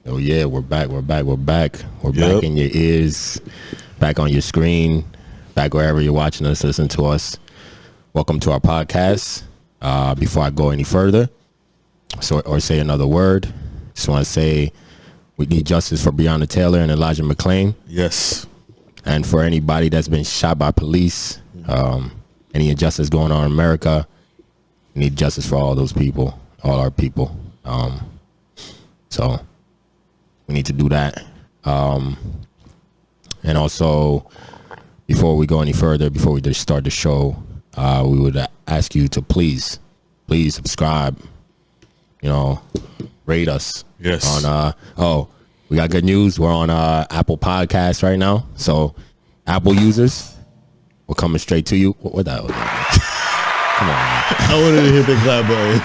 Oh yeah, we're back. We're back in your ears, back on your screen, back wherever you're watching us, listen to us. Welcome to our podcast. Before I go any further, or say another word, just want to say we need justice for Breonna Taylor and Elijah McClain. Yes. And for anybody that's been shot by police, any injustice going on in America, we need justice for all those people, all our people. So we need to do that. And also, before we go any further, before we just start the show, we would ask you to please subscribe, rate us. Yes. On we got good news. We're on Apple Podcasts right now. So Apple users, we're coming straight to you. What that was? Come on, man. I wanted to hit the clap button.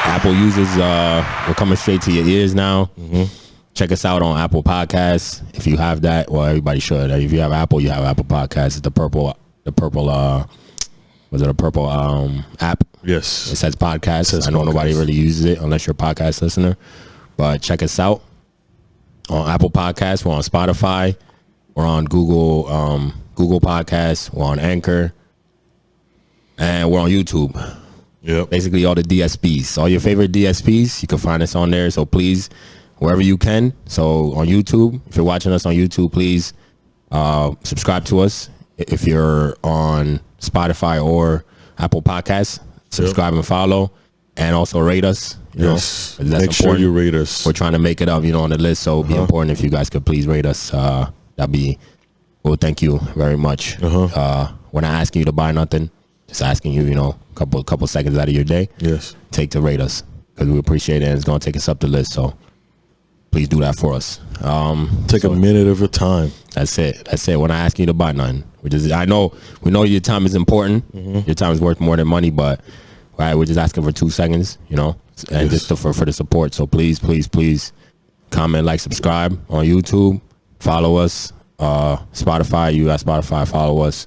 Apple users, we're coming straight to your ears now. Mm-hmm. Check us out on Apple Podcasts. If you have that, well, everybody should. If you have Apple, you have Apple Podcasts. It's the purple was it a purple app? Yes. It says podcast. I know nobody really uses it unless you're a podcast listener. But check us out on Apple Podcasts. We're on Spotify. We're on Google Podcasts. We're on Anchor. And we're on YouTube. Yep. Basically all the DSPs. All your favorite DSPs, you can find us on there. So please, wherever you can. So on YouTube, if you're watching us on YouTube, please subscribe to us. If you're on Spotify or Apple Podcasts, subscribe and follow. And also rate us. Yes. That's make important. Sure you rate us. We're trying to make it up, on the list. So it'd be important if you guys could please rate us. That'd be, well, thank you very much. We're not asking you to buy nothing. Just asking you, a couple seconds out of your day. Yes. Take to rate us because we appreciate it and it's going to take us up the list. So please do that for us. Take a minute of your time. That's it. We're not asking you to buy nothing. We know your time is important. Your time is worth more than money, but we're just asking for 2 seconds, and just for the support. So please comment, like, subscribe on YouTube, follow us, Spotify. You got Spotify, follow us.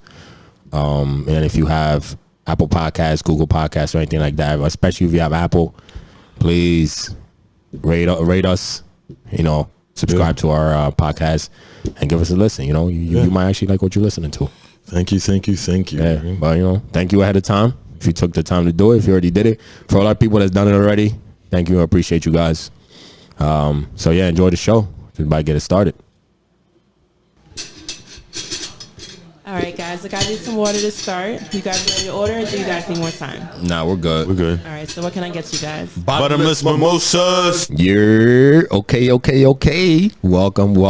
And if you have Apple Podcasts, Google Podcasts, or anything like that, especially if you have Apple, please rate us, subscribe to our podcast and give us a listen. You might actually like what you're listening to. Thank you. Yeah, but thank you ahead of time if you took the time to do it. If you already did it, for all our people that's done it already, thank you. I appreciate you guys. So yeah, enjoy the show. Everybody get it started. All right, guys. Look, I need some water to start. You guys know your order, or do you guys need more time? Nah, we're good. All right, so what can I get you guys? Bottomless mimosas. Yeah. Okay. Welcome to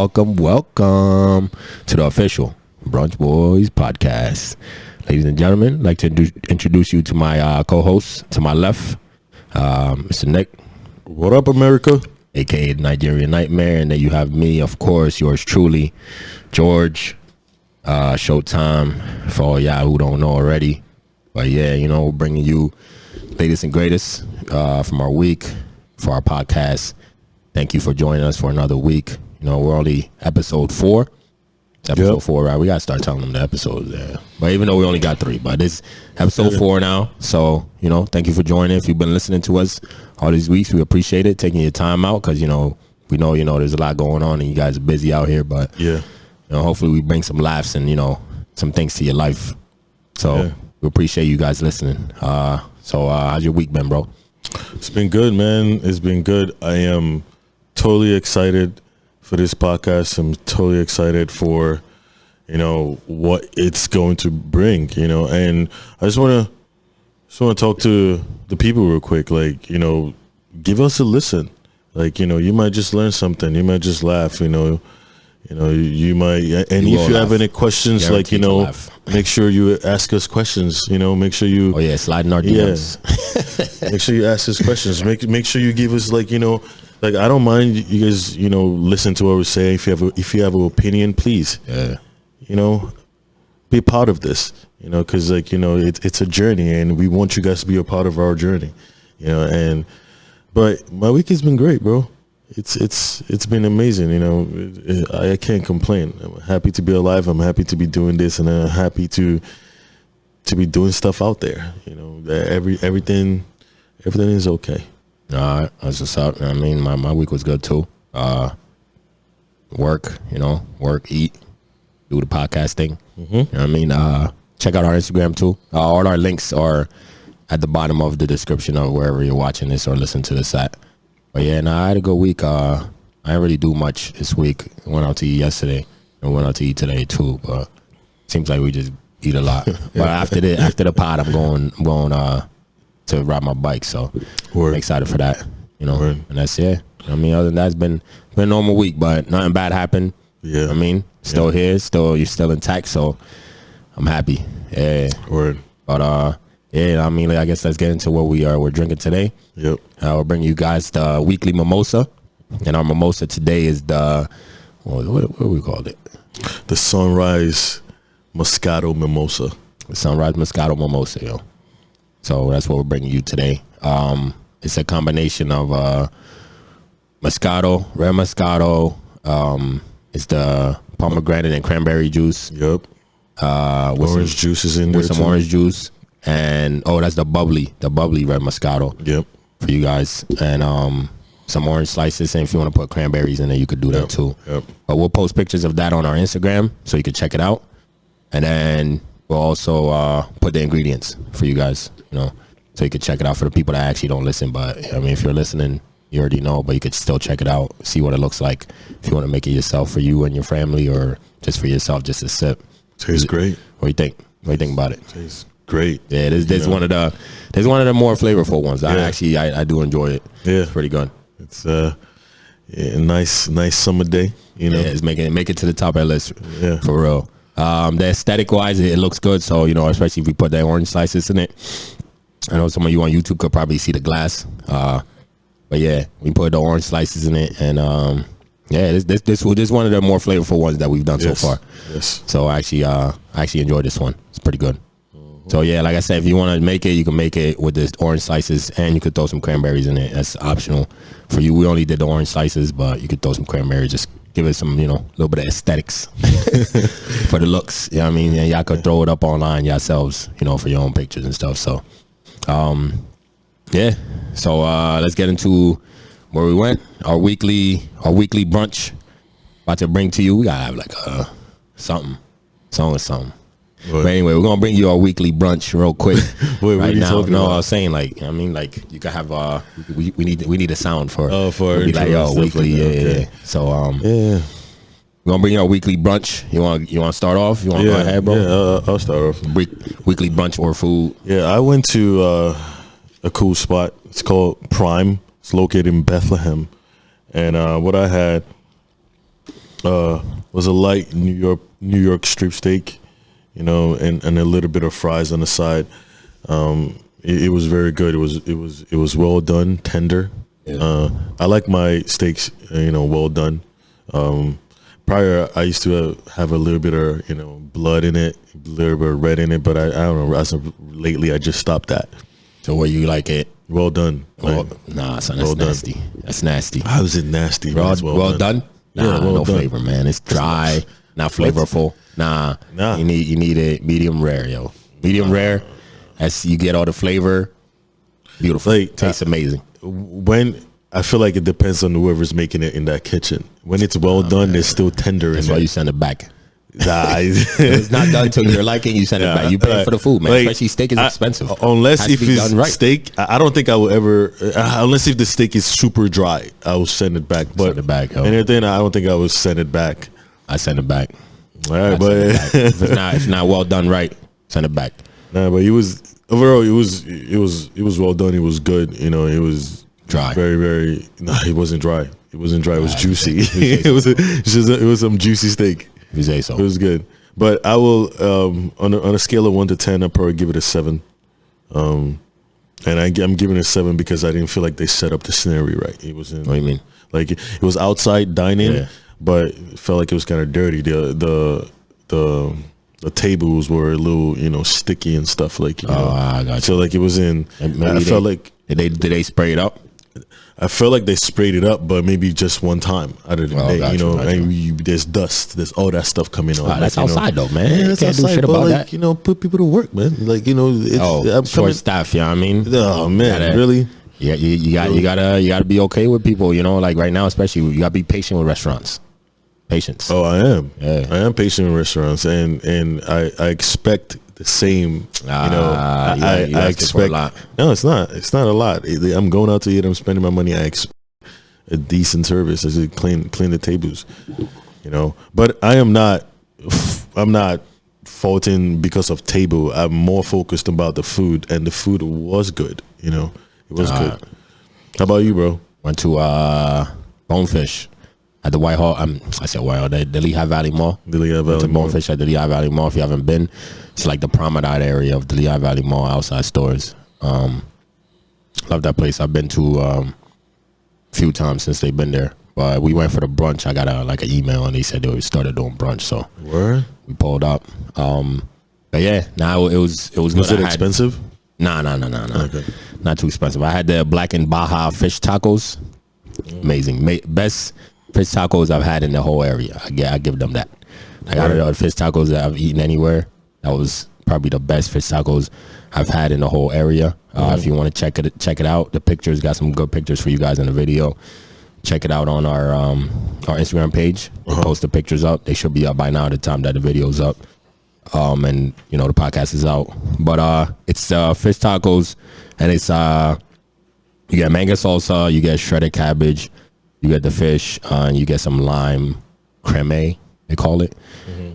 the official Brunch Boys podcast. Ladies and gentlemen, I'd like to introduce you to my co-host to my left, Mr. Nick. What up, America? AKA Nigerian Nightmare. And then you have me, of course, yours truly, George. Showtime for all y'all who don't know already. But yeah, we're bringing you latest and greatest from our week for our podcast. Thank you for joining us for another week. We're only episode 4. It's episode 4, right? We gotta start telling them the episodes there. But even though we only got 3, but it's episode 4 now. So, thank you for joining. If you've been listening to us all these weeks, we appreciate it, taking your time out, because, we know, there's a lot going on and you guys are busy out here, but yeah. Hopefully we bring some laughs and, some things to your life. So we appreciate you guys listening. So how's your week been, bro? It's been good, man. It's been good. I am totally excited for this podcast. I'm totally excited for, what it's going to bring, and I just want to talk to the people real quick. Like, give us a listen. Like, you might just learn something. You might just laugh, you might, and if you have any questions, guaranteed, make sure you ask us questions. Make sure you. Oh yeah, slide in our DMs. Yeah. Make sure you ask us questions. Make sure you give us I don't mind you guys, listen to what we're saying. If you have an opinion, please. Yeah. Be part of this. Because it's a journey, and we want you guys to be a part of our journey. But my week has been great, bro. It's been amazing, I can't complain. I'm happy to be alive. I'm happy to be doing this, and I'm happy to be doing stuff out there. Everything is okay. All right, that's what's up. I mean, my week was good too. work, eat, do the podcast thing. You know what I mean? Check out our Instagram too. All our links are at the bottom of the description of wherever you're watching this or listen to this at. But yeah, I had a good week. I didn't really do much this week. I went out to eat yesterday and went out to eat today too. But it seems like we just eat a lot. But after the pod, I'm going to ride my bike. So I'm excited for that. And that's it. I mean, other than that, it's been a normal week, but nothing bad happened. Yeah, I mean, still here, you're still intact, so I'm happy. Yeah. Word. But yeah, I mean, I guess let's get into what we're drinking today. Yep. I'll bring you guys the weekly mimosa, and our mimosa today is the what do we call it? The Sunrise Moscato Mimosa. The Sunrise Moscato Mimosa, yo. So that's what we're bringing you today. It's a combination of Moscato, red Moscato. It's the pomegranate and cranberry juice. Yep. With orange juice is in there. With some orange juice. And that's the bubbly red Moscato. Yep. For you guys. And some orange slices. And if you want to put cranberries in there, you could do that too. Yep. But we'll post pictures of that on our Instagram so you can check it out. And then we'll also put the ingredients for you guys, so you can check it out for the people that actually don't listen. But I mean, if you're listening, you already know, but you could still check it out, see what it looks like. If you want to make it yourself for you and your family, or just for yourself, just a sip. Tastes great. What do you think? What do you think about it? Tastes great. Yeah, there's one of the more flavorful ones. Yeah. I do enjoy it. Yeah, it's pretty good. It's a nice summer day. Yeah, it's make it to the top of the list. Yeah, for real. The aesthetic wise, it looks good. So especially if we put that orange slices in it. I know some of you on YouTube could probably see the glass. But yeah, we put the orange slices in it, and this is one of the more flavorful ones that we've done so far. Yes. So I actually enjoyed this one. It's pretty good. So yeah, like I said, if you want to make it, you can make it with the orange slices, and you could throw some cranberries in it. That's optional for you. We only did the orange slices, but you could throw some cranberries. Just give it some, little bit of aesthetics for the looks. You know what I mean? And y'all could throw it up online yourselves, for your own pictures and stuff. So, yeah. So let's get into where we went. Our weekly brunch. About to bring to you. We gotta have like something. But anyway, we're gonna bring you our weekly brunch real quick. Wait, what are you talking about? I was saying like you could have we need a sound for our be like weekly, like that. Yeah. So we're gonna bring you our weekly brunch. You want to start off? You want to go ahead, bro? Yeah, I'll start off. Weekly brunch or food. Yeah, I went to a cool spot. It's called Prime. It's located in Bethlehem, and what I had was a light New York strip steak. And a little bit of fries on the side. It was very good. It was well done, tender. Yeah. I like my steaks, well done. Prior, I used to have a little bit of, blood in it, a little bit of red in it, but I don't know. As of lately, I just stopped that. So where you like it? Well done. Nah, son, that's nasty. That's nasty. How is it nasty? Well done? Nah, no flavor, man. It's dry, not flavorful. Nah. You need it medium rare, yo. Medium rare. As you get all the flavor. Beautiful. Tastes amazing. When I feel like it depends on whoever's making it in that kitchen. When it's well done, it's still tender. That's why you send it back. Nah, it's not done to your liking. You send it back. You pay for the food, man. Especially steak is expensive. Unless if it's steak, I don't think I will ever. Unless if the steak is super dry, I will send it back. But send it back. Yo. And then I don't think I will send it back. I send it back. All right, but if it's not well done right, send it back. Nah, but it was overall. It was well done. It was good. It was dry. Very, very. No, it wasn't dry. It wasn't dry. It was juicy. it was some juicy steak. If you say so. It was good. But I will on a scale of 1 to 10, I'll probably give it a 7. And I'm giving it a 7 because I didn't feel like they set up the scenery right. It wasn't. What do you mean? Like it was outside dining. Yeah. But it felt like it was kind of dirty. The tables were a little, sticky and stuff like. I got you. So like it was in. I felt like did they spray it up? I felt like they sprayed it up, but maybe just one time out of the day. And there's dust, there's all that stuff coming on. That's outside though, man. Yeah, that's can't outside, do shit about that. Put people to work, man. Like it's short staff. You know what I mean? Oh man, really? Yeah, you gotta be okay with people. You know, like right now, especially you gotta be patient with restaurants. Patience. Oh, I am. Yeah. I am patient with restaurants, and I expect the same. I expect a lot. No, it's not. It's not a lot. I'm going out to eat. I'm spending my money. I expect a decent service. I just clean the tables. You know, but I'm not faulting because of table. I'm more focused about the food, and the food was good. You know, it was good. How about you, bro? Went to Bonefish at the Whitehall. I said Whitehall, the Lehigh Valley Mall. The Lehigh Valley Mall. Bonefish at the Lehigh Valley Mall. If you haven't been, it's like the promenade area of the Lehigh Valley Mall, outside stores. Love that place. I've been to a few times since they've been there. But we went for the brunch. I got an email and they said they started doing brunch. So Word? We pulled up. But yeah, now it was good. Was it expensive? Nah. Okay. Not too expensive. I had the Black and Baja fish tacos. Amazing. Best fish tacos I've had in the whole area. I give them that. Like out of the fish tacos that I've eaten anywhere, that was probably the best fish tacos I've had in the whole area. If you want to check it out, the pictures, got some good pictures for you guys in the video. Check it out on our Instagram page. We post the pictures up. They should be up by now, the time that the video's up. And you know the podcast is out. But it's fish tacos, and it's you get mango salsa, you get shredded cabbage, you get the fish, and you get some lime creme, they call it,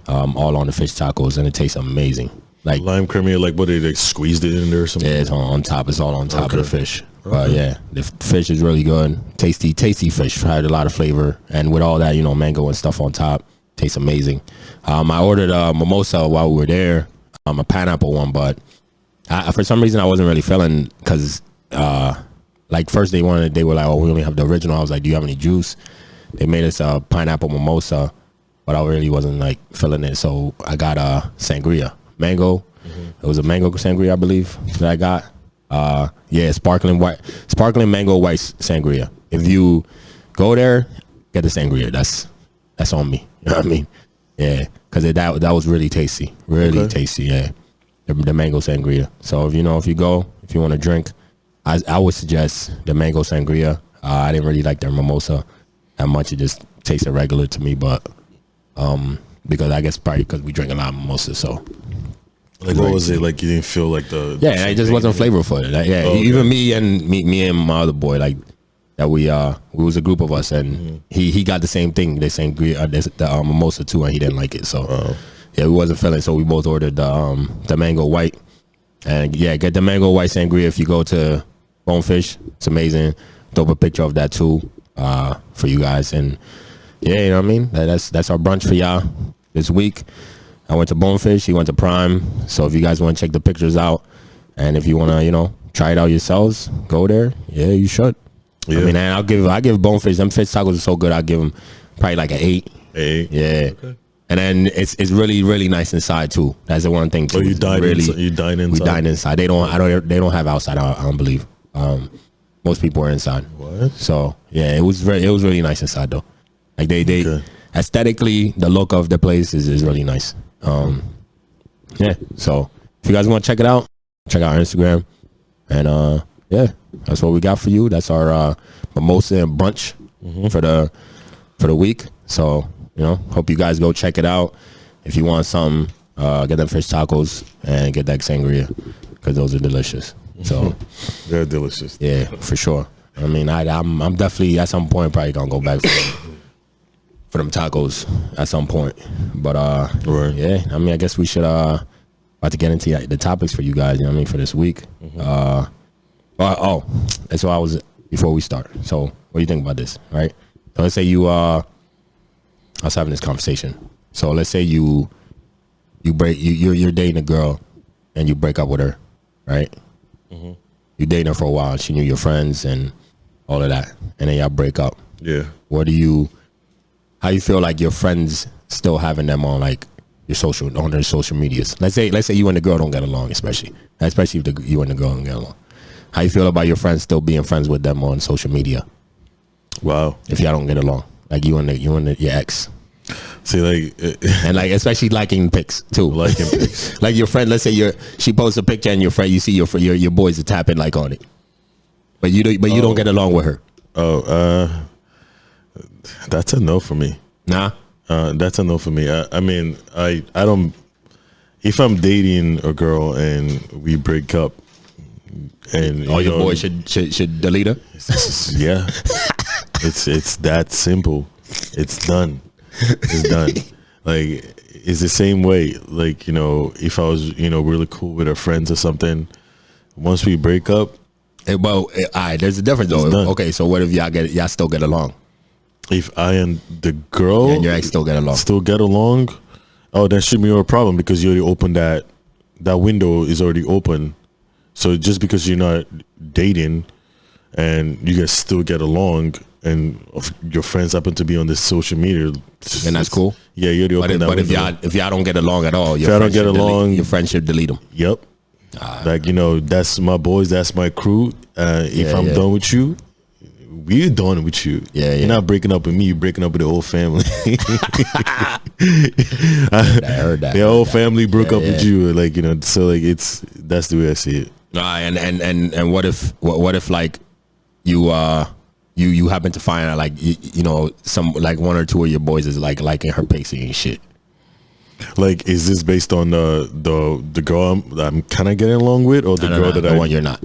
all on the fish tacos, and it tastes amazing. Like lime creme, like what, they squeezed it in there or something? Yeah, it's on top. It's all on top of the fish. But yeah, the fish is really good. Tasty fish. Had a lot of flavor, and with all that, you know, mango and stuff on top, tastes amazing. I ordered a mimosa while we were there, a pineapple one, but for some reason I wasn't really feeling, because like first they were like, oh, we only have the original. I was like, do you have any juice? They made us a pineapple mimosa, but I really wasn't like feeling it, so I got a sangria, mango. It was a mango sangria, I believe, that I got. Sparkling mango white sangria. If you go there, get the sangria. That's on me. You know what I mean? Yeah, because that was really tasty, tasty. Yeah, the mango sangria. So if you want to drink, I would suggest the mango sangria. I didn't really like their mimosa that much. It just tasted regular to me, but because I guess probably because we drink a lot of mimosa, so. Like what was it like? You didn't feel like the it just wasn't flavorful. Like, even me and my other boy, like that we was a group of us, and he got the same thing, the mimosa too, and he didn't like it. So we wasn't feeling. So we both ordered the mango white, and get the mango white sangria if you go to Bonefish. It's amazing. Throw up a picture of that too for you guys, and you know what I mean. That's our brunch for y'all this week. I went to Bonefish, he went to Prime. So if you guys want to check the pictures out, and if you want to, try it out yourselves, go there. Yeah, you should. Yeah. I mean, and I give Bonefish, them fish tacos are so good, I'll give them probably like an 8. 8? Yeah. Okay. And then it's really, really nice inside too. That's the one thing too. Oh, you dine inside? We dine inside. They don't have outside, I don't believe. Most people are inside. What? So yeah, it was really nice inside though. Like they aesthetically, the look of the place is really nice. So if you guys want to check it out, check out our Instagram, and that's what we got for you. That's our mimosa and brunch for the week. So hope you guys go check it out. If you want something, get them fish tacos and get that sangria, because those are delicious. So they're delicious. Yeah, for sure. I mean, I'm definitely at some point probably gonna go back for them tacos at some point. But yeah, I mean, I guess we should about to get into the topics for you guys, you know what I mean, for this week. That's what I was before we start. So what do you think about this, right? So let's say I was having this conversation. So let's say you're dating a girl and you break up with her, right? You dating her for a while, she knew your friends and all of that, and then y'all break up. Yeah. How you feel like your friends still having them on like their social medias? Let's say you and the girl don't get along, especially if you and the girl don't get along. How you feel about your friends still being friends with them on social media? Wow. If y'all don't get along, like you and your ex. See, like, and like especially liking pics too. Liking pics. Like your friend, let's say she posts a picture and your friend, you see your boys are tapping like on it. But you don't get along with her. That's a no for me. Nah. That's a no for me. I mean, I don't. If I'm dating a girl and we break up, and your boys should delete her. Yeah, it's that simple. It's done. It's done. Like, it's the same way. Like, if I was really cool with our friends or something, once we break up. Well, there's a difference though. Okay, so what if y'all still get along? If I and the girl and your ex still get along, oh, that should be no problem because you already opened that window is already open. So just because you're not dating and you guys still get along and your friends happen to be on this social media, and that's cool. Yeah, you already opened that window. But if y'all don't get along at all, your friends should delete them. Yep. That's my boys, that's my crew. If I'm done with you, we're done with you. Yeah, You're not breaking up with me, you're breaking up with the whole family. I heard that. The whole family broke up with you. That's the way I see it. And what if like you happen to find out like some like one or two of your boys is like liking her pacing and shit. Like, is this based on the girl I'm kind of getting along with, or the girl that the one you're not?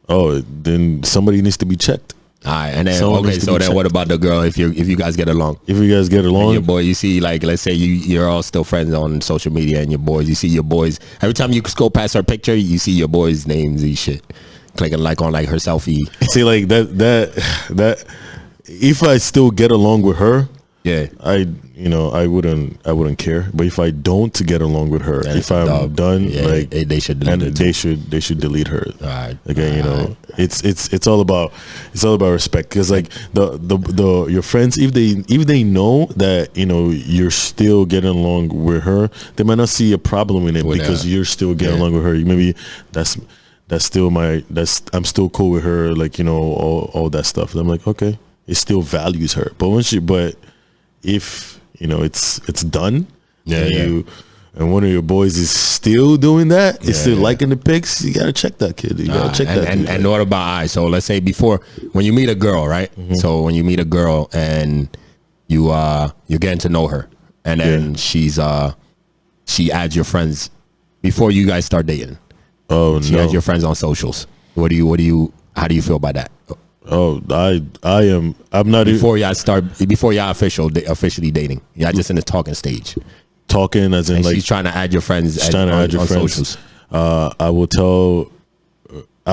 Oh, then somebody needs to be checked. All right, and then what about the girl? If you guys get along, your boy, you see, like, let's say you're all still friends on social media, and you see your boys every time you scroll past her picture, you see your boys' names and shit, clicking like on like her selfie. See, like that. If I still get along with her, I wouldn't care. But if I don't get along with her, if I'm done, they should delete they should delete her. All right. Okay, it's all about respect, because like the your friends, if they know that you're still getting along with her, they might not see a problem in it because you're still getting along with her. Maybe I'm still cool with her, like all that stuff. And I'm like, okay, it still values her. But if it's done, and one of your boys is still doing that, is still liking the pics, you gotta check that kid. You gotta check that. And what about so let's say when you meet a girl, right? Mm-hmm. So when you meet a girl and you're getting to know her, and then she adds your friends before you guys start dating. Oh, she adds your friends on socials. How do you feel about that? Oh, I'm not before y'all officially dating. Y'all just in the talking stage. Talking as in, and like, she's trying to add your friends. She's trying to add your friends. Socials. I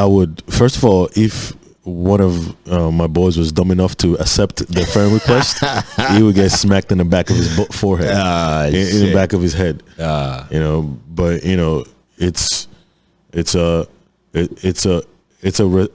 would first of all, if one of my boys was dumb enough to accept the friend request, he would get smacked in the back of his forehead, in the back of his head. But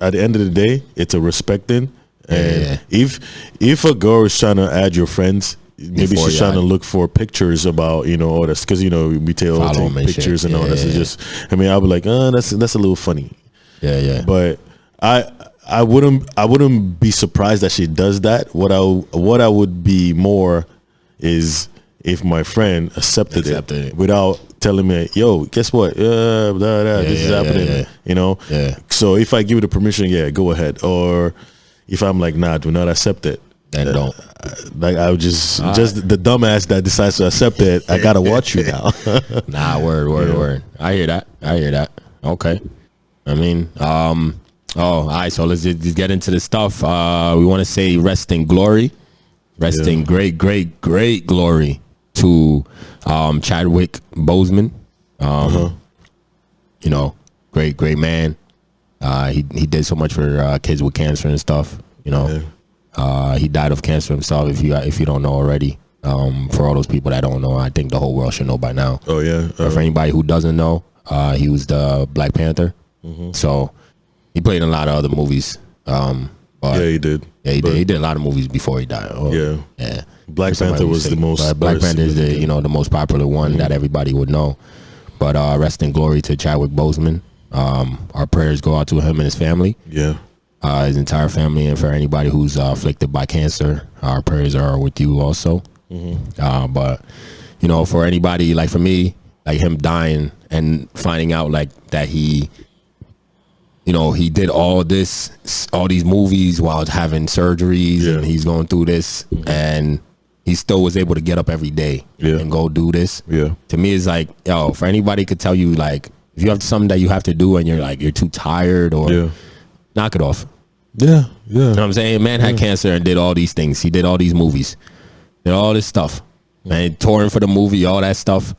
at the end of the day, it's a respecting. And if a girl is trying to add your friends, maybe she's trying to look for pictures about all this, because we take pictures and all this. It's just, I'll be like, that's a little funny. But I wouldn't be surprised that she does that. What I would be more is if my friend accepted it without telling me, yo, guess what? This is happening. So if I give you the permission, go ahead. Or if I'm like, nah, do not accept it, then don't. Like, I would just the dumbass that decides to accept it, I gotta watch you now. Nah, word. I hear that. Okay. I mean, all right. So let's just get into the stuff. We want to say rest in glory, in great glory to Chadwick Boseman. Great man. He did so much for kids with cancer and stuff. He died of cancer himself. If you don't know already, for all those people that don't know, I think the whole world should know by now. Oh yeah. But for anybody who doesn't know, he was the Black Panther. Mm-hmm. So he played in a lot of other movies. He did. Yeah, he did. He did a lot of movies before he died. Yeah. Black Panther was the most. Black Panther is the most popular one that everybody would know. But rest in glory to Chadwick Boseman. Our prayers go out to him and his family. Yeah. His entire family, and for anybody who's afflicted by cancer, our prayers are with you also. Mm-hmm. But for anybody, like for me, like him dying and finding out like that he you know, he did all these movies while having surgeries, and he's going through this, and he still was able to get up every day and go do this. Yeah. To me, it's like, yo, for anybody could tell you, like, if you have something that you have to do and you're too tired, or knock it off. Yeah. You know what I'm saying? Man had cancer and did all these things. He did all these movies, did all this stuff, and touring for the movie, all that stuff.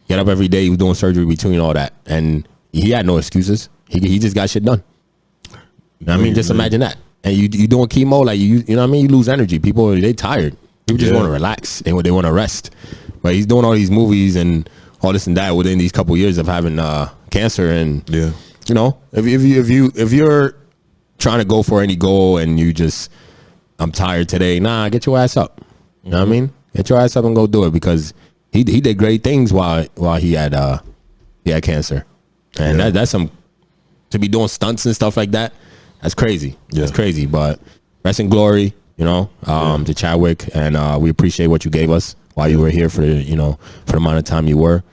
Get up every day. He was doing surgery between all that, and he had no excuses. He just got shit done. You know what I mean? Just imagine that. And you doing chemo, like you know what I mean? You lose energy. People, they tired. People just want to relax. They want to rest. But he's doing all these movies and all this and that within these couple years of having cancer. And you know, if you're trying to go for any goal and you just, I'm tired today, nah, get your ass up. You know what I mean? Get your ass up and go do it, because he did great things while he had cancer. And that's some, to be doing stunts and stuff like that, that's crazy. That's crazy. But rest in glory, you know, to Chadwick, and we appreciate what you gave us while you were here for the, you know, for the amount of time you were.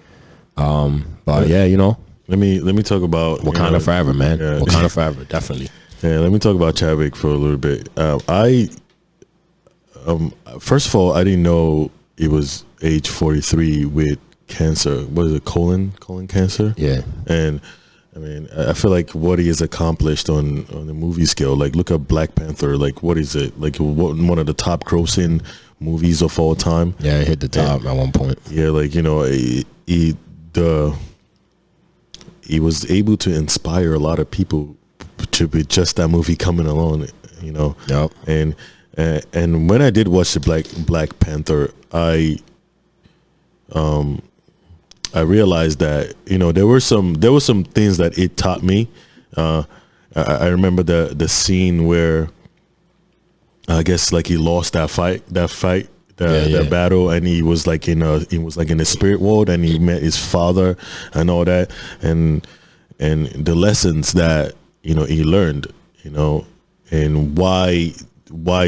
But yeah, you know, let me talk about Wakanda forever, man. Wakanda forever, definitely. Yeah, let me talk about Chadwick for a little bit. First of all, I didn't know it was age 43 with cancer. What is it, colon cancer? Yeah. And I mean, I feel like what he has accomplished on the movie scale, like look at Black Panther, like what is it? Like one of the top grossing movies of all time. Yeah, it hit the top at one point. Yeah, like, you know, he was able to inspire a lot of people to be just that movie coming along, you know. Yep. And when I did watch the Black Panther, I realized that, you know, there were some things that it taught me. I remember the scene where I guess like he lost that battle, and he was like in the spirit world, and he met his father and all that, and the lessons that, you know, he learned, you know, and why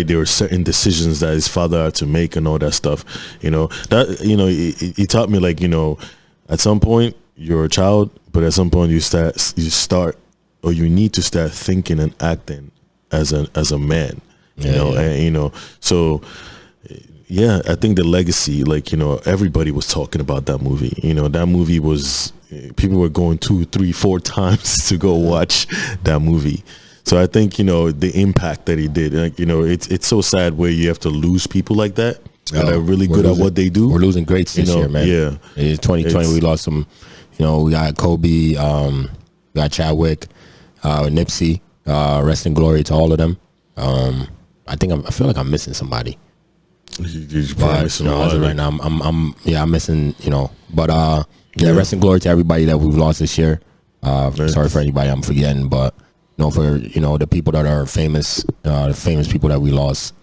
there were certain decisions that his father had to make and all that stuff, you know, that, you know, he taught me, like, you know, at some point you're a child, but at some point you need to start thinking and acting as a man, you know. And, you know, so yeah, I think the legacy, like, you know, everybody was talking about that movie. You know, that movie was, people were going 2, 3, 4 times to go watch that movie. So I think, you know, the impact that he did, like, you know, it's so sad where you have to lose people like that. And they're really good at what they do. We're losing greats this year, man. Yeah. In 2020, we lost some, you know, we got Kobe, we got Chadwick, Nipsey, rest in glory to all of them. I feel like I'm missing somebody. You're probably missing a lot right now. I'm missing, you know, but rest in glory to everybody that we've lost this year. Sorry for anybody I'm forgetting, but, you know, for, you know, the people that are famous, the famous people that we lost,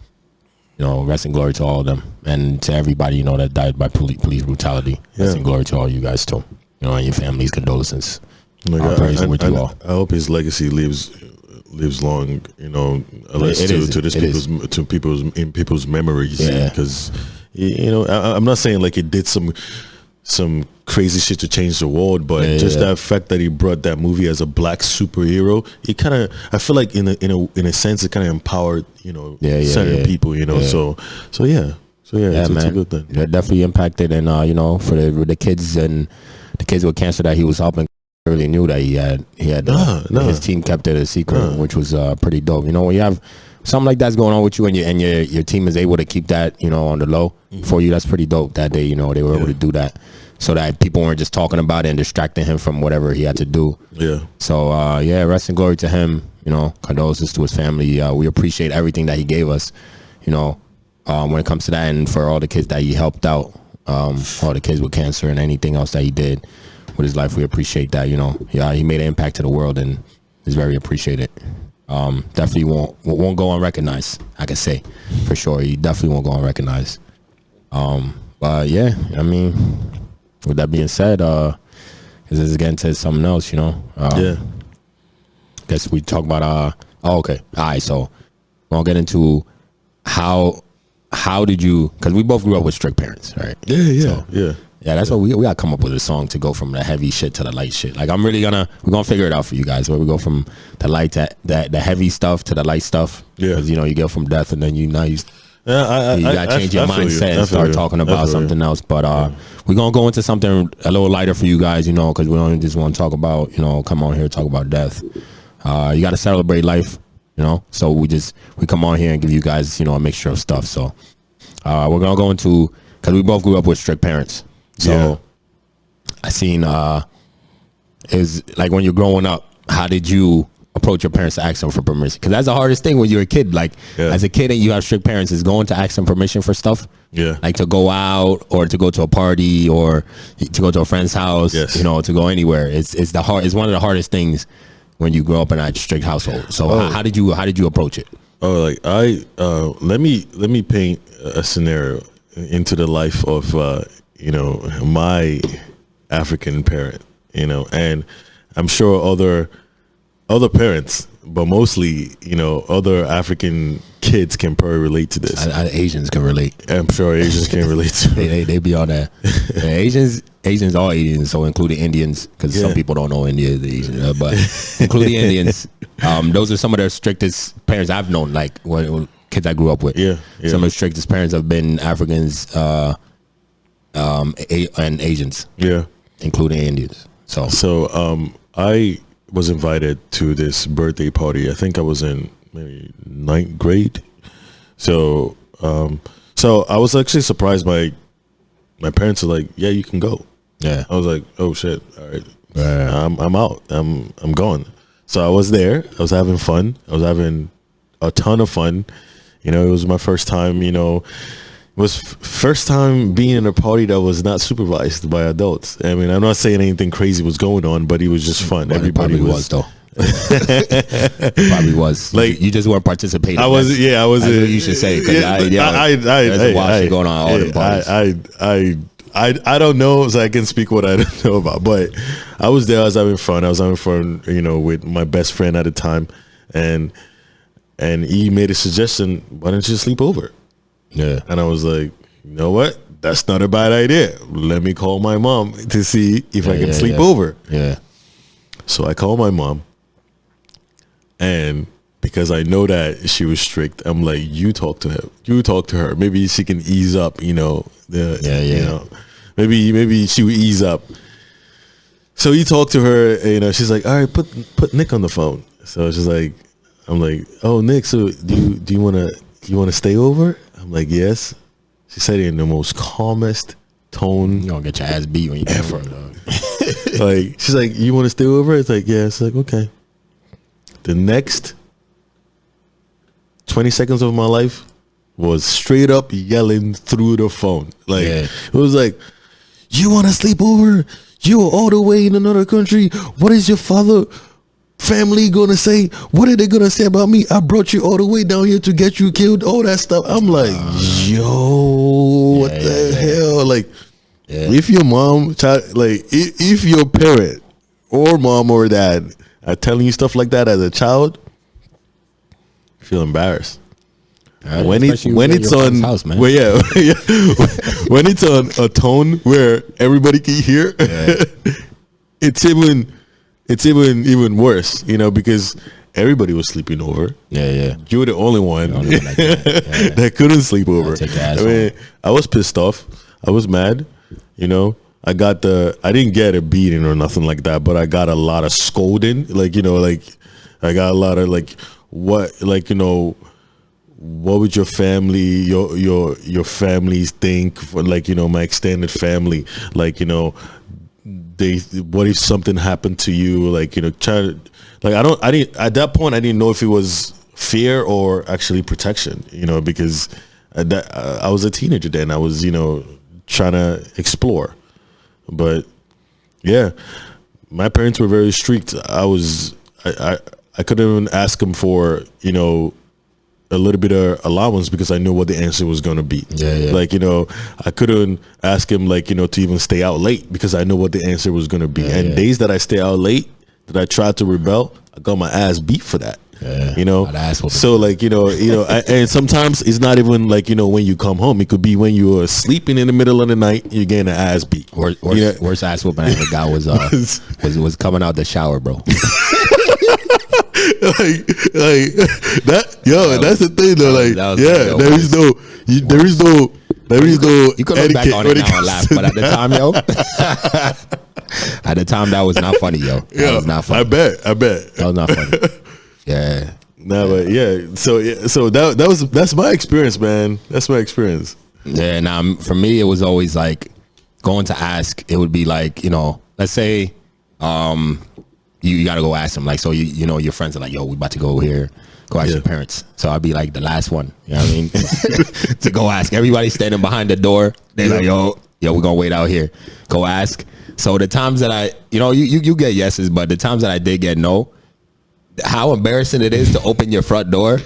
you know, rest in glory to all of them, and to everybody, you know, that died by police brutality. Rest in glory to all you guys too, you know, and your families. Condolences. Praise with you all. I hope his legacy lives long, you know, to people's memories. Because, you know, I'm not saying like it did some crazy shit to change the world, but that fact that he brought that movie as a black superhero, it kind of, I feel like in a sense it kind of empowered, you know, certain people, you know. So it's a good thing. That definitely impacted, and you know, for the kids and the kids with cancer that he was helping, really knew that he had his team kept it a secret, which was pretty dope. You know, when you have something like that's going on with you, and your team is able to keep that, you know, on the low for you, that's pretty dope. That day, you know, they were able to do that, so that people weren't just talking about it and distracting him from whatever he had to do. So rest in glory to him. You know, condolences to his family. We appreciate everything that he gave us, you know, when it comes to that, and for all the kids that he helped out, all the kids with cancer and anything else that he did with his life. We appreciate that. You know, he made an impact to the world and is very appreciated. Definitely won't go unrecognized, I can say for sure. He definitely won't go unrecognized. But yeah, I mean, with that being said, because this is getting to something else, you know. Guess we talk about okay, all right. So we'll get into how how did you? Because we both grew up with strict parents, right? Yeah. Yeah, that's what we gotta come up with a song to go from the heavy shit to the light shit. Like we're gonna figure it out for you guys. Where we go from the light to the heavy stuff to the light stuff. Yeah, because you get from death and then you gotta change your I feel mindset you. and start talking about something else. But we're gonna go into something a little lighter for you guys, because we don't just want to talk about come on here talk about death. You gotta celebrate life, So we come on here and give you guys a mixture of stuff. So we're gonna go into, because we both grew up with strict parents. So I seen is like when you're growing up, how did you approach your parents to ask them for permission? Because that's the hardest thing when you're a kid. Like as a kid and you have strict parents, is going to ask them permission for stuff. Yeah, like to go out or to go to a party or to go to a friend's house. Yes. To go anywhere. It's one of the hardest things when you grow up in a strict household. So how did you approach it? Oh, like let me paint a scenario into the life of my African parent, and I'm sure other parents, but mostly, other African kids can probably relate to this. Asians can relate. I'm sure Asians can relate to it. They be on that. Asians, all Asians, so including Indians, because some people don't know India is Asian, but including Indians, those are some of the strictest parents I've known, like when kids I grew up with. Yeah. Some of the strictest parents have been Africans, and Asians, including Indians. So I was invited to this birthday party. I think I was in maybe 9th grade. So I was actually surprised. My parents are like, "Yeah, you can go." Yeah, I was like, "Oh shit! All right, I'm out. I'm going." So I was there. I was having fun. I was having a ton of fun. It was my first time. It was first time being in a party that was not supervised by adults. I mean, I'm not saying anything crazy was going on, but it was just fun. Well, everybody was though. It probably was. Like you just weren't participating. I was. That's what you should say. There's a lot shit going on all the parties. I don't know, so I can speak what I don't know about. But I was there. I was having fun. With my best friend at the time, and he made a suggestion. Why don't you sleep over? Yeah. And I was like, you know what? That's not a bad idea. Let me call my mom to see if I can sleep over. Yeah. So I called my mom, and because I know that she was strict, I'm like, you talk to her. You talk to her. Maybe she can ease up, maybe she would ease up. So he talked to her, she's like, all right, put Nick on the phone. So she's like, I'm like, oh, Nick, so do you wanna stay over? I'm like, yes. She said it in the most calmest tone. You gonna get your ass beat when you ever. Like, she's like, you want to stay over? It's like, yeah. It's like, okay. The next 20 seconds of my life was straight up yelling through the phone. Like, it was like, you want to sleep over? You are all the way in another country. What is your family gonna say? What are they gonna say about me? I brought you all the way down here to get you killed, all that stuff. I'm like, what the hell? Like, if your mom, if your parent or mom or dad are telling you stuff like that as a child, you feel embarrassed. When it's on house, man. When it's on a tone where everybody can hear, it's even worse, because everybody was sleeping over. You were the only one that couldn't sleep over. I mean, I was pissed off. I was mad. I didn't get a beating or nothing like that, but I got a lot of scolding. I got a lot of what would your family, your families think for my extended family? What if something happened to you? At that point I didn't know if it was fear or actually protection, because I was a teenager then. I was, trying to explore. But yeah, my parents were very strict. I couldn't even ask them for, a little bit of allowance because I knew what the answer was going to be. I couldn't ask him to even stay out late because I knew what the answer was going to be. Days that I stay out late, that I tried to rebel, I got my ass beat for that. You know, so like and sometimes it's not even like when you come home. It could be when you are sleeping in the middle of the night. You're getting an ass beat. Worst ass whooping I ever got was coming out the shower, bro. like that, that's the thing though. Like, there is no. You could look back on it now and laugh, but at the time, at the time that was not funny, yo. That was not funny. I bet that was not funny. Yeah. No, but so that's my experience, man. That's my experience. Yeah. Now for me, it was always like going to ask. It would be like let's say, you got to go ask them. Like, so your friends are like, yo, we about to go here. Go ask your parents. So I'd be like the last one. You know what I mean? To go ask. Everybody standing behind the door. They're like, yo, we're gonna wait out here. Go ask. So the times that I, you get yeses, but the times that I did get no, how embarrassing it is to open your front door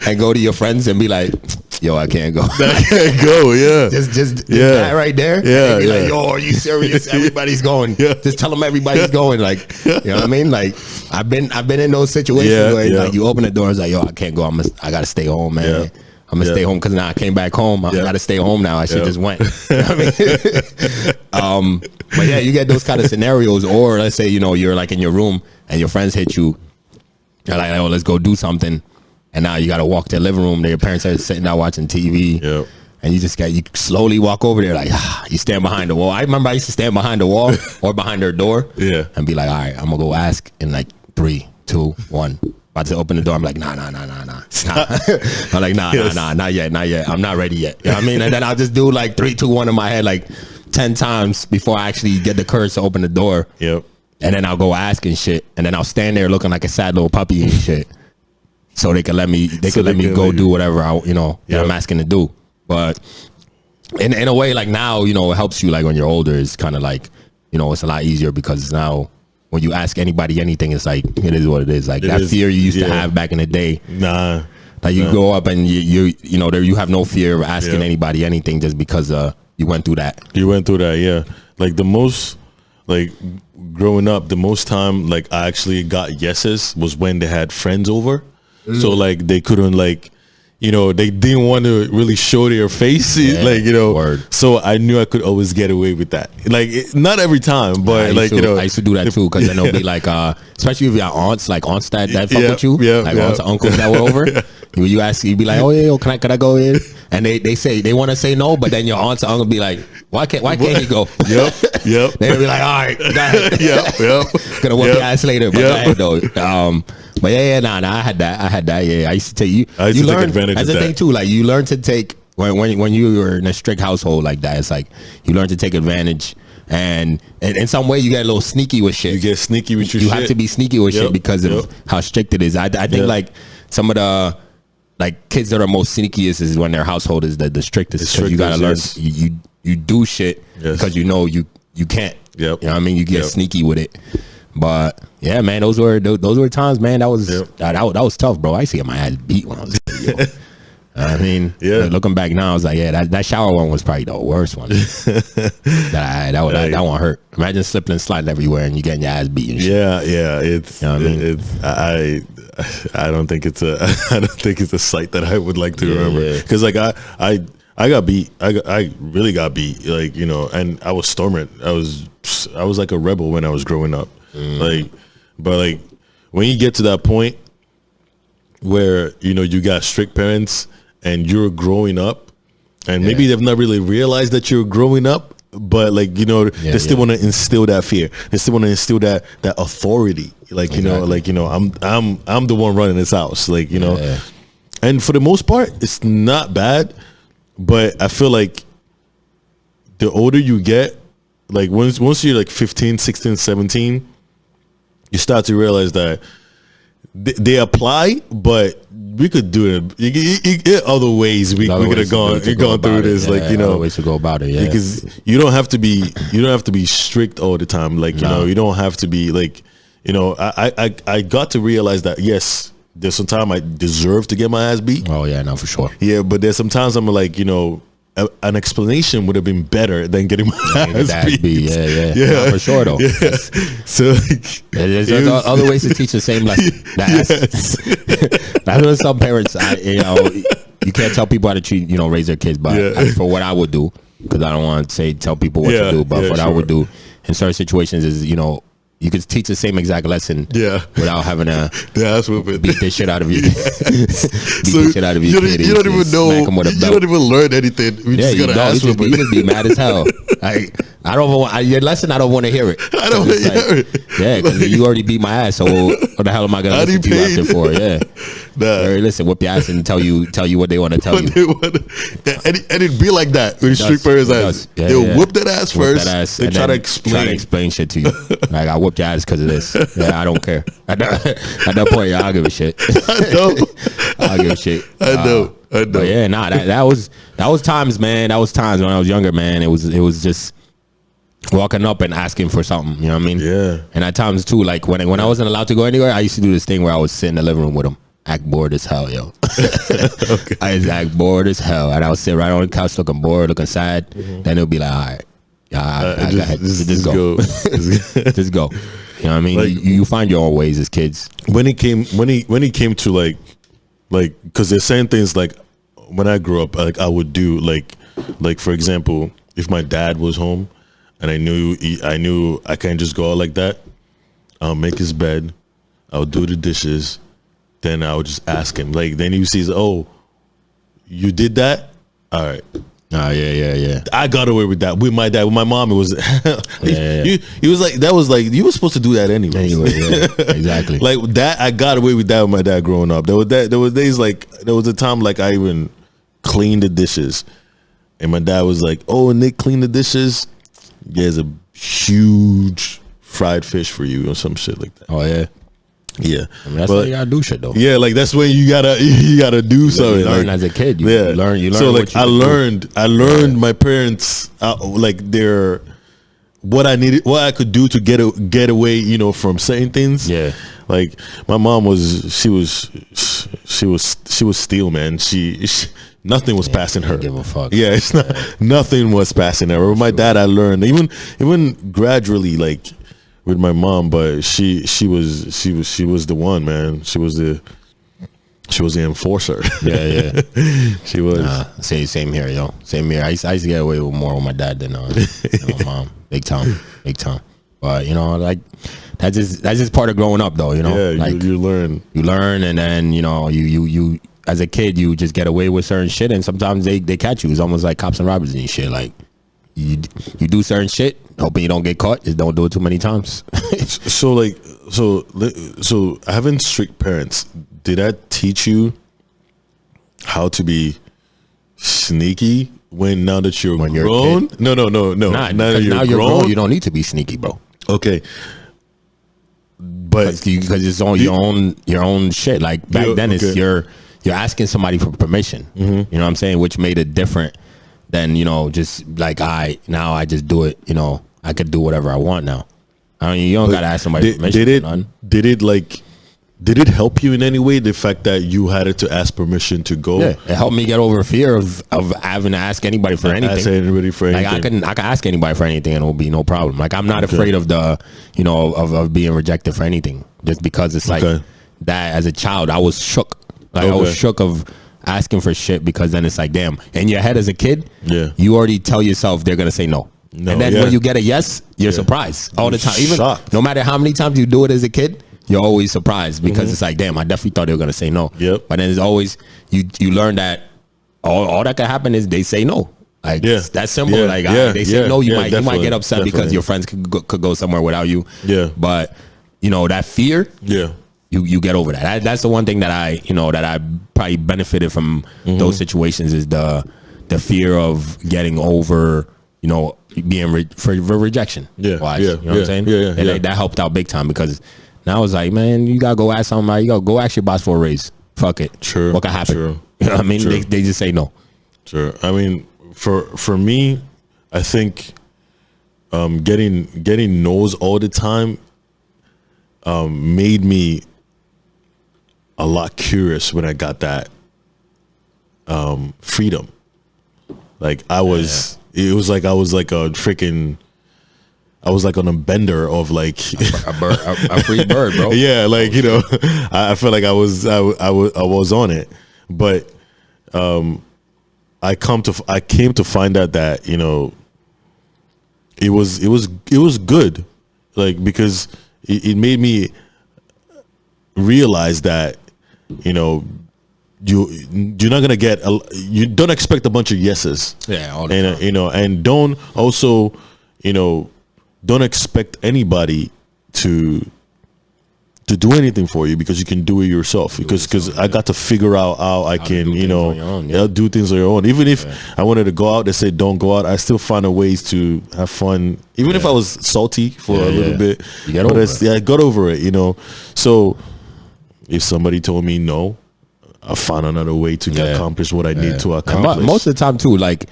and go to your friends and be like, yo, I can't go. I can't go, yeah. Just that right there. Yeah. And be like, yo, are you serious? Everybody's going. Just tell them everybody's going. Like, you know what I mean? Like, I've been in those situations where like you open the door, it's like, yo, I can't go. I gotta stay home, man. Yeah. I'm gonna stay home because now I came back home. I gotta stay home now. I should just went. You know what I mean? But yeah, you get those kind of scenarios. Or let's say, you're like in your room and your friends hit you. You're like, oh, let's go do something. And now you got to walk to the living room. Your parents are sitting there watching TV. Yep. And you slowly walk over there like, you stand behind the wall. I remember I used to stand behind the wall or behind their door. Yeah. And be like, all right, I'm going to go ask in like 3, 2, 1. About to open the door. I'm like, nah. I'm like, nah, not yet. I'm not ready yet. You know what I mean? And then I'll just do like 3, 2, 1 in my head like 10 times before I actually get the courage to open the door. Yep. And then I'll go ask and shit. And then I'll stand there looking like a sad little puppy and shit. So they can let me go do whatever that I'm asking to do. But in a way, like now, it helps you like when you're older. It's kind of like, it's a lot easier because now when you ask anybody anything, it's like, it is what it is. Like that fear you used to have back in the day. Nah. Like you grow up and you have no fear of asking anybody anything just because you went through that. You went through that, yeah. Like the most, like growing up, the most time like I actually got yeses was when they had friends over. So like they couldn't like, they didn't want to really show their face, Word. So I knew I could always get away with that. Like not every time, but I used to do that too because then it'll be like, especially if you have aunts that fuck with you, aunts and uncles that were over. You ask, you be like, oh yeah, can I go in? And they say they want to say no, but then your aunts and uncle be like, why can't he go? Yep. They'll be like, all right, go ahead. Yep. Gonna work your ass later, but go ahead though. But nah, I had that. Yeah, I used to take you. I used to take advantage of that. That's the thing too. Like you learn to take when you were in a strict household like that. It's like you learn to take advantage, and in some way you get a little sneaky with shit. You get sneaky with your shit. You have to be sneaky with shit because of how strict it is. I think like some of the like kids that are most sneakiest is when their household is the strictest. Because you gotta learn you do shit because you can't. Yep. You know what I mean? You get sneaky with it. But yeah, man, those were times, man. That was tough, bro. I used to get my ass beat when I was yo. I mean, looking back now, I was like, that shower one was probably the worst one. that one hurt. Imagine slipping and sliding everywhere and you getting your ass beat and shit. Yeah. It's, you know what I mean? I don't think it's a sight that I would like to remember because like I got beat. I really got beat. Like and I was storming. I was like a rebel when I was growing up. But when you get to that point where you got strict parents and you're growing up, and maybe they've not really realized that you're growing up, but they still want to instill that fear. They still want to instill that authority. Like I'm the one running this house. And for the most part, it's not bad. But I feel like the older you get, like once you're like 15, 16, 17, you start to realize that they apply, but we could do it other ways. We could have gone through this, other ways to go about it. Yeah, because you don't have to be strict all the time. You don't have to be like, I got to realize that there's some time I deserve to get my ass beat. Oh yeah, no, for sure. Yeah, but there's sometimes I'm like, an explanation would have been better than getting my ass beat. Yeah. No, for sure though. Yeah. So like, there's other ways to teach the same lesson. That's what some parents, you can't tell people how to treat, raise their kids. But as for what I would do, because I don't want to tell people what to do, but what I would do in certain situations is, you could teach the same exact lesson without having to beat the shit out of you. You don't even know. You don't even learn anything. You just gotta ass you just be mad as hell. Like, your lesson, I don't want to hear it. I don't want to hear it. Yeah, because you already beat my ass. So what the hell am I gonna listen to you after for? Yeah. Listen, whip your ass and tell you what they want to tell you. And it'd be like that with street parents. They'll whip that ass first. They try to explain shit to you. Like, I whooped your ass because of this. Yeah, I don't care. At that point, I'll give a shit. I know. I'll give a shit. I know. But yeah, that was times, man. That was times when I was younger, man. It was just walking up and asking for something. You know what I mean? Yeah. And at times too, like when I wasn't allowed to go anywhere, I used to do this thing where I would sit in the living room with them. Act bored as hell, yo. Okay. I just act bored as hell, and I would sit right on the couch looking bored, looking sad. Then it'll be like, all right, just go. Just go. You know what I mean? Like, you find your own ways as kids. When he came to like because they're saying things like, when I grew up, like I would do like for example, if my dad was home and I knew I can't just go out like that, I'll make his bed, I'll do the dishes. Then I would just ask him. Like, then he sees, oh, you did that? All right. Yeah. I got away with that. With my dad. With my mom, it was he was like, that was like, you were supposed to do that anyway. Yeah, exactly. Like that, I got away with that with my dad growing up. There was days like, there was a time like I even cleaned the dishes. And my dad was like, oh, Nick, clean the dishes. There's a huge fried fish for you or some shit like that. Oh, yeah. Yeah, I mean, that's why you gotta do shit though. Yeah, like that's when you gotta do something. You learn like, as a kid. You learn. So like I learned my parents like what I needed, what I could do to get away, from saying things. Yeah, like my mom she was steel, man. She nothing was passing her. Give a fuck. Yeah, it's not nothing was passing her. With my dad, I learned even gradually like. With my mom, but she was the one, man. She was the enforcer. Yeah. She was. Same here, yo. Same here. I used to get away with more with my dad than my mom. Big time. But like that's just part of growing up, though. Yeah, like you learn, and then you as a kid you just get away with certain shit, and sometimes they catch you. It's almost like cops and robbers and shit. Like you do certain shit, hoping you don't get caught. Just don't do it too many times. So having strict parents, did that teach you how to be sneaky now that you're grown? No. Now you're grown, you don't need to be sneaky, bro. Okay. But because it's on your own shit. Like back then, it's you're asking somebody for permission. Mm-hmm. You know what I'm saying? Which made it different than just like now I just do it. I could do whatever I want now. I mean, you don't gotta ask somebody permission. Did it help you in any way, the fact that you had to ask permission to go? Yeah, it helped me get over fear of having to ask anybody for anything. Ask anybody for anything. Like I can ask anybody for anything and it will be no problem. Like I'm not afraid of of being rejected for anything, just because it's like that. As a child, I was shook. I was shook of asking for shit, because then it's like, damn. In your head as a kid, you already tell yourself they're gonna say no. And then when you get a yes, you're surprised all the time. Even no matter how many times you do it as a kid, you're always surprised, because it's like, damn, I definitely thought they were gonna say no. Yep. But then it's always you learn that all that could happen is they say no. Like that's simple. They say no, you might get upset because your friends could go somewhere without you. Yeah. But that fear. Yeah. You get over that. That's the one thing that I probably benefited from those situations, is the fear of getting over being for rejection. Yeah. Wise, you know what I'm saying? Yeah. That helped out big time, because now it's like, man, you gotta go ask somebody. You gotta go ask your boss for a raise. Fuck it. True. What can happen? True. You know what I mean? True. They just say no. Sure. I mean, for me, I think getting no's all the time made me a lot curious when I got that freedom. Like I was, it was like I was like a freaking. I was like on a bender of like a free bird, bro. Yeah, like you know, I feel like I was on it, but I came to find out that you know it was good, like because it made me realize that you know you're not gonna get you don't expect a bunch of yeses, all the and time. you know, and don't also you know. Don't expect anybody to do anything for you because you can do it yourself. Because I got to figure out how I can, you know, do things on your own. Even if I wanted to go out, they say don't go out. I still find a ways to have fun. Even if I was salty for a little bit, you get over it. I got over it. You know, so if somebody told me no, I found another way to accomplish what I need to accomplish. And most of the time too, like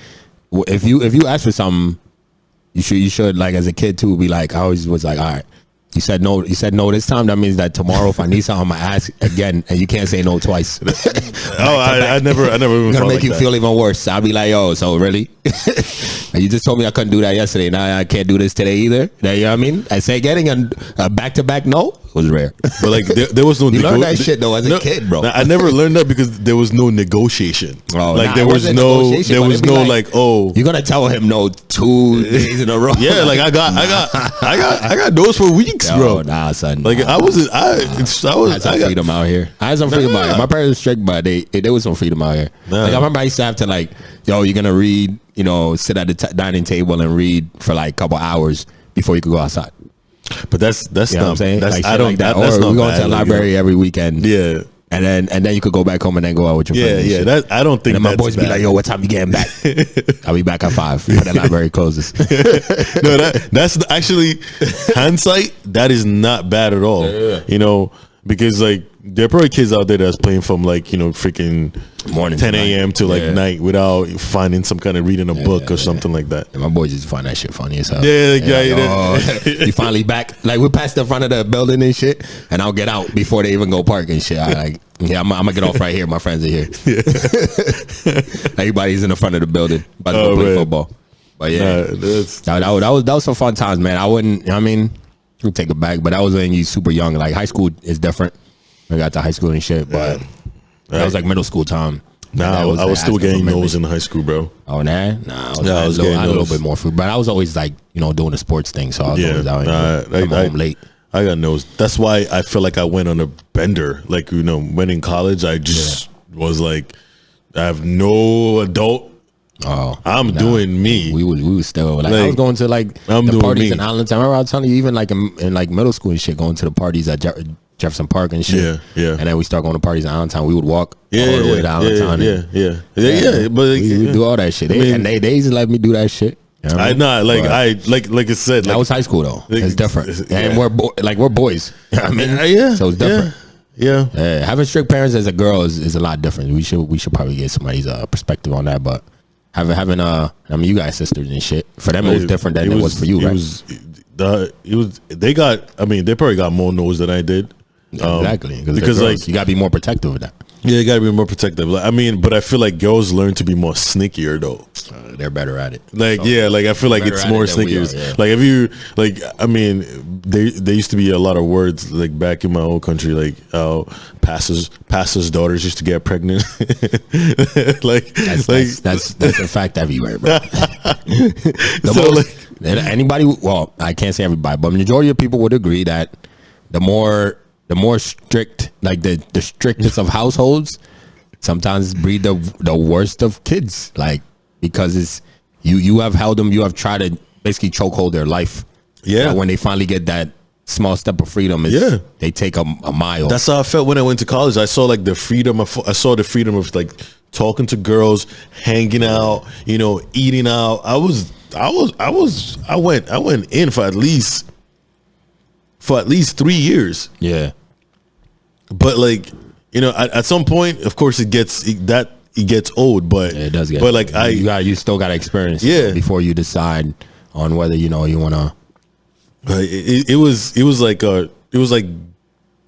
if you ask for something. You should like as a kid too be like I always was like all right you said no this time, that means that tomorrow if I need something I'm gonna ask again and you can't say no twice. I never even gonna make like you that. feel even worse. I'll be like yo so really and you just told me I couldn't do that yesterday, now I can't do this today either. You know what I mean? I say getting a back-to-back no was rare. But like there was no you learned that shit though as a kid, bro. I never learned that because there was no negotiation. Like there was no like oh you're gonna tell him no 2 days in a row. Yeah, like I got those for weeks, bro. Nah, son. Like I had some freedom out here. I had some freedom out here. My parents were strict, but there was some freedom out here. Like I remember I used to have to like, yo, you're gonna read, you know, sit at the dining table and read for like a couple hours before you could go outside. But that's You know not what I'm saying? that's Like I don't like that. that's Or not we go bad, to the library every weekend. Yeah. And then you could go back home and then go out with your friends. Yeah. That I don't think and then my that's boys bad. be like, yo, what time you getting back? I'll be back at 5 when the library closes. No, that's actually hindsight. That is not bad at all. Yeah. You know, because like there are probably kids out there that's playing from like you know freaking Morning 10 to a.m. to like night without finding some kind of reading a book or something like that. And my boys just find that shit funny as hell. You finally back. Like we passed the front of the building and shit, and I'll get out before they even go park and shit. I'm gonna get off right here. My friends are here. Everybody's in the front of the building about to go play football. But yeah, that was some fun times, man. I wouldn't. I mean, you take it back, but that was when you super young. Like high school is different. I got to high school and shit, but that was like middle school time. Nah, I was still getting nose in high school, bro. Oh, nah? Nah, I was getting a little bit more food, but I was always like, you know, doing the sports thing, so I was always out here. Come home late. I got nose. That's why I feel like I went on a bender. Like, you know, when in college, I just was like, I have no adult. Oh, I'm doing me. We was still like I was going to like the parties in Allentown. I remember I was telling you, even like in like middle school and shit, going to the parties at Jefferson Park and shit. Yeah. And then we start going to parties in Allentown. We would walk all the way to Allentown. But we would do all that shit. They used to let me do that shit. You know I said, that was high school though. It's different, and we're boys. You know what I mean, so it's different. Yeah. Having strict parents as a girl is a lot different. We should probably get somebody's perspective on that, but. Having I mean, you guys sisters and shit. For them, it was different than it was for you, right? They probably got more nose than I did. Exactly, because like you gotta be more protective of that. Yeah, you gotta be more protective. Like, I mean, but I feel like girls learn to be more sneakier though. They're better at it. Like I feel like it's more sneakier. Like if you like, I mean, there used to be a lot of words like back in my old country, like pastors' daughters used to get pregnant. That's a fact everywhere, bro. Anybody, well, I can't say everybody, but majority of people would agree that the more strict, like the strictest of households sometimes breed the worst of kids, like because it's you have held them, you have tried to basically chokehold their life. Yeah, when they finally get that small step of freedom, they take a mile. That's how I felt when I went to college. I saw like the freedom of like talking to girls, hanging out, you know, eating out. I went in for at least 3 years. Yeah. But like, you know, at some point, of course, it gets old. But it does get. But like, you still got to experience. Before you decide on whether you want to. It was like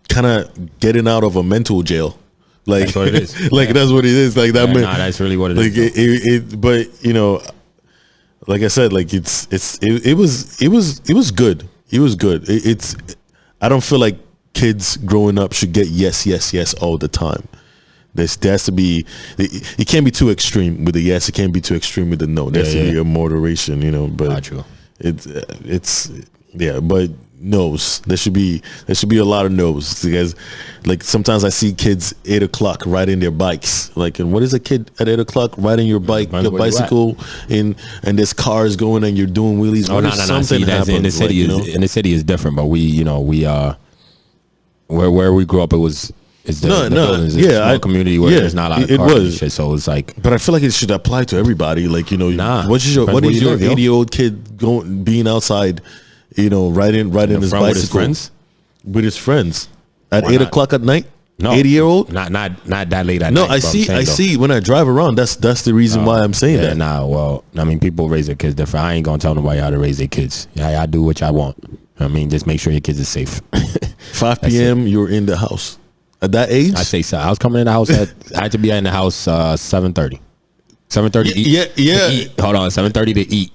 kind of getting out of a mental jail. Like That's what it is. like that's what it is. Like that man. Nah, that's really what it Like is. but you know, like I said, like it was good. It was good. It's I don't feel like kids growing up should get yes all the time. There has to be, it can't be too extreme with the yes. It can't be too extreme with the no. There has to be a moderation, you know. But Not true. It's but no's. There should be a lot of no's, because like sometimes I see kids 8 o'clock riding their bikes. Like, and what is a kid at 8 o'clock riding your bike, your bicycle, and there's cars going and you're doing wheelies? Oh, no. See, that's in the city. In the city is different, but we where we grew up, it's a small community where there's not a lot of cars and shit, so it's like. But I feel like it should apply to everybody. Like, you know, what is your 80-year-old kid being outside, you know, riding his bicycle with his friends at 8 o'clock at night? No, 80-year-old? Not that late at night. No, I see when I drive around. That's the reason why I'm saying that. Nah, well, I mean, people raise their kids different. I ain't gonna tell nobody how to raise their kids. Yeah, I do what I want. I mean, just make sure your kids are safe. 5 p.m. You're in the house. At that age? I say so. I was coming in the house I had to be in the house 7:30. 7:30 eat. Yeah. Hold on, 7:30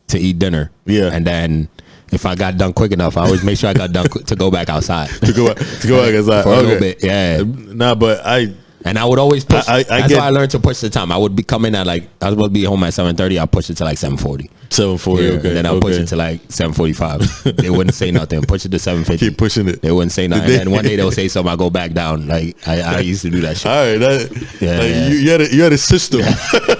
to eat dinner. Yeah. And then if I got done quick enough, I always make sure I got done to go back outside. to go back outside for a little bit. Yeah. Nah, but I would always push. That's why I learned to push the time. I would be coming at like, I was supposed to be home at 7:30. I'll push it to like 7:40. 7:40, yeah, okay. And then I'll push it to like 7:45. They wouldn't say nothing. Push it to 7:50. Keep pushing it. They wouldn't say nothing. And then one day they'll say something. I go back down. Like I used to do that shit. All right, you had a system.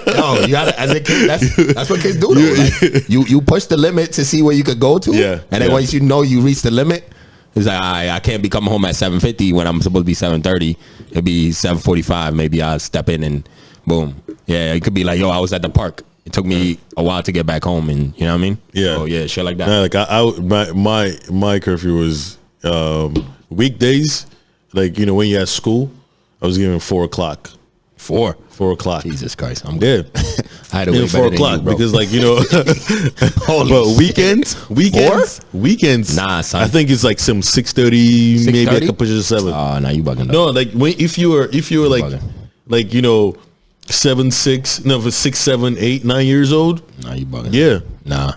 No, you gotta, as a kid, that's what kids do though. Like, you push the limit to see where you could go to. Yeah. And then once you know you reach the limit, it's like, I can't be coming home at 7:50 when I'm supposed to be 7:30. It'd be 7:45. Maybe I'll step in and boom. Yeah, it could be like, yo, I was at the park. It took me a while to get back home, and you know what I mean? Yeah. Oh yeah, shit like that. Nah, like my curfew was weekdays. Like, you know, when you're at school, I was given 4 o'clock. 4 o'clock. Jesus Christ, I'm good. I had to wait 4 o'clock because, like, you know. But weekends. Nah, son. I think it's like some 6:30. Maybe I could push it to 7. Oh, nah, you bugging up. No, like if you were like you know, 6, 7, 8, 9 years old. Nah, you bugging. Yeah. Nah.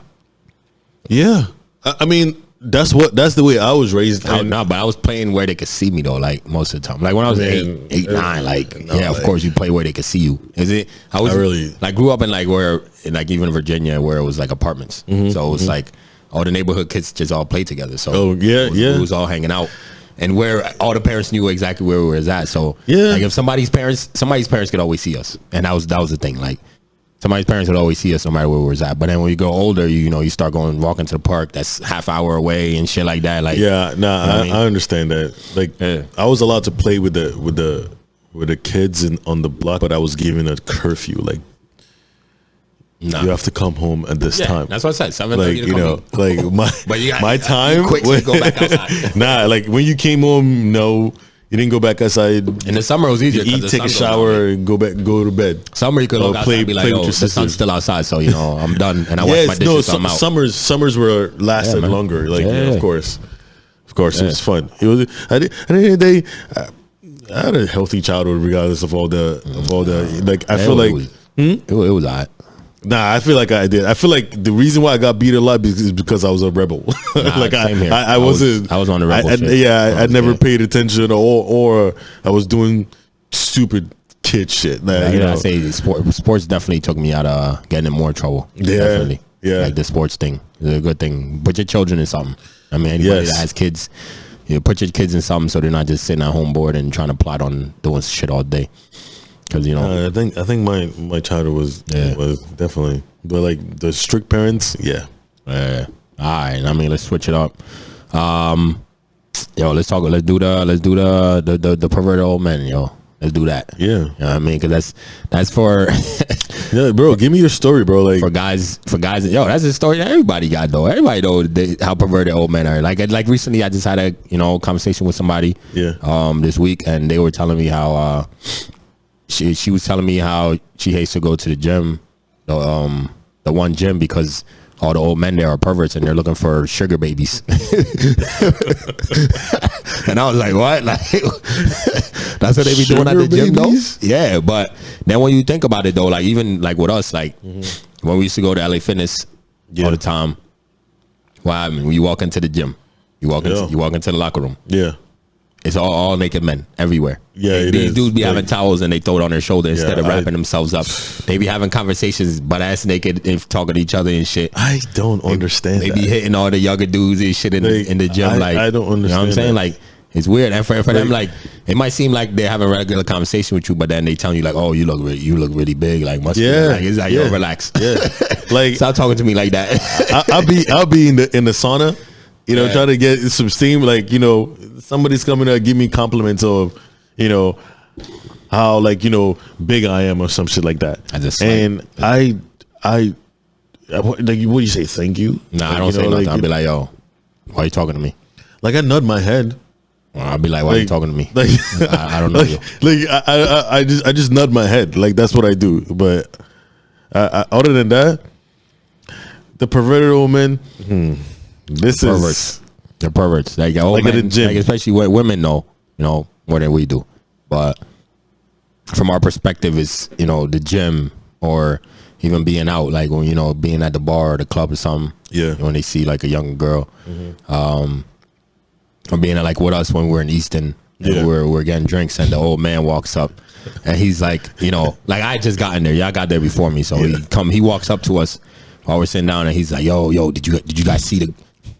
Yeah. I mean, that's the way I was raised. No, but I was playing where they could see me though, like most of the time. Like when I was 8, 9, like of course you play where they could see you. Is it? I really like grew up in like even Virginia where it was like apartments. So it was like all the neighborhood kids just all play together. So it was all hanging out. And where all the parents knew exactly where we was at. So like if somebody's parents could always see us. And that was the thing. Like somebody's parents would always see us no matter where we was at. But then when you go older, you know, you start walking to the park that's half hour away and shit like that. Like I understand that. Like I was allowed to play with the kids on the block, but I was given a curfew. Like you have to come home at this time. That's what I said. 7:30. Like, you know, like my time. Quick to go back outside. Nah, like when you came home, no, you didn't go back outside. In the summer, it was easier. Eat, take a shower, and go to bed. Summer, you could look outside and be like, "Oh, the sun's still outside," so you know I'm done, and I wash my dishes. So I'm out. Summers were lasted longer. Like of course, it was fun. It was. At the end of the day, I had a healthy childhood, regardless of all the like. I feel like it was alright. Nah, I feel like I did. I feel like the reason why I got beat a lot is because I was a rebel. Like I wasn't. I was on the rebel shit. I never paid attention, or I was doing stupid kid shit. Like, I say sports definitely took me out of getting in more trouble. Yeah, definitely. Yeah, like the sports thing is a good thing. Put your children in something. I mean, anybody that has kids, put your kids in something so they're not just sitting at home bored and trying to plot on doing shit all day. Because you know, I think my childhood was definitely, but like the strict parents, all right. I mean, let's switch it up. Let's do the perverted old men, yo. Let's do that. Yeah, you know what I mean, because that's for bro. Give me your story, bro. Like for guys, yo, that's a story that everybody got though. Everybody know how perverted old men are. Like recently, I just had a conversation with somebody. This week, and they were telling me how she was telling me how she hates to go to the gym, the one gym, because all the old men there are perverts and they're looking for sugar babies. And I was like, what? Like, that's what they be doing at the gym, though? Yeah, but then when you think about it, though, like, even like with us, like, when we used to go to LA Fitness all the time, well, I mean, when you walk into the gym, you walk into the locker room. Yeah. It's all naked men everywhere. Yeah, these dudes be having towels and they throw it on their shoulder instead of wrapping themselves up. They be having conversations butt ass naked and talking to each other and shit. I don't understand. They be hitting all the younger dudes and shit in the gym. Like, I don't understand. You know what I'm saying? Like, it's weird. And for them, like, it might seem like they're having a regular conversation with you, but then they telling you like, oh, you look really big, like muscular. Like, it's like, yo, relax. Yeah. Like, stop talking to me like that. I'll be in the sauna, you know, trying to get some steam. Like, you know, somebody's coming to give me compliments of, you know, how, like, you know, big I am or some shit like that. And I like, what do you say? Thank you? Nah, like, I don't say nothing. like, I'll be like, yo, why are you talking to me? Like, I nod my head. I'll be like, why are you talking to me? Like, I don't know you. Like, I just nod my head. Like, that's what I do. But other than that, the perverted old men, this is... They're perverts. Like, old men, at the gym. Like, especially what women know, you know, more than we do. But from our perspective, is, you know, the gym or even being out, like, when, you know, being at the bar or the club or something. Yeah. When they see like a young girl, or being like with us when we're in Easton, and we're getting drinks, and the old man walks up, and he's like, you know, like, I just got in there. Y'all got there before me, so he walks up to us while we're sitting down, and he's like, yo, did you guys see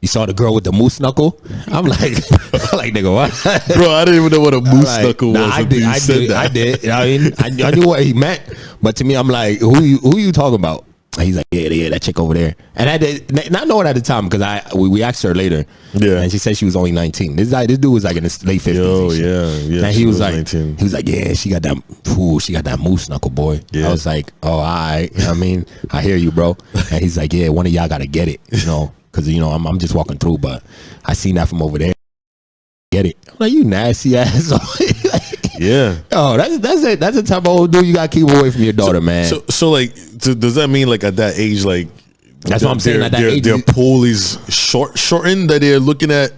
you saw the girl with the moose knuckle? I'm like, nigga, what? Bro, I didn't even know what a moose knuckle was. I did. I mean, I knew what he meant, but to me, I'm like, who you talking about? And he's like, yeah, that chick over there. And I did not know it at the time, because we asked her later, and she said she was only 19. This dude was like in his late 50s. Oh yeah. And he was like, 19. He was like, yeah, she got that moose knuckle, boy. Yeah. I was like, oh, all right. You know what I mean? I hear you, bro. And he's like, yeah, one of y'all got to get it, you know. Because, you know, I'm just walking through, but I seen that from over there. Get it? I'm like, you nasty ass. Yeah. Oh, that's it. That's the type of old dude you got to keep away from your daughter, man. So like, does that mean, like, at that age, like, that's what I'm saying. At that age, their pool is shortened, that they're looking at?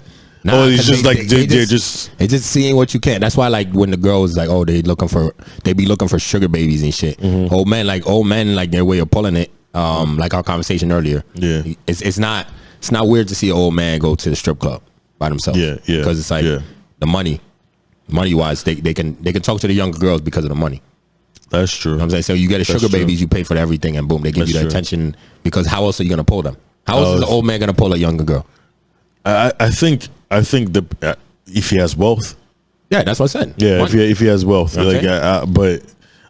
Nah, it's just they're just seeing what you can. That's why, like, when the girls like, oh, they be looking for sugar babies and shit. Old men, like their way of pulling it. Like our conversation earlier. Yeah. It's not weird to see an old man go to the strip club by themselves. Yeah. Because it's like the money wise, they can talk to the younger girls because of the money. That's true. You know what I'm saying? So you get a sugar babies, you pay for everything, and boom, they give you the attention, because how else are you gonna pull them? How else is the old man gonna pull a younger girl? I think if he has wealth. Yeah, that's what I said. Yeah, if he has wealth. Okay. Like, but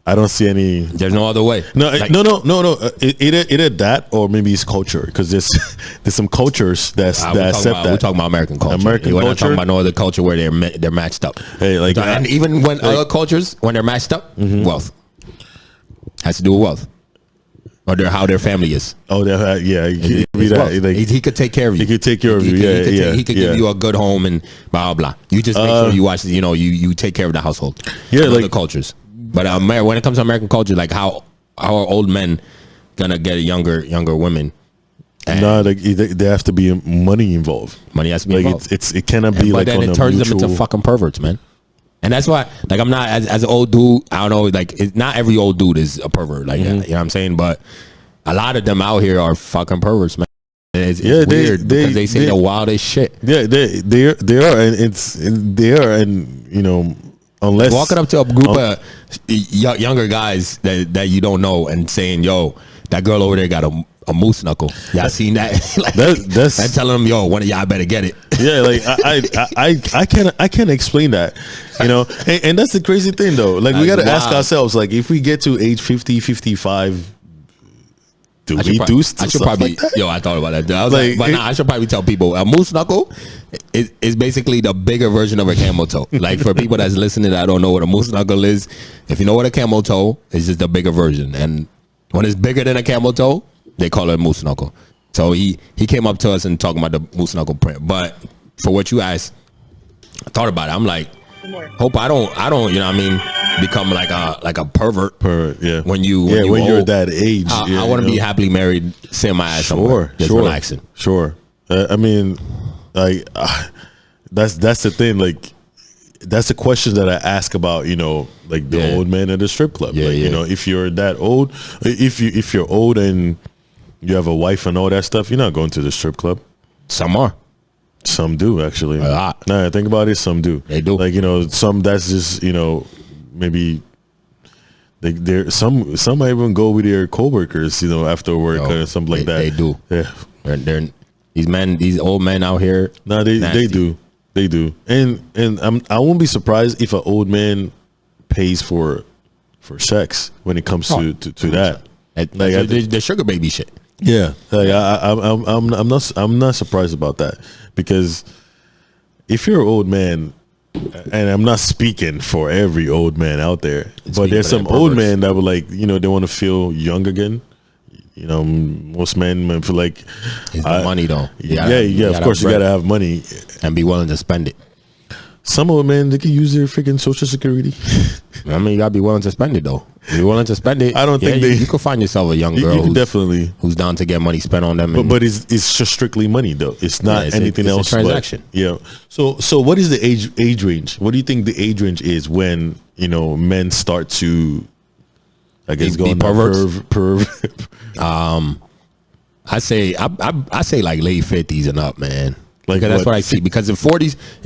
I don't see any. There's no other way. No, like, no. Either that, or maybe it's culture, because there's some cultures that accept that. We're talking about American culture. We're not talking about no other culture where they're matched up. Hey, like, and even when other cultures, when they're matched up, wealth has to do with wealth, or how their family is. Oh, yeah. He could take care of you. He could take care of you. He could give you a good home and blah blah. You just make sure you watch. You know, you take care of the household. Yeah, like other cultures. But when it comes to American culture, like, how are old men gonna get younger women? No, like, there has to be money involved. Money has to be involved. It cannot be like. But then it turns them into fucking perverts, man. And that's why, like, I'm not as an old dude. I don't know, like, not every old dude is a pervert, like, you know what I'm saying. But a lot of them out here are fucking perverts, man. It's weird because they say the wildest shit. Yeah, they are, and you know. Unless walking up to a group of younger guys that you don't know and saying, yo, that girl over there got a moose knuckle. Y'all seen that? Like, that's and telling them, yo, one of y'all better get it. Yeah, like I can't explain that, you know. And that's the crazy thing, though. Like, we got to ask ourselves, like, if we get to age 50, 55, do we do stuff? I should probably, like that? Yo, I thought about that. I was like, but I should probably tell people a moose knuckle is basically the bigger version of a camel toe. Like, for people that's listening that don't know what a moose knuckle is, if you know what a camel toe is, just a bigger version. And when it's bigger than a camel toe, they call it a moose knuckle. So he came up to us and talking about the moose knuckle print. But for what you asked, I thought about it. I'm like, Hope I don't, you know what I mean, become like a pervert. Yeah. When you're that age. I want to be happily married, sitting my ass somewhere, just relaxing. Sure. I mean, like that's the thing. Like that's the question that I ask about. You know, like the old man at the strip club. Yeah, like, you know, if you're that old, if you're old and you have a wife and all that stuff, you're not going to the strip club. Some are. Some do actually. A lot. Nah, think about it. Some do. They do. Like, you know, some that's just, you know, maybe they're some might even go with their coworkers, you know, after work or something like that. They do. Yeah. They're these old men out here. No, they do. And I won't be surprised if an old man pays for sex when it comes to that. Like the sugar baby shit. Yeah, like I'm not surprised about that, because if you're an old man, and I'm not speaking for every old man out there, but there's some old men that would, like, you know, they want to feel young again. You know, most men feel like it's the money though. Of course you gotta have money and be willing to spend it. Some old men, they can use their freaking Social Security. I mean, you gotta be willing to spend it though. If you're willing to spend it, I don't think you could find yourself a young girl who's down to get money spent on them. But it's just strictly money though. It's not anything else. It's a transaction. So what is the age range? What do you think the age range is when, you know, men start to, I guess, go pervert? I say like late 50s and up, man. Like, that's what I see. Because in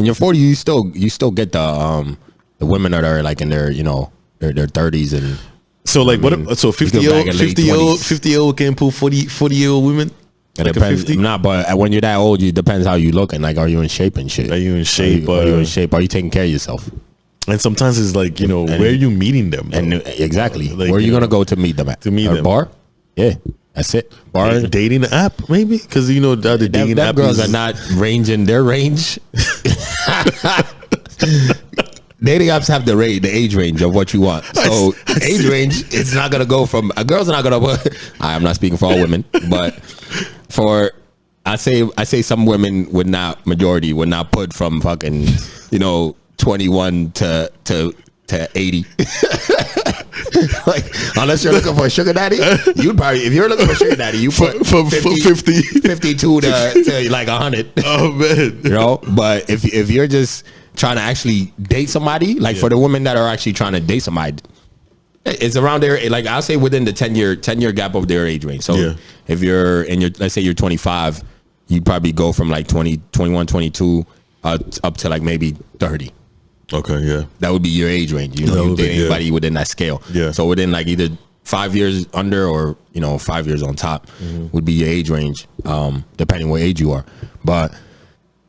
your 40s, you still get the women that are like in their, you know, their 30s and. So like, so 50-year-old can pull 40-year-old women. It depends. But when you're that old, it depends how you look, and like, are you in shape and shit? Are you in shape? Are you in shape? Are you taking care of yourself? And sometimes it's like, you know, where are you meeting them? And exactly, like, where are you gonna go to meet them at? Them. Bar? Yeah. That's it. Bar, dating app, maybe, because, you know, the other dating app girls are not ranging their range. Dating apps have the age range of what you want. So age range, it's not gonna go from a girl's not gonna. I'm not speaking for all women, but I say some women majority would not put from fucking, you know, 21 to 80. Like, unless you're looking for a sugar daddy, you'd probably, if you're looking for a sugar daddy, you put from 52 to like 100. Oh man, you know. But if you're just trying to actually date somebody, like for the women that are actually trying to date somebody, it's around there. Like, I'll say within the 10 year gap of their age range. So if you're in your, let's say you're 25, you probably go from like 20, 21, 22 up to like maybe 30. Okay, yeah. That would be your age range. You know, you date anybody within that scale. Yeah. So within like either 5 years under or, you know, 5 years on top would be your age range, depending what age you are. But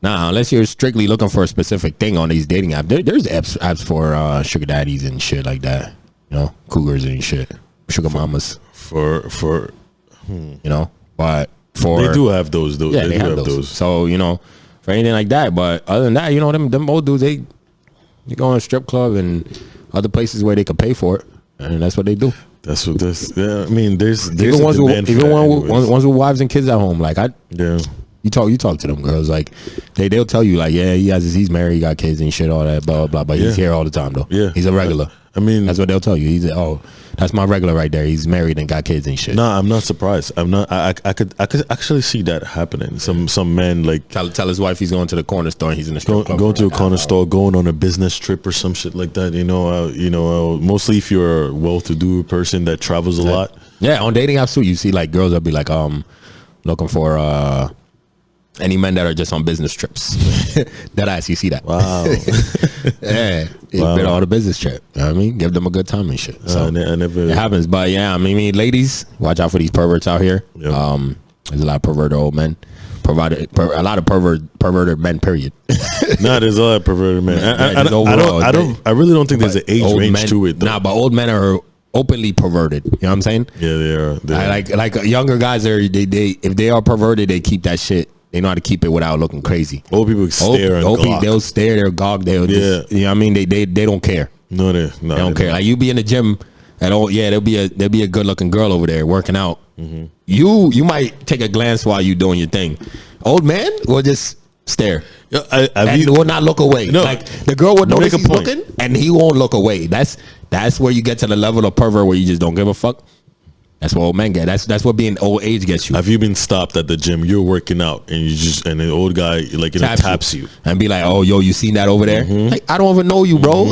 unless you're strictly looking for a specific thing on these dating apps, there's apps for sugar daddies and shit like that. You know, cougars and shit, sugar mamas. You know, but they do have those. Yeah, they have those. So, you know, for anything like that. But other than that, you know, them old dudes, they go in a strip club and other places where they could pay for it, and that's what they do. That's what this. Yeah, I mean, there's even ones with wives and kids at home. Like you talk to them girls, like they'll tell you like, yeah, he's married, he got kids and shit, all that, blah blah blah. But he's here all the time though. Yeah, he's a regular. I mean, that's what they'll tell you. That's my regular right there. He's married and got kids and shit. Nah, I'm not surprised. I'm not. I could actually see that happening. Some men like tell his wife he's going to the corner store and he's in the strip club. Going to a corner store, going on a business trip or some shit like that. You know, mostly if you're a well-to-do person that travels a lot. Yeah, on dating apps too, you see like girls will be like looking for any men that are just on business trips. That ass, you see that? Wow. Yeah, it's been on a business trip. You know what I mean? Give them a good time and shit. So it happens. But yeah, I mean, ladies, watch out for these perverts out here. Yep. There's a lot of perverted old men. A lot of perverted men. Period. There's a lot of perverted men. I really don't think there's an age range to it. But old men are openly perverted. You know what I'm saying? Yeah, they are. Like younger guys are. They if they are perverted, they keep that shit. They know how to keep it without looking crazy. Old people stare and gawk. They'll stare, they'll gawk, they'll just, you know what I mean? They don't care. No, they don't care. Like, you be in the gym and there'll be a good looking girl over there working out. Mm-hmm. You might take a glance while you doing your thing. Old man will just stare. and will not look away. No, like the girl will notice he's point. looking, and he won't look away. That's where you get to the level of pervert where you just don't give a fuck. That's what old men get. That's what being old age gets you. Have you been stopped at the gym? You're working out, and an old guy like taps you and be like, "Oh, yo, you seen that over there? Like, I don't even know you, bro."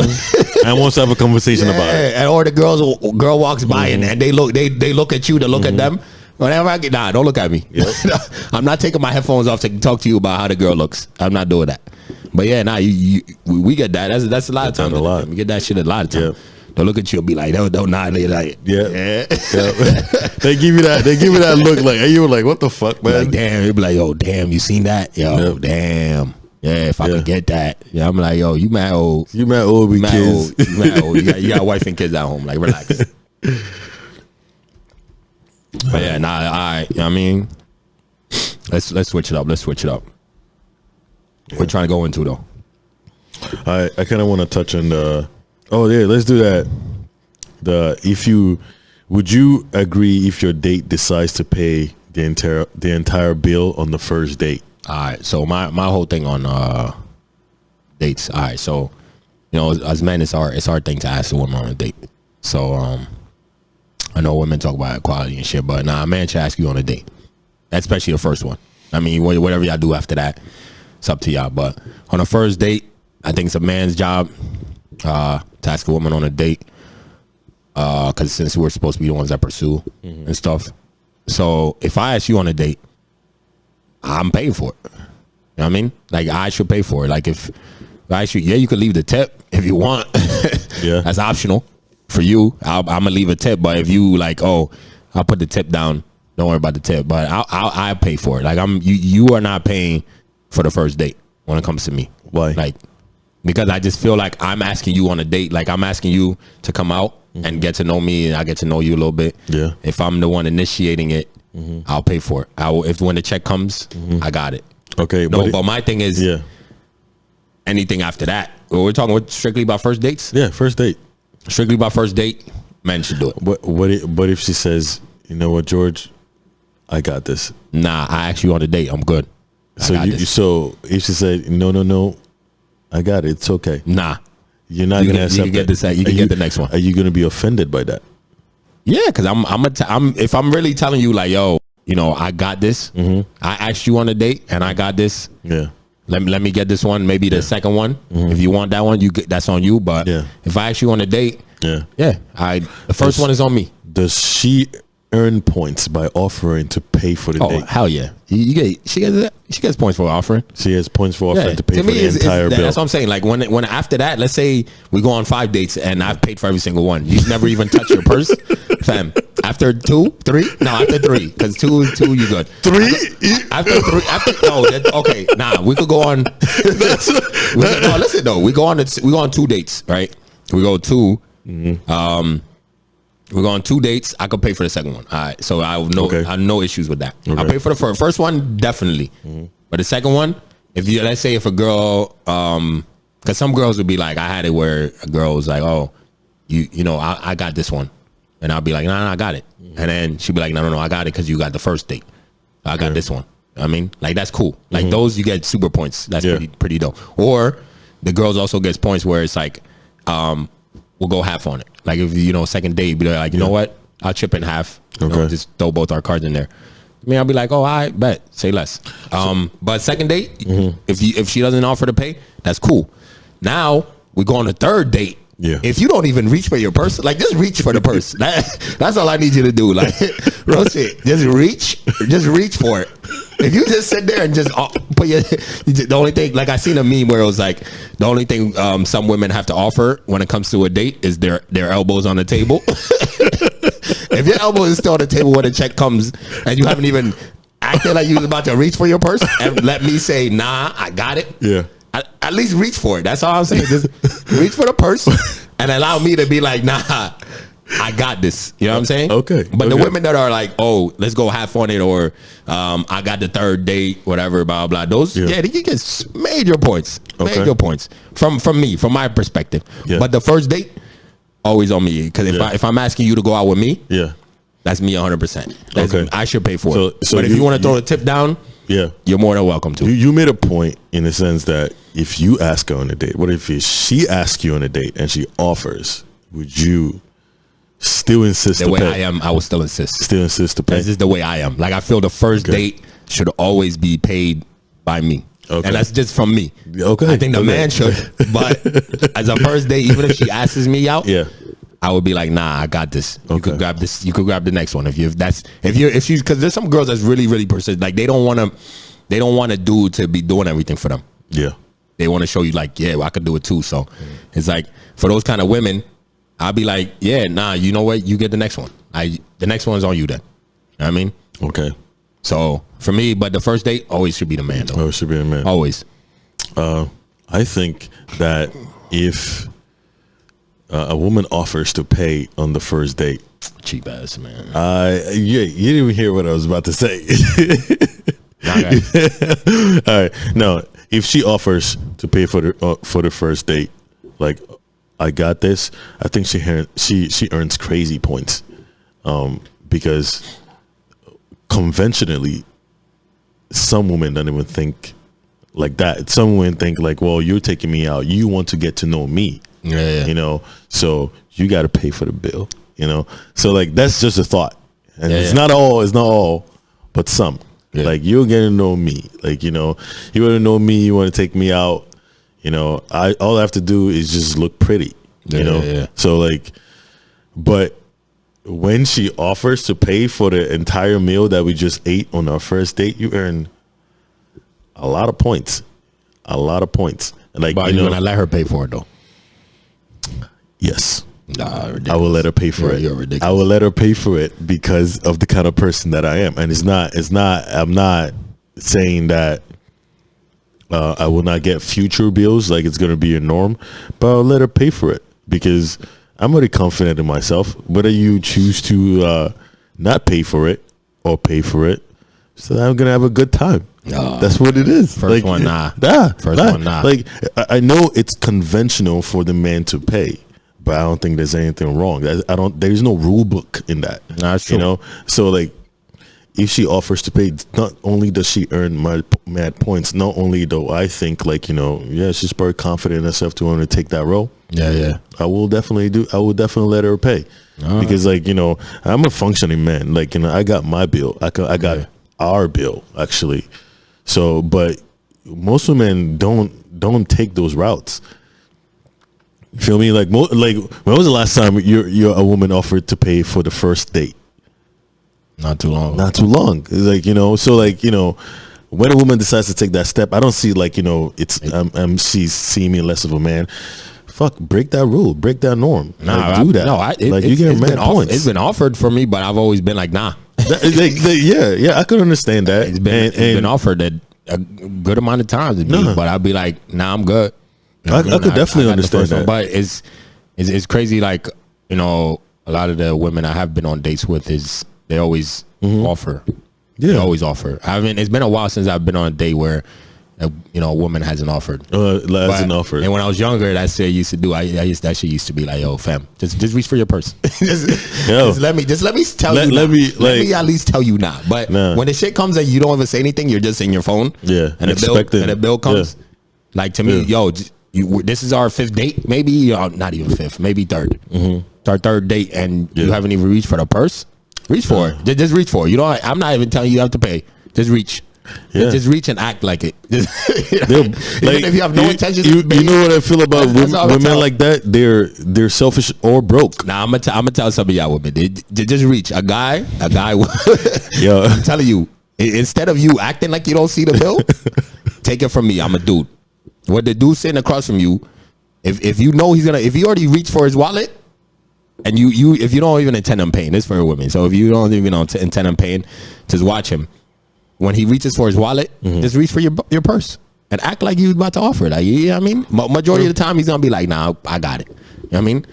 And wants to have a conversation about it. And or the girl walks by and they look at you to look at them. Whenever I get don't look at me. Yep. I'm not taking my headphones off to talk to you about how the girl looks. I'm not doing that. But yeah, we get that. That's a lot of times. We get that shit a lot of times. Yep. They'll look at you and be like, don't nod. They're like, yeah. They give you that look like, and you were like, what the fuck, man? Like, damn. They'll be like, oh, damn, you seen that? Yo, damn. Yeah, if I could get that. Yeah, I'm like, yo, you mad old. You mad old with kids. You mad old. You got a wife and kids at home. Like, relax. But yeah, all right. You know what I mean? Let's switch it up. We're trying to go into though. I kind of want to touch on let's do that. Would you agree if your date decides to pay the entire bill on the first date? All right. So my whole thing on dates. All right. So as men, it's our thing to ask a woman on a date. So I know women talk about equality and shit, but a man should ask you on a date, especially the first one. I mean, whatever y'all do after that, it's up to y'all. But on a first date, I think it's a man's job to ask a woman on a date, because since we're supposed to be the ones that pursue and stuff. So if I ask you on a date, I'm paying for it. You know what I mean? Like, I should pay for it. Like, if I ask you, you could leave the tip if you want. Yeah, that's optional. For you, I'm gonna leave a tip, but if you like, oh, I'll put the tip down. Don't worry about the tip, but I'll pay for it. Like, you are not paying for the first date when it comes to me. Why? Like, because I just feel like I'm asking you on a date. Like, I'm asking you to come out and get to know me, and I get to know you a little bit. Yeah. If I'm the one initiating it, I'll pay for it. If when the check comes, I got it. Okay. But my thing is, anything after that. We're talking strictly about first dates. Yeah, first date. Strictly by first date, men should do it. But if she says, you know what, George, I got this. Nah, I asked you on a date. I'm good. So if she said no, I got it. It's okay. Nah, you're not gonna accept. You can get this. You can get the next one. Are you gonna be offended by that? Yeah, because if I'm really telling you like, yo, I got this. I asked you on a date and I got this. Yeah. Let me get this one. Maybe the second one. If you want that one, that's on you. But if I ask you on a date, the first one is on me. Does she earn points by offering to pay for the date? Hell yeah. She gets points for offering. She has points for offering to pay for the entire bill. That's what I'm saying. Like when after that, let's say we go on 5 dates and I've paid for every single one. You've never even touched your purse, fam. After 2, 3, no, after 3, because 2 you good. 3 after 3, okay. Nah, we could go on. Listen though, we go on 2 dates, right? We go 2. We're going 2 dates. I could pay for the second one. All right. So I have no issues with that. Okay. I'll pay for the first one, definitely. But the second one, let's say if a girl, because some girls would be like, I had it where a girl was like, oh, I got this one. And I'll be like, no, I got it. And then she'd be like, no, I got it because you got the first date. I got this one. I mean, like, that's cool. Like, those, you get super points. That's pretty dope. Or the girls also gets points where it's like, we'll go half on it. Like, if, second date, be like, you know what? I'll chip in half. Just throw both our cards in there. I mean, I'll be like, oh, I bet. Say less. But second date, if she doesn't offer to pay, that's cool. Now, we go on a third date. Yeah. If you don't even reach for your purse, like, just reach for the purse. That's all I need you to do. Like, real shit. Just reach for it. If you just sit there and just put the only thing, like, I seen a meme where it was like, the only thing some women have to offer when it comes to a date is their elbows on the table. If your elbow is still on the table when the check comes and you haven't even acted like you was about to reach for your purse and let me say, nah, I got it. Yeah. At least reach for it. That's all I'm saying. Just reach for the purse and allow me to be like, nah, I got this. You know what I'm saying? Okay. But the women that are like, oh, let's go half on it, or I got the third date, whatever, blah, blah. Those, they get major points. Okay. Major points. From me, from my perspective. Yeah. But the first date, always on me. Because if I'm asking you to go out with me, that's me 100%. I should pay for it. But if you want to throw the tip down, Yeah. you're more than welcome to. You made a point in the sense that if you ask her on a date, what if she asks you on a date and she offers, would you still insist The to way pay? I am, I will still insist. Still insist to pay? This is the way I am. Like, I feel the first date should always be paid by me. Okay. And that's just from me. Okay. I think the man should. But as a first date, even if she asks me out, Yeah. I would be like, nah, I got this. You Okay. could grab this. You could grab the next one if she's, because there's some girls that's really, really persistent. Like, they don't want a dude to be doing everything for them. Yeah. They want to show you like, yeah, well, I could do it too. So it's like, for those kind of women, I'll be like, yeah, nah, you know what? You get the next one. The next one's on you then. You know what I mean? Okay. So for me, but the first date always should be the man though. Oh, it should be a man. Always. I think that if a woman offers to pay on the first date, Cheap ass, man. you didn't even hear what I was about to say. Okay. All right. No, if she offers to pay for the first date, like, I got this, I think she earns crazy points, because conventionally, some women don't even think like that. Some women think like, well, you're taking me out, you want to get to know me, Yeah. you know, so you got to pay for the bill, you know. So like, that's just a thought, and it's not all, but some. Yeah. Like, you're getting to know me, like, you know, you want to know me, you want to take me out, you know. All I have to do is just look pretty, you know. Yeah. So like, but when she offers to pay for the entire meal that we just ate on our first date, you earn a lot of points. And like, But you you're know, gonna let her pay for it though. yes, Nah, ridiculous. I will let her pay for it. You're ridiculous. I will let her pay for it because of the kind of person that I am. And I'm not saying that I will not get future bills, like it's going to be a norm, but I'll let her pay for it because I'm already confident in myself. Whether you choose to not pay for it or pay for it, so I'm going to have a good time. That's what it is. First one, nah. One, nah. Like, I know it's conventional for the man to pay, but I don't think there's anything wrong. There's no rule book in that. Nah, that's true. You know, so like, if she offers to pay, not only does she earn mad points, not only do I think like, you know, yeah, she's very confident in herself to want to take that role. Yeah. I will definitely let her pay because like, you know, I'm a functioning man. Like, you know, I got my bill. I got our bill actually. So, but most women don't take those routes. You feel me? Like, when was the last time a woman offered to pay for the first date? Not too long. Not too long. It's like, you know, so like, you know, when a woman decides to take that step, I don't see like, you know, she's seeing me less of a man. Fuck, break that rule, break that norm. Nah, like, do that. You get mad points. It's been offered for me, but I've always been like, nah. Yeah, I could understand that. It's been offered a good amount of times, but I'll be like, nah, I'm good. You know, I could definitely understand that. But it's crazy. Like, you know, a lot of the women I have been on dates with they always offer. Yeah, they always offer. I mean, it's been a while since I've been on a date where a woman hasn't offered. Hasn't offered. And when I was younger, that's what I used to do. That shit used to be like, yo, fam, just reach for your purse. just let me tell you. Let me at least tell you now. But when the shit comes and you don't even say anything, you're just in your phone. Yeah, and the bill comes. Yeah. Like, to me, yo, this is our fifth date, maybe not even fifth, maybe third. It's our third date, and you haven't even reached for the purse. Reach for it. Just reach for it. You know, I'm not even telling you have to pay. Just reach. Yeah. Just reach and act like it. Even if you have no intention. You know what I feel about women like that? They're selfish or broke. Nah, I'm gonna tell some of y'all women. They just reach. A guy. Yo, I'm telling you. Instead of you acting like you don't see the bill, take it from me. I'm a dude. What the dude sitting across from you, if you know if he already reached for his wallet, and if you don't even intend on paying, this for women. So if you don't even intend on paying, just watch him. When he reaches for his wallet, just reach for your purse and act like you about to offer it. Like, you know what I mean? Majority of the time, he's gonna be like, "Nah, I got it." You know what I mean?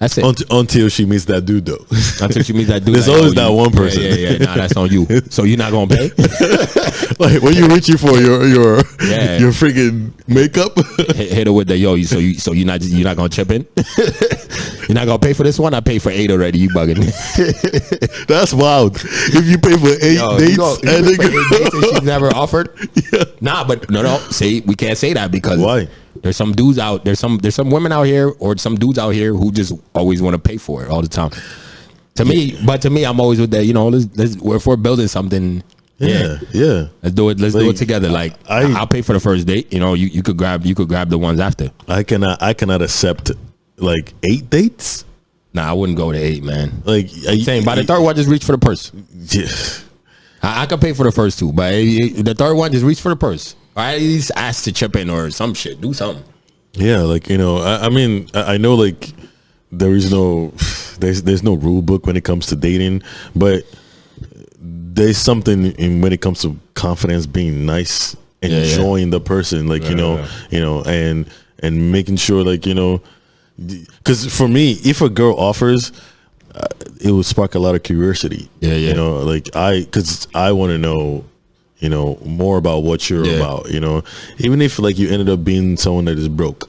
That's it. Until she meets that dude, though. Until she meets that dude. There's always that one person. Yeah. Nah, that's on you. So you're not gonna pay? Like when you're reaching for your freaking makeup, hit her with the so you're not gonna chip in? You're not gonna pay for this one? I paid for 8 already. You bugging? That's wild. If you pay for 8 dates and she's never offered, nah. But no. See, we can't say that because why? There's some dudes out. There's some women out here or some dudes out here who just always want to pay for it all the time. To me, I'm always with that. Let's if we're building something. Yeah. Let's do it. Let's do it together. Like I'll pay for the first date. You could grab the ones after. I cannot accept like 8 dates. Nah, I wouldn't go to 8, man. Like saying by the third one, just reach for the purse. Yeah. I could pay for the first 2, but the third one, just reach for the purse. Or at least ask to chip in or some shit. Do something. Yeah, like I mean, I know like there's no rule book when it comes to dating, but there's something when it comes to confidence, being nice, enjoying the person, like and making sure like because for me, if a girl offers, it would spark a lot of curiosity. Like because I want to know more about what you're about, even if like you ended up being someone that is broke,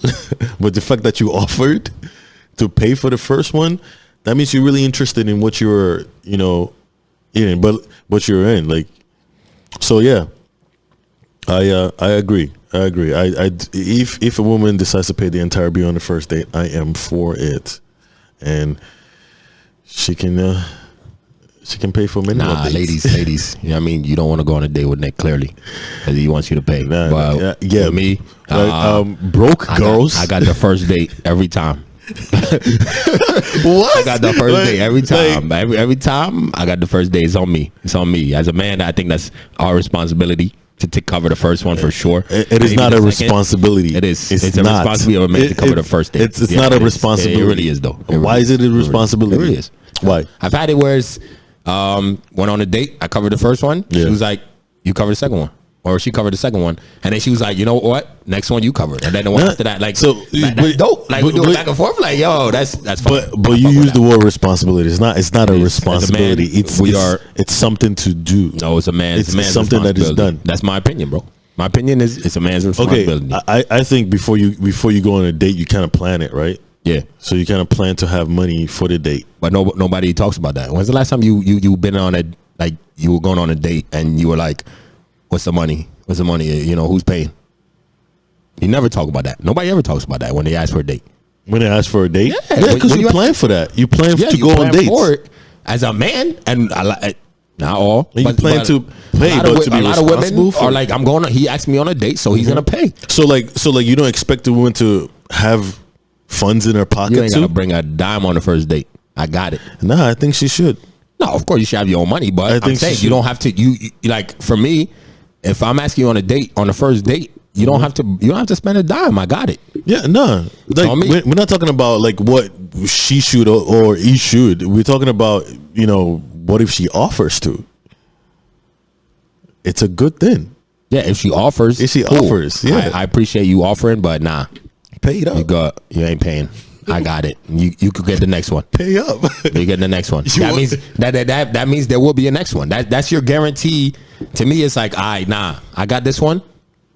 but the fact that you offered to pay for the first one, that means you're really interested in what you're, in, but what you're in, like, so yeah, I agree. If a woman decides to pay the entire bill on the first date, I am for it, and she can pay for many dates. Ladies. You know what I mean? You don't want to go on a date with Nick, clearly. He wants you to pay. Me. Broke girls. I got the first date every time. What? I got the first date every time. Every time I got the first date. It's on me. It's on me. As a man, I think that's our responsibility to cover the first one for sure. It is not a responsibility. It is. It's a responsibility of a man to cover the first date. It's not a responsibility. It really is, though. Why is it a responsibility? It really is. Why? I've had it where it's went on a date. I covered the first one. She was like, "You cover the second one," or she covered the second one, and then she was like, "You know what? Next one you covered." And then the one after that, like, so that's dope. Like we do it back and forth. Like, yo, that's fun. But you use the word responsibility. It's not a responsibility. It's something to do. No, it's a man's something that is done. That's my opinion, bro. My opinion is it's a man's responsibility. Okay, I think before you go on a date, you kind of plan it, right? Yeah. So you kind of plan to have money for the date. But nobody talks about that. When's the last time you been on you were going on a date and you were like, what's the money? What's the money? Who's paying? You never talk about that. Nobody ever talks about that when they ask for a date. When they ask for a date? Yeah, because you plan for that. You plan to go on dates. For it as a man, and not all. And you plan to pay, but to be responsible. A lot of women are like, he asked me on a date, so he's going to pay. So you don't expect the woman to have funds in her pocket too? You ain't got to bring a dime on the first date. I got it. Nah, I think she should. No, of course you should have your own money, but I'm saying you don't have to. You like, for me, if I'm asking you on a date, on the first date, you don't have to spend a dime. I got it. Yeah, no. Like, we're not talking about like what she should or he should. We're talking about, what if she offers to? It's a good thing. Yeah, if she offers. Yeah. I appreciate you offering, but nah. Pay it up. You ain't paying. I got it. You could get the next one. Pay up. You get the next one. That means there will be a next one. That's your guarantee. To me, it's like, I got this one.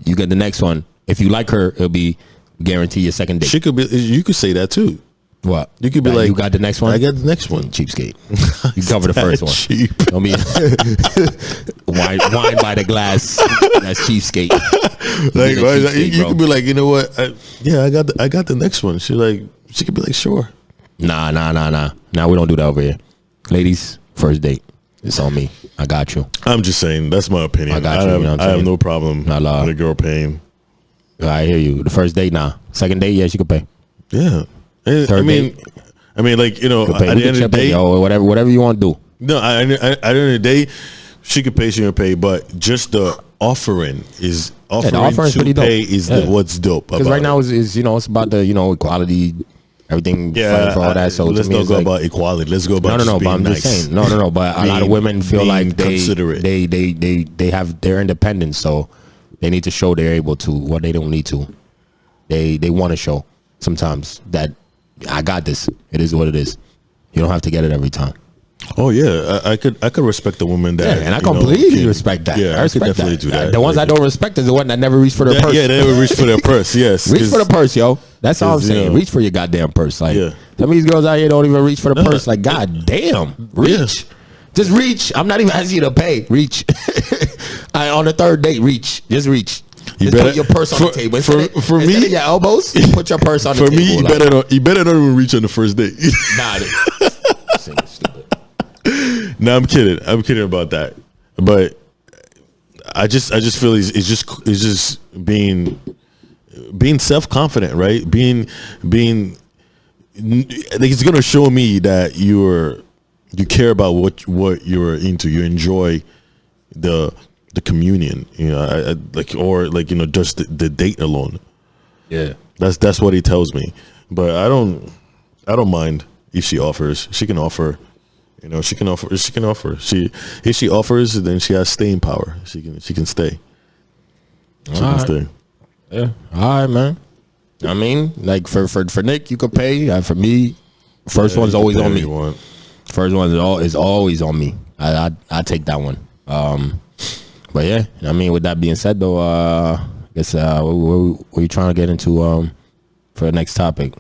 You get the next one. If you like her, it'll be guarantee your second date. You could say that too. What? You could be like, you got the next one? I got the next one. Cheapskate. You cover the first one. Cheap. Don't be wine by the glass. That's cheapskate. You could be like, you know what? I got the next one. She could be like, sure. Nah. We don't do that over here. Ladies, first date. It's on me. I got you. I'm just saying, that's my opinion. I got you. I have no problem with a girl paying. I hear you. The first date, nah. Second date, yeah, she could pay. Yeah. Third date. Like, at the end of the day, whatever you want to do. No, at the end of the day, she could pay, she can pay, but just the offering to pay is what's dope. Because right now is it's about the equality, everything. Yeah, for all that. So let's not go about equality. Let's go about no. But I'm just saying, no. But a lot of women feel like they're independent, so they need to show they're able to. What they don't need to, they want to show sometimes that I got this. It is what it is. You don't have to get it every time. Oh yeah, I could respect the woman that. Yeah, and I completely respect that. Yeah, I respect could definitely that. do that. The ones I don't respect is the one that never reach for their purse. Yeah, they never reach for their purse. Yes, reach for the purse, yo. That's all I'm saying. Reach for your goddamn purse. Like some of these girls out here don't even reach for the purse. Like, god damn, reach. Just reach. I'm not even asking you to pay. Reach. On the third date, reach. Just reach. You better put your purse on the table. Instead of your elbows, put your purse on the table. For me, you better not even reach on the first date. Nah, stupid. No, I'm kidding. I'm kidding about that. But I just feel it's just being self-confident, right? Being like, it's gonna show me that you care about what you're into. You enjoy the communion, just the date alone. Yeah, that's what he tells me. But I don't mind if she offers. She can offer. She can offer. If she offers, then she has staying power. She can stay. She can stay. Yeah. All right, man. I mean, like for Nick, you could pay. For me, first one's always on me. First one is always on me. I take that one. But yeah, I mean, with that being said, though, I guess what are you trying to get into for the next topic?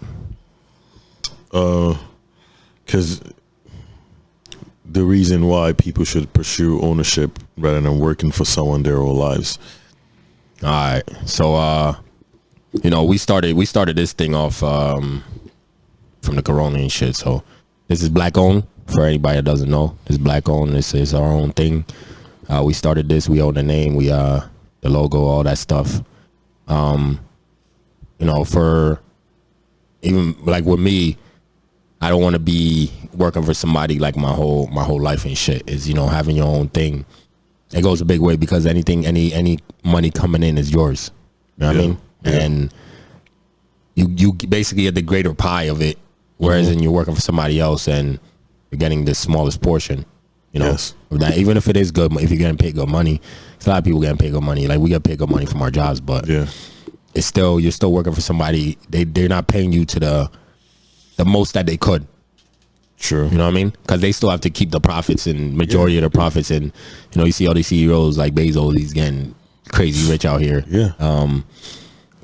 Because the reason why people should pursue ownership rather than working for someone their whole lives. All right, so we started this thing off from the Corona and shit. So this is black owned. For anybody that doesn't know, it's black owned. This is our own thing. We started this. We own the name. We the logo, all that stuff. For even like with me, I don't want to be working for somebody like my whole life and shit. Is having your own thing. It goes a big way because any money coming in is yours. You know what I mean? Yeah. And you basically get the greater pie of it, whereas then you're working for somebody else and you're getting the smallest portion. Yes. That, even if it is good, if you're getting paid good money, a lot of people getting paid good money. Like we get paid good money from our jobs, but it's still you're still working for somebody. They're not paying you to the most that they could. Sure. You know what I mean? Because they still have to keep the profits and majority of the profits. And you see all these CEOs like Bezos, he's getting crazy rich out here. Yeah.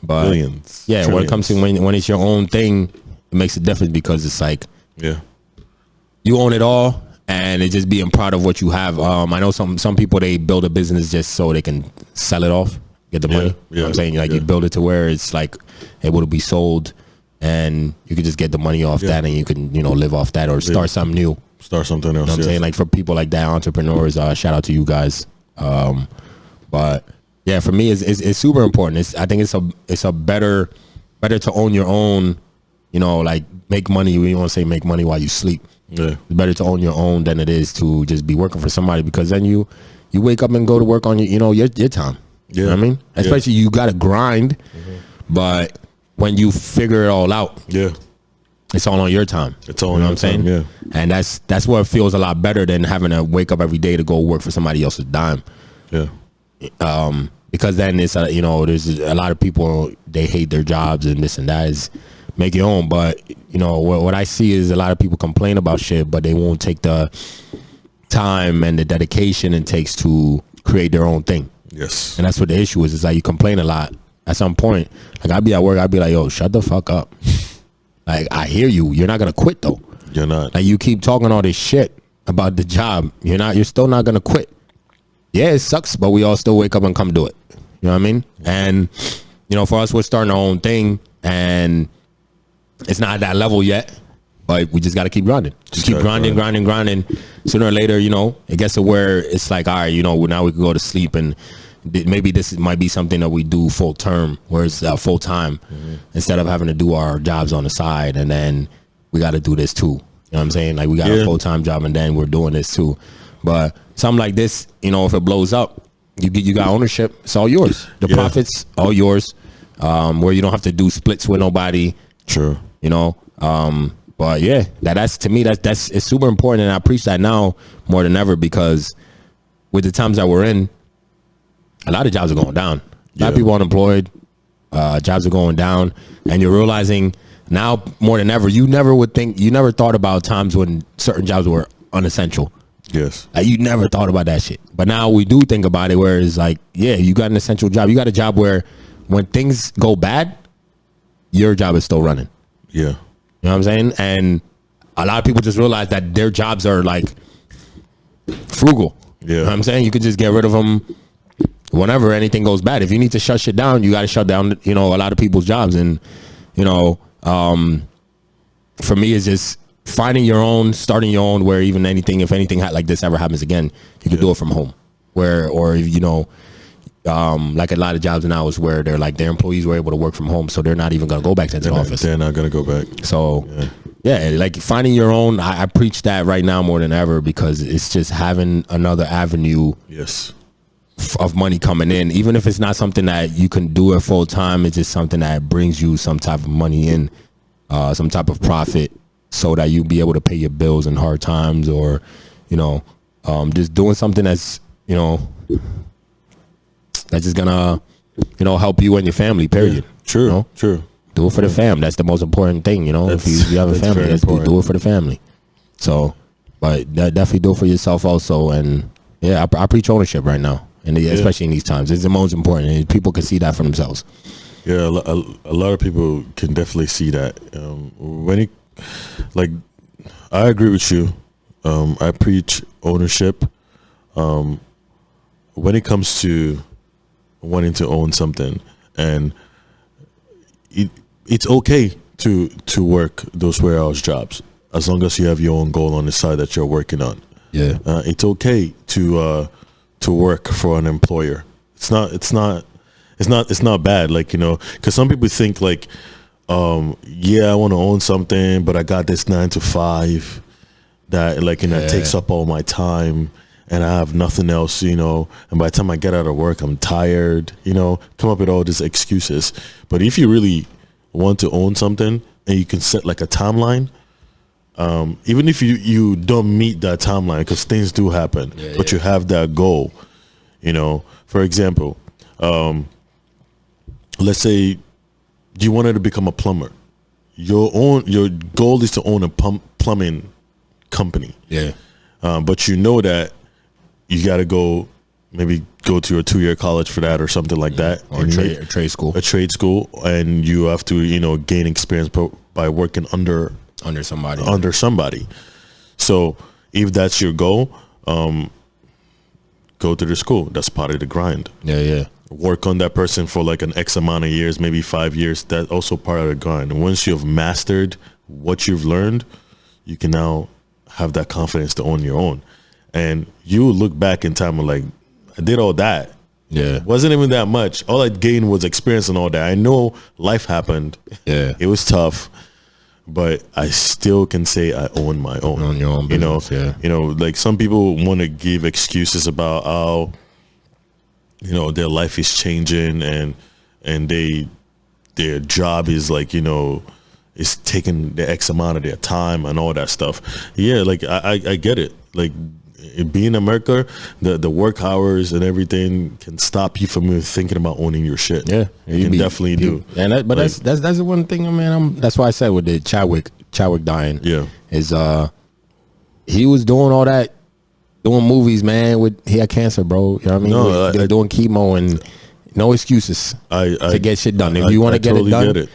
But billions. Yeah, trillions. when it comes to when it's your own thing, it makes a difference because it's like you own it all. And it's just being proud of what you have. I know some people, they build a business just so they can sell it off, get the money. You know what I'm saying? Like you build it to where it's like able to be sold and you can just get the money off that and you can, live off that or start something new. Start something else. You know what I'm saying? Like for people like that, entrepreneurs, shout out to you guys. But yeah, for me, it's super important. I think it's a better to own your own, like make money. We don't want to say make money while you sleep. Yeah. It's better to own your own than it is to just be working for somebody because then you wake up and go to work on your time. Yeah. You know what I mean? Especially you got to grind, but when you figure it all out, it's all on your time. It's all on your time, yeah. And that's what feels a lot better than having to wake up every day to go work for somebody else's dime. Yeah. Because then it's there's a lot of people, they hate their jobs and this and that is make your own, but what I see is a lot of people complain about shit, but they won't take the time and the dedication it takes to create their own thing. Yes. And that's what the issue is. It's like you complain a lot. At some point, like I'd be at work, I'd be like, yo, shut the fuck up. Like I hear you. You're not gonna quit though. You're not. Like you keep talking all this shit about the job. You're still not gonna quit. Yeah, it sucks, but we all still wake up and come do it. You know what I mean? And for us, we're starting our own thing and it's not at that level yet, but we just got to keep grinding. Just keep grinding. Sooner or later, it gets to where it's like, all right, now we can go to sleep and maybe this might be something that we do full term, where it's full time instead of having to do our jobs on the side. And then we got to do this too. You know what I'm saying? Like we got a full time job and then we're doing this too. But something like this, if it blows up, you got ownership. It's all yours. The profits, all yours. Where you don't have to do splits with nobody. True. But yeah, that's to me that's it's super important, and I preach that now more than ever because with the times that we're in, a lot of jobs are going down. A lot of people unemployed, jobs are going down, and you're realizing now more than ever, you never thought about times when certain jobs were unessential. Yes. Like, you never thought about that shit. But now we do think about it, where it's like, yeah, you got an essential job. You got a job where when things go bad, your job is still running. Yeah. You know what I'm saying? And a lot of people just realize that their jobs are like frugal. Yeah. You know what I'm saying? You could just get rid of them whenever anything goes bad. If you need to shut shit down, you got to shut down, a lot of people's jobs. And, for me, it's just finding your own, starting your own, where even if anything like this ever happens again, you can do it from home. Like a lot of jobs now is where they're like, their employees were able to work from home, so they're not even going to go back to the office. They're not going to go back. So, yeah, like finding your own, I preach that right now more than ever, because it's just having another avenue of money coming in. Even if it's not something that you can do it full time, it's just something that brings you some type of money in, some type of profit, so that you be able to pay your bills in hard times, or, just doing something that's, that's just gonna, help you and your family, period. Yeah, true, true. Do it for the fam. That's the most important thing, If you have a family, do it for the family. So, but definitely do it for yourself also. And yeah, I preach ownership right now, and especially in these times, it's the most important. And people can see that for themselves. Yeah, a lot of people can definitely see that. I agree with you. I preach ownership. When it comes to wanting to own something, and it's okay to work those warehouse jobs, as long as you have your own goal on the side that you're working on. Yeah, it's okay to work for an employer. It's not bad, because some people think like, I want to own something, but I got this 9 to 5 that it takes up all my time, and I have nothing else, and by the time I get out of work, I'm tired, come up with all these excuses. But if you really want to own something, and you can set like a timeline, even if you don't meet that timeline, because things do happen, but you have that goal, for example, let's say you wanted to become a plumber. Your goal is to own a plumbing company. Yeah. But you know that you got to go to a 2-year college for that, or something like that, or a trade school. A trade school, and you have to gain experience by working under somebody. So if that's your goal, go to the school. That's part of the grind. Yeah. Work on that person for like an X amount of years, maybe 5 years. That's also part of the grind. And once you've mastered what you've learned, you can now have that confidence to own your own. And you look back in time and like, I did all that. Yeah. It wasn't even that much. All I gained was experience and all that. I know life happened. Yeah. It was tough, but I still can say I own my own. On your own business, like some people want to give excuses about how, their life is changing and their job is like, is taking the X amount of their time and all that stuff. Yeah, like I get it. Like being in America, the work hours and everything can stop you from thinking about owning your shit. Yeah, you can definitely do. And that's the one thing, man. That's why I said with the Chadwick dying. Yeah, is he was doing all that, doing movies, man. He had cancer, bro. You know what I mean? They're doing chemo and no excuses to get shit done. If you want to get it done,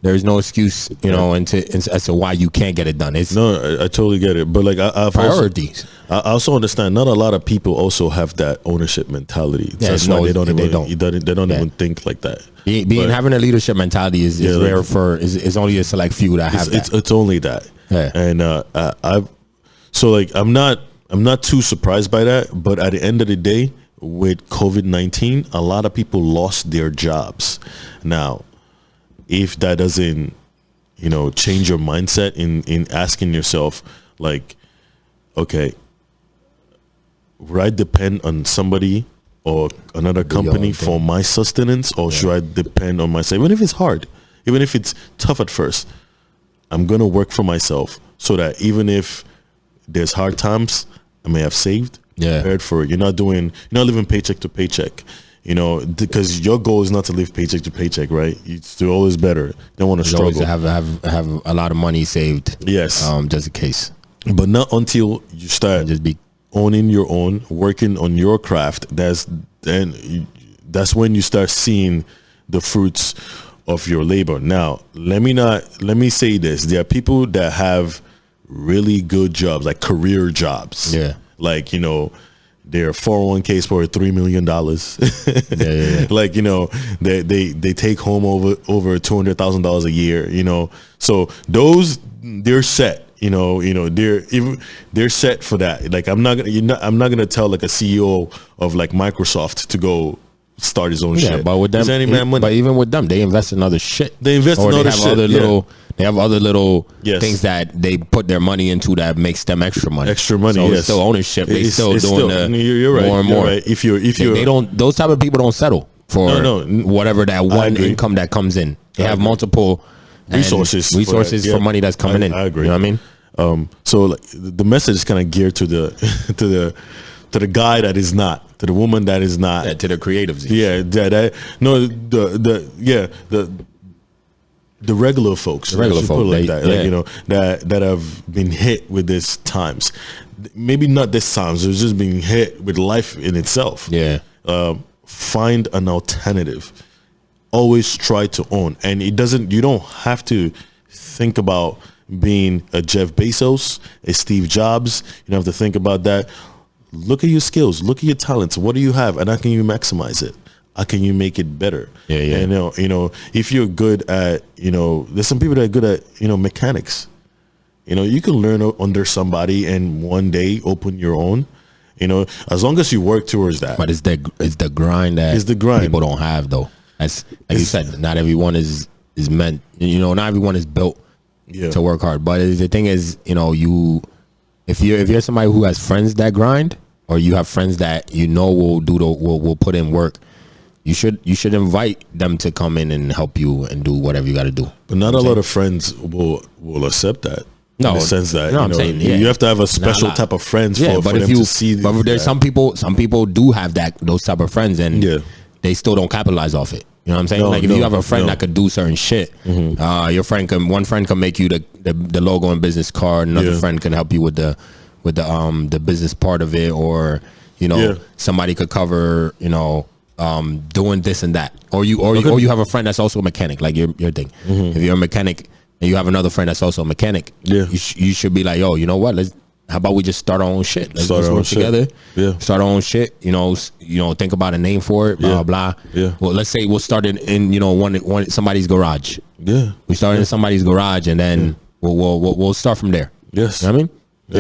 there's no excuse, as to why you can't get it done. I totally get it. But like, priorities. I also understand. Not a lot of people also have that ownership mentality. Yeah, that's why they don't even think like that. Having a leadership mentality is rare is only a select few that have that. It's only that. Yeah. And I'm not too surprised by that. But at the end of the day, with COVID-19, a lot of people lost their jobs. Now, if that doesn't, change your mindset in asking yourself, like, okay, would I depend on somebody or another company for my sustenance, or should I depend on myself? Even if it's hard, even if it's tough at first, I'm going to work for myself so that even if there's hard times, I may have saved, prepared for it. You're not living paycheck to paycheck. You know, because your goal is not to live paycheck to paycheck, right? It's to always better. You don't want to struggle. Always have a lot of money saved. Yes. Just in case. But not until you start Just be owning your own, working on your craft. That's when you start seeing the fruits of your labor. Now, let me say this. There are people that have really good jobs, like career jobs. Yeah. Like, you know, their 401ks for $3 million. yeah. Like, you know, they take home over $200,000 a year, you know. So those, they're set. You know, they're set for that. Like, I'm not gonna tell like a CEO of like Microsoft to go start his own shit. But with them, but even with them, they invest in other shit. They invest in other shit. They have other little Yes. things that they put their money into that makes them extra money. Extra money. So yes. it's still ownership. They It's still doing you're right, more and more. Right. If you're They don't. Those type of people don't settle for whatever that one agree. income that comes in. They have multiple resources for money that's coming in. I agree. You know what I mean? So like the message is kind of geared to the to the guy that is not, to the woman that is not, To the creatives. The regular folks, regular folk, like that, like, you know, that have been hit with this times, maybe not this times, it's just being hit with life in itself. Yeah. Find an alternative. Always try to own, and you don't have to think about being a Jeff Bezos, a Steve Jobs. You don't have to think about that. Look at your skills, look at your talents. What do you have, and how can you maximize it? How can you make it better? Yeah. And, you know, if you're good at, you know, there's some people that are good at, you know, mechanics. You know, you can learn under somebody and one day open your own. You know, as long as you work towards that. But it's the grind that people don't have, though. As like you said, not everyone is meant. You know, not everyone is built to work hard. But the thing is, you know, if you're somebody who has friends that grind, or you have friends that you know will put in work, you should invite them to come in and help you and do whatever you got to do. But not a lot of friends will accept that. No, in the sense that I'm saying, you have to have a special type of friends for them to see. But there's some people do have those type of friends, and they still don't capitalize off it. You know what I'm saying? Like if you have a friend that could do certain shit, your one friend can make you the logo and business card. Another friend can help you with the business part of it, or you know somebody could cover doing this and that, or you have a friend that's also a mechanic, like your thing. If you're a mechanic and you have another friend that's also a mechanic, you should be like, yo, you know what? How about we just start our own shit? Let's work together. Start our own shit. You know, think about a name for it. Blah blah. Well, let's say we'll start it in one somebody's garage. We start in somebody's garage, and then we'll start from there. Yes, you know what I mean.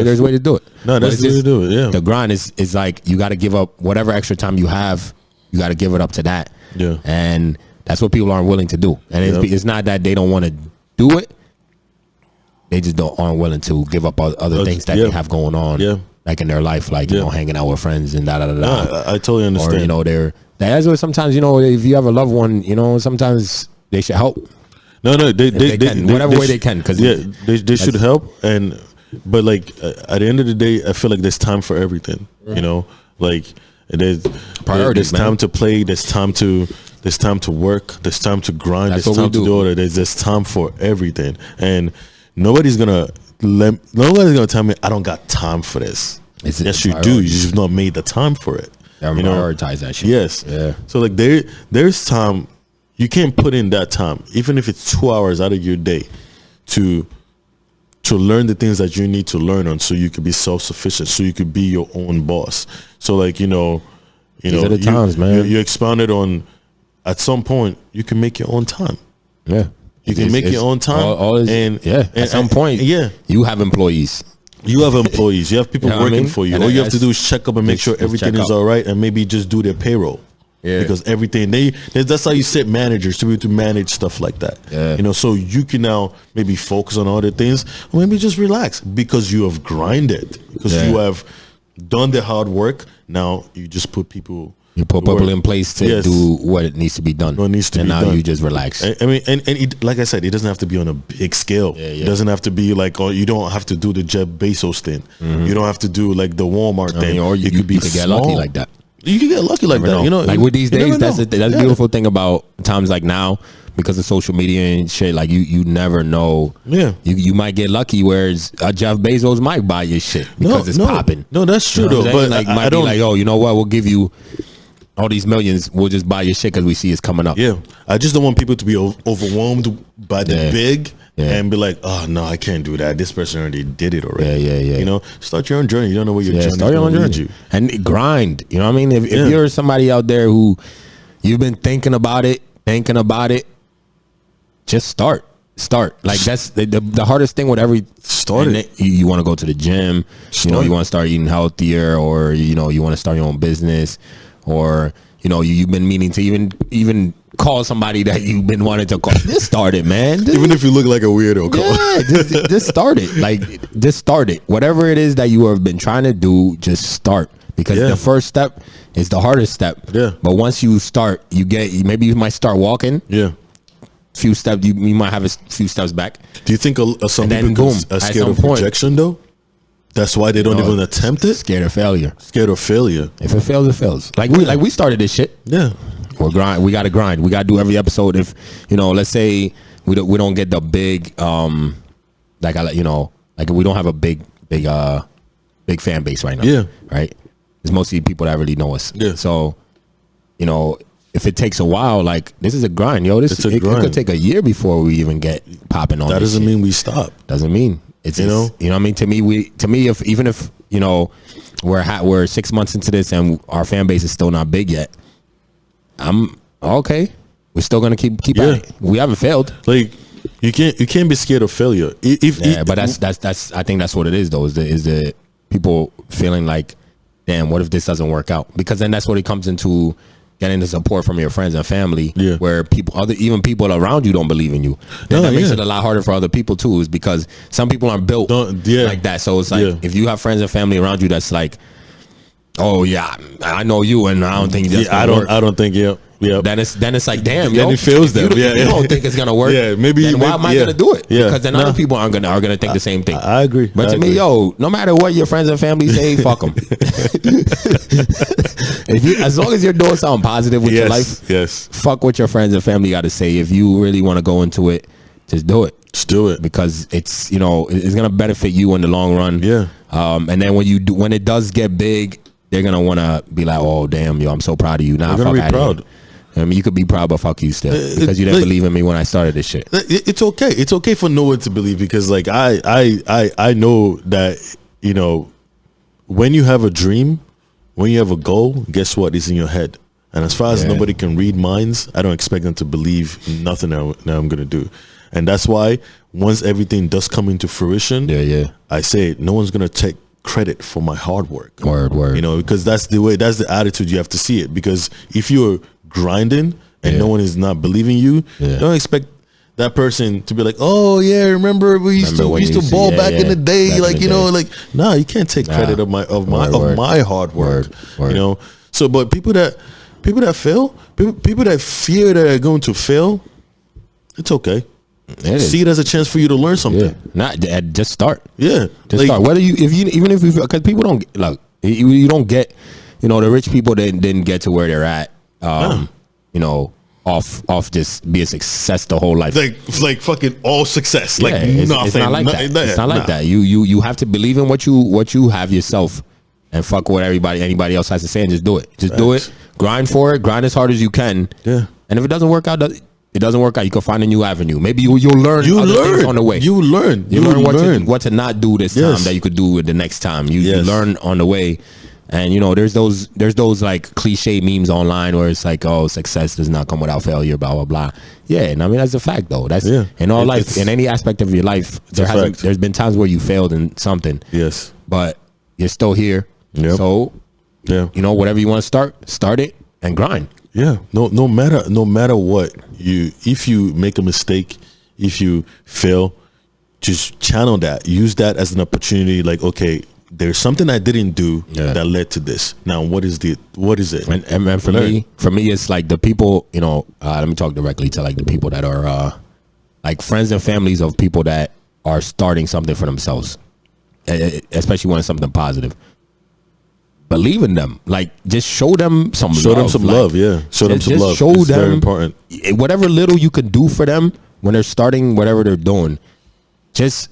There's a way to do it. No, that's the way to do it. Yeah, the grind is like you got to give up whatever extra time you have. You got to give it up to that. Yeah, and that's what people aren't willing to do. And it's not that they don't want to do it. They just aren't willing to give up other things that they have going on, like in their life, like hanging out with friends and da da da da. No, I totally understand. Or that's what sometimes if you have a loved one, sometimes they should help. No, they can, whatever way they can, because they should help. But like at the end of the day, I feel like there's time for everything. Right. You know, like there's priorities. There's time to play. There's time to work. There's time to grind. There's time to do it. There's time for everything. And nobody's gonna tell me I don't got time for this. Yes, you do. You just not made the time for it. Prioritize that shit. Yes. Yeah. So like there's time. You can't put in that time, even if it's 2 hours out of your day, to learn the things that you need to learn on, so you could be self-sufficient, so you could be your own boss. So like these are the times, man. You expounded on, at some point you can make your own time. Yeah. You can make your own time. At some point, you have employees. You have employees. You have people working for you. And all you have to do is check up and make sure everything is all right, and maybe just do their payroll. Yeah. Because everything that's how you set managers, to be able to manage stuff like that. Yeah. So you can now maybe focus on other things, or maybe just relax because you have grinded, because you have done the hard work. Now you just put people. You put people in place to do what it needs to be done. And now you just relax. I mean, and like I said, it doesn't have to be on a big scale. It doesn't have to be like, you don't have to do the Jeff Bezos thing. You don't have to do like the Walmart thing. Or you could get lucky like that. You can get lucky like that, know. you know. Like with these days, that's the Yeah. beautiful thing about times like now, because of social media and shit. Like you never know. Yeah. You might get lucky, whereas Jeff Bezos might buy your shit because it's popping. No, that's true, You know what though. I'm saying? But like I might be don't like, oh, you know what? We'll give you all these millions. We'll just buy your shit because we see it's coming up. Yeah, I just don't want people to be overwhelmed by the big Yeah. and be like, oh no, I can't do that. This person already did it already. Yeah. You know, start your own journey. You don't know where your journey Start your own journey. you. And grind. You know what I mean? If you're somebody out there who you've been thinking about it, just start. Like that's the hardest thing with every Start it. You want to go to the gym, you know, you want to start eating healthier, or you know, you want to start your own business, or you know, you've been meaning to even call somebody that you've been wanting to call. Just start it, man. Even if you look like a weirdo, Just start it. Like just start it. Whatever it is that you have been trying to do, just start, because the first step is the hardest step. Yeah. But once you start, maybe you might start walking. Yeah. Few steps, you might have a few steps back. Do you think some And then people boom, are at scared some of point. rejection though? That's why they don't even attempt it. Scared of failure. Scared of failure. If it fails, it fails. Like we started this shit. Yeah. We got to grind. We got to do every episode. If you know, let's say we don't get the big like we don't have a big fan base right now. Yeah. Right. It's mostly people that really know us. Yeah. So, you know, if it takes a while, like this is a grind, yo. It grind. could take a year before we even get popping on. That this doesn't shit. mean we stop. Doesn't mean it's you know what I mean. To me, if you know we're 6 months into this and our fan base is still not big yet, I'm okay. We're still gonna keep at it. We haven't failed. Like you can't be scared of failure. But that's I think that's what it is though. Is the people feeling like, damn, what if this doesn't work out? Because then that's what it comes into. Getting the support from your friends and family, where even people around you don't believe in you. Then that makes it a lot harder for other people too, is because some people aren't built like that. So it's like if you have friends and family around you that's like, oh yeah, I know you, and I don't think that's gonna work. I don't think Then it's like, damn, then yo, it feels if them. you don't think it's gonna work. Then why am I gonna do it? Because then other people are gonna think the same thing. I agree. But to me, yo, no matter what your friends and family say, fuck them. As long as you're doing something positive with your life, fuck what your friends and family got to say. If you really want to go into it, just do it. Just do it, because it's it's gonna benefit you in the long run. And then when it does get big, they're gonna want to be like, oh damn, yo, I'm so proud of you. Now, gonna be proud. I mean, you could be proud, but fuck you still, because you didn't believe in me when I started this shit. It's okay. It's okay for no one to believe, because like I know that, you know, when you have a dream, when you have a goal, guess what? It's in your head. And as far as nobody can read minds, I don't expect them to believe nothing that I'm gonna do. And that's why once everything does come into fruition, I say no one's gonna take credit for my hard work. Word. You know, because that's the attitude you have to see it. Because if you're grinding and no one is not believing you, don't expect that person to be like, oh yeah, remember we used to ball back in the day, back like you know, like nah, you can't take credit of my hard work. You know. So but people that fail, people that fear that are going to fail, it's okay. See it as a chance for you to learn something. Just start. Just start. Whether even if because people don't you don't get, you know, the rich people didn't get to where they're at. You know, off just be a success the whole life. Like fucking all success. Like it's nothing. It's not like that. It's not like that. You have to believe in what you have yourself, and fuck what anybody else has to say, and just do it. Just do it. Grind for it. Grind as hard as you can. And if it doesn't work out, it doesn't work out, you can find a new avenue. Maybe you'll learn things on the way. You learn what to not do this time that you could do it the next time. You learn on the way. And you know, there's those like cliche memes online where it's like, oh, success does not come without failure, blah blah blah. Yeah, and I mean that's a fact though. That's in all life, in any aspect of your life. There's been times where you failed in something. But you're still here. So you know, whatever you want to start it and grind. No matter what, if you make a mistake, if you fail, just channel that. Use that as an opportunity. Like, okay, there's something I didn't do that led to this. Now, what is it? And for me, it's like the people. You know, let me talk directly to like the people that are like friends and families of people that are starting something for themselves, especially when it's something positive. believe in them. Like, just show them some love. Show them some love, yeah. Show them some love. Show it's them very important. Whatever little you can do for them when they're starting whatever they're doing. Just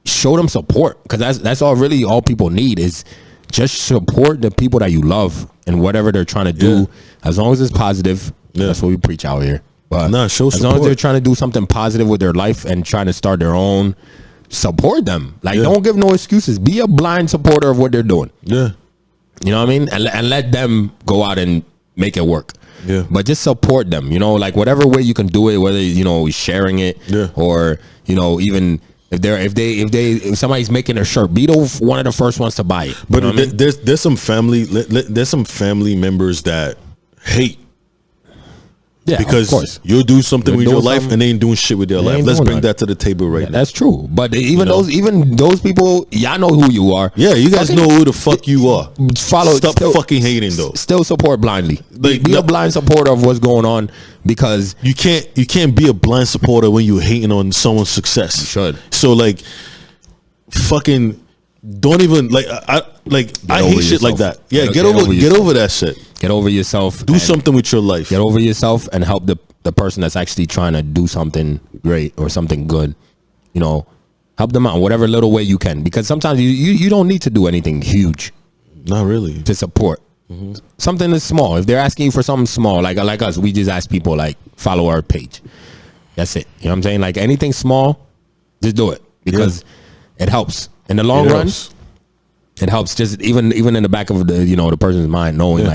show them support, because that's all people need is just support the people that you love and whatever they're trying to do. As long as it's positive, that's what we preach out here. But show support. As long as they're trying to do something positive with their life and trying to start their own, support them. Like, don't give no excuses. Be a blind supporter of what they're doing. Yeah. You know what I mean? And let them go out and make it work. Yeah. But just support them, like whatever way you can do it, whether, sharing it or, even if somebody's making a shirt, be one of the first ones to buy it. But there's some family members that hate. Yeah, because you'll do something with your life and they ain't doing shit with their life. Let's bring that to the table right now. That's true. But even those people, y'all know who you are. Yeah, you guys know who the fuck you are. Stop fucking hating though. Still support blindly. Be a blind supporter of what's going on, because you can't be a blind supporter when you're hating on someone's success. You should. So fucking don't even I hate shit like that. Yeah, get over that shit. Get over yourself. Do something with your life. Get over yourself and help the person that's actually trying to do something great or something good. Help them out in whatever little way you can. Because sometimes you don't need to do anything huge. Not really. To support. Mm-hmm. Something that's small. If they're asking you for something small, like us, we just ask people follow our page. That's it. You know what I'm saying? Like, anything small, just do it, because it helps in the long run. It helps, just even in the back of the person's mind, knowing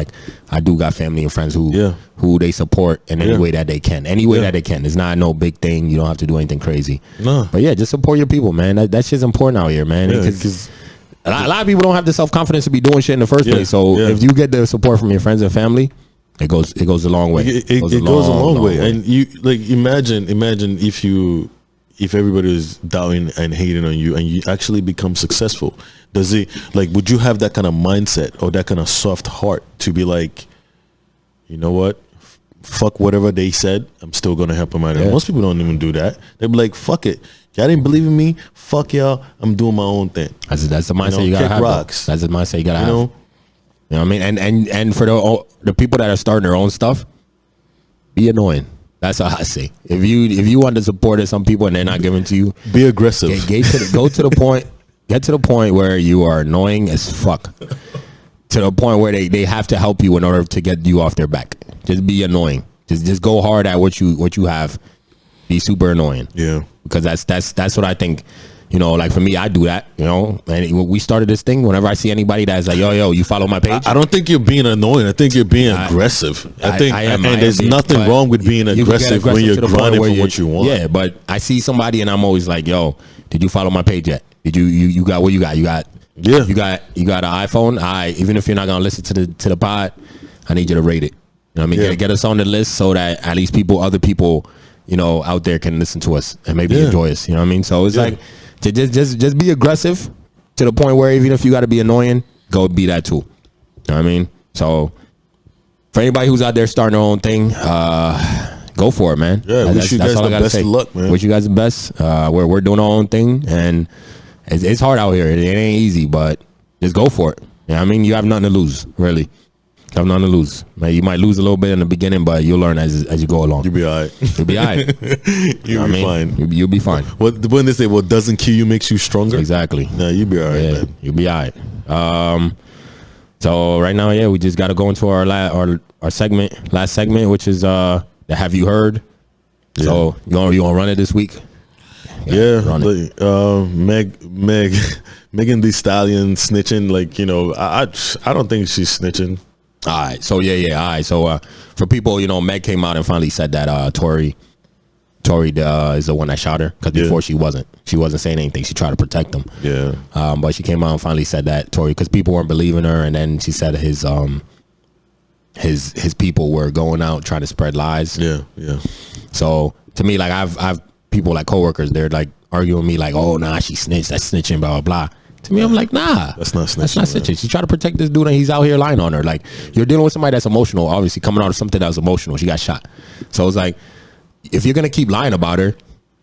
I do got family and friends who they support in any way that they can. Any way that they can. It's not no big thing. You don't have to do anything crazy. No. But just support your people, man. That shit's important out here, man. Because a lot of people don't have the self-confidence to be doing shit in the first place. So if you get the support from your friends and family, it goes a long way. It goes a long way. And you imagine if everybody is doubting and hating on you and you actually become successful, would you have that kind of mindset or that kind of soft heart to be like, you know what, fuck whatever they said, I'm still gonna help them out? Most people don't even do that. They be like, fuck it, y'all didn't believe in me, fuck y'all, I'm doing my own thing. That's the mindset you gotta have. Rocks. That's the mindset you gotta have. You know what I mean? And for the people that are starting their own stuff, be annoying. That's what I say. If you want to support some people and they're not giving to you, be aggressive. Go to the point. Get to the point where you are annoying as fuck. To the point where they have to help you in order to get you off their back. Just be annoying. Just go hard at what you have. Be super annoying. Yeah. Because that's what I think. Like for me, I do that. And we started this thing. Whenever I see anybody that's like, yo, you follow my page. I don't think you're being annoying. I think you're being aggressive. I am, and there's nothing wrong with being aggressive when you're grinding for what you want. Yeah, but I see somebody and I'm always like, yo, did you follow my page yet? Did you got what you got? You got an iPhone. Even if you're not gonna listen to the pod, I need you to rate it. You know what I mean? Get us on the list so that at least other people, out there can listen to us and maybe enjoy us. You know what I mean? So it's like to just be aggressive to the point where even if you got to be annoying, go be that too. You know what I mean? So for anybody who's out there starting their own thing, go for it, man. Yeah, wish you guys the best of luck, man. Wish you guys the best. We're doing our own thing, and it's hard out here. It ain't easy, but just go for it. You know what I mean? You have nothing to lose, really. You have nothing to lose. You might lose a little bit in the beginning, but you'll learn as you go along. You'll be all right. You'll be all right. You'll be fine. You'll be fine. When they say what doesn't kill you makes you stronger? Exactly. No, you'll be all right, man. You'll be all right. So right now, we just got to go into our last segment, which is the Have You Heard? Yeah. So you want to run it this week? Megan Thee Stallion snitching, I don't think she's snitching. All right, so all right. So for people, Meg came out and finally said that Tory is the one that shot her, because before she wasn't saying anything. She tried to protect him. Yeah. But she came out and finally said that Tory, because people weren't believing her, and then she said his people were going out trying to spread lies. Yeah. So to me, like I've people like coworkers, they're like arguing with me like, oh nah, she snitched, that's snitching, blah blah blah. To me, I'm like, nah, that's not snitching. That's not snitching. She tried to protect this dude and he's out here lying on her. Like, you're dealing with somebody that's emotional, obviously coming out of something that was emotional. She got shot. So it's like, if you're gonna keep lying about her,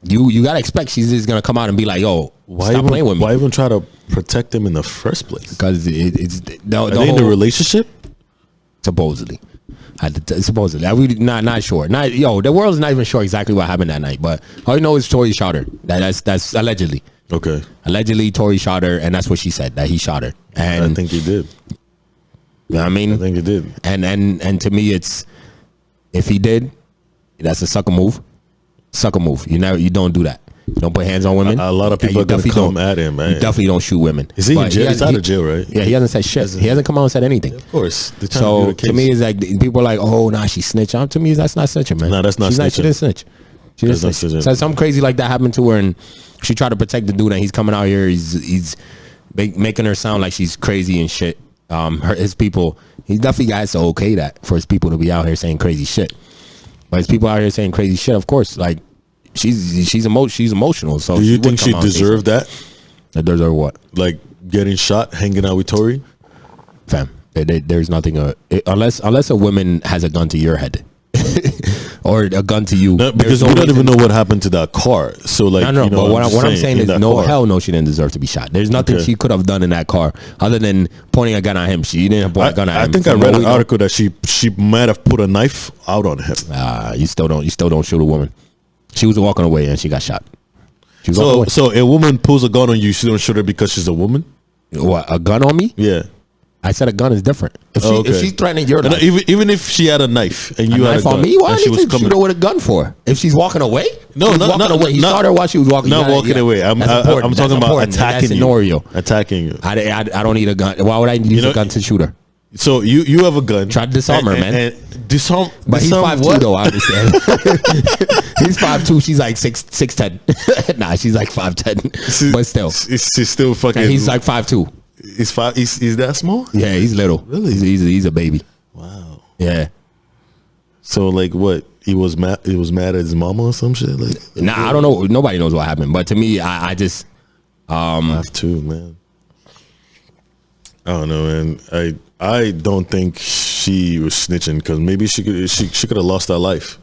you gotta expect she's just gonna come out and be like, yo, stop playing with me. Why even try to protect him in the first place? Because it's Are they in a relationship? Supposedly. Supposedly, I'm really not sure. The world's not even sure exactly what happened that night. But all you know is Tory shot her. That's allegedly. Okay. Allegedly, Tory shot her, and that's what she said, that he shot her. And I think he did. You know what I mean? I think he did. And to me, it's, if he did, that's a sucker move. Sucker move. You don't do that. You don't put hands on women. A lot of people are gonna come at him, man. You definitely don't shoot women. Is he in jail? He's out of jail, right? Yeah, he hasn't said shit. He hasn't come out and said anything. Of course. So to me, it's like people are like, oh, nah, she snitched. To me, that's not snitching, man. No, that's not snitching. She didn't snitch. She didn't snitch. So something crazy like that happened to her, and she tried to protect the dude, and he's coming out here. He's making her sound like she's crazy and shit. His people, he definitely has to okay that for his people to be out here saying crazy shit. But his people out here saying crazy shit, of course, like. She's emotional. So do you think she deserved that? Deserve what? Like getting shot, hanging out with Tory? Fam, there's nothing unless a woman has a gun to your head or a gun to you. No, because we don't even know what happened to that car. So like, no. But what I'm saying is, hell no, she didn't deserve to be shot. There's nothing she could have done in that car other than pointing a gun at him. She didn't point a gun at him. I think I read an article that she might have put a knife out on him. You still don't shoot a woman. She was walking away and she got shot. So a woman pulls a gun on you, she don't shoot her because she's a woman? What, a gun on me? Yeah. I said a gun is different. If she's threatening your life. Even if she had a knife and you had a gun. On me? Why did you shoot her with a gun for? If she's walking away? No, not away. He shot her while she was walking. Not walking away. I'm talking about attacking you. Scenario. Attacking you. I don't need a gun. Why would I use a gun to shoot her? So you have a gun. Try to disarm her, man. Disarm. But he's 5'2", though. I understand. He's 5'2". She's like 6'10". Nah, she's like 5'10". But still, she's still fucking. And he's like 5'2". He's 5. He's that small? Yeah, he's little. Really? He's a baby. Wow. Yeah. So like, what? He was mad. He was mad at his mama or some shit. Like, I don't know. Nobody knows what happened. But to me, I just. I have to, man. I don't know, man. I don't think she was snitching because maybe she could have lost her life.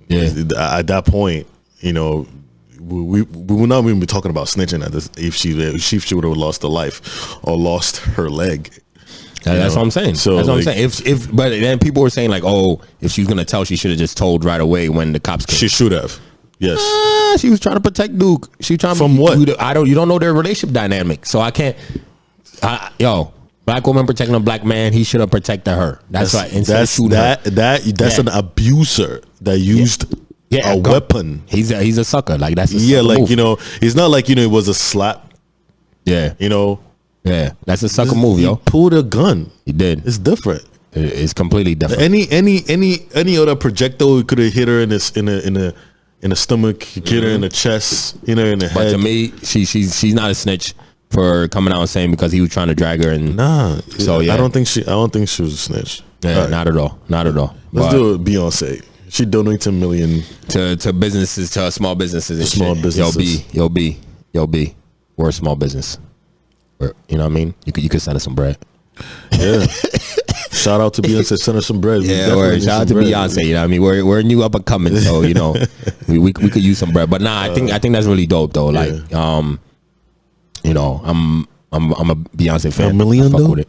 Yeah. At that point, we would not even be talking about snitching at this if she would have lost her life or lost her leg. That's what I'm saying. So that's what I'm saying. But then people were saying like, oh, if she was gonna tell, she should have just told right away when the cops came. She should have. Yes. She was trying to protect Duke. She trying from what? You don't know their relationship dynamic, so I can't. Black woman protecting a black man, he should have protected her. That's right. That's an abuser that used a weapon. He's a sucker. Like that's move. It's not like it was a slap. Yeah. Yeah. That's a sucker move, He pulled a gun. He did. It's different. It's completely different. Any other projectile could have hit her in the stomach, hit her in the chest, in the head. But to me, she's not a snitch for coming out and saying because he was trying to drag her and so yeah. I don't think she was a snitch. Yeah, right. Not at all. Let's do it. Beyonce. She donated $1 million to businesses, to small businesses and small businesses. Yo B. We're a small business. You know what I mean? You could send us some bread. Yeah. Shout out to Beyonce, send us some bread. Yeah, shout out to Beyonce. You know what I mean? We're new up and coming, so we could use some bread. But I think that's really dope though. Like I'm a Beyonce fan. $1 million I fuck though? with it.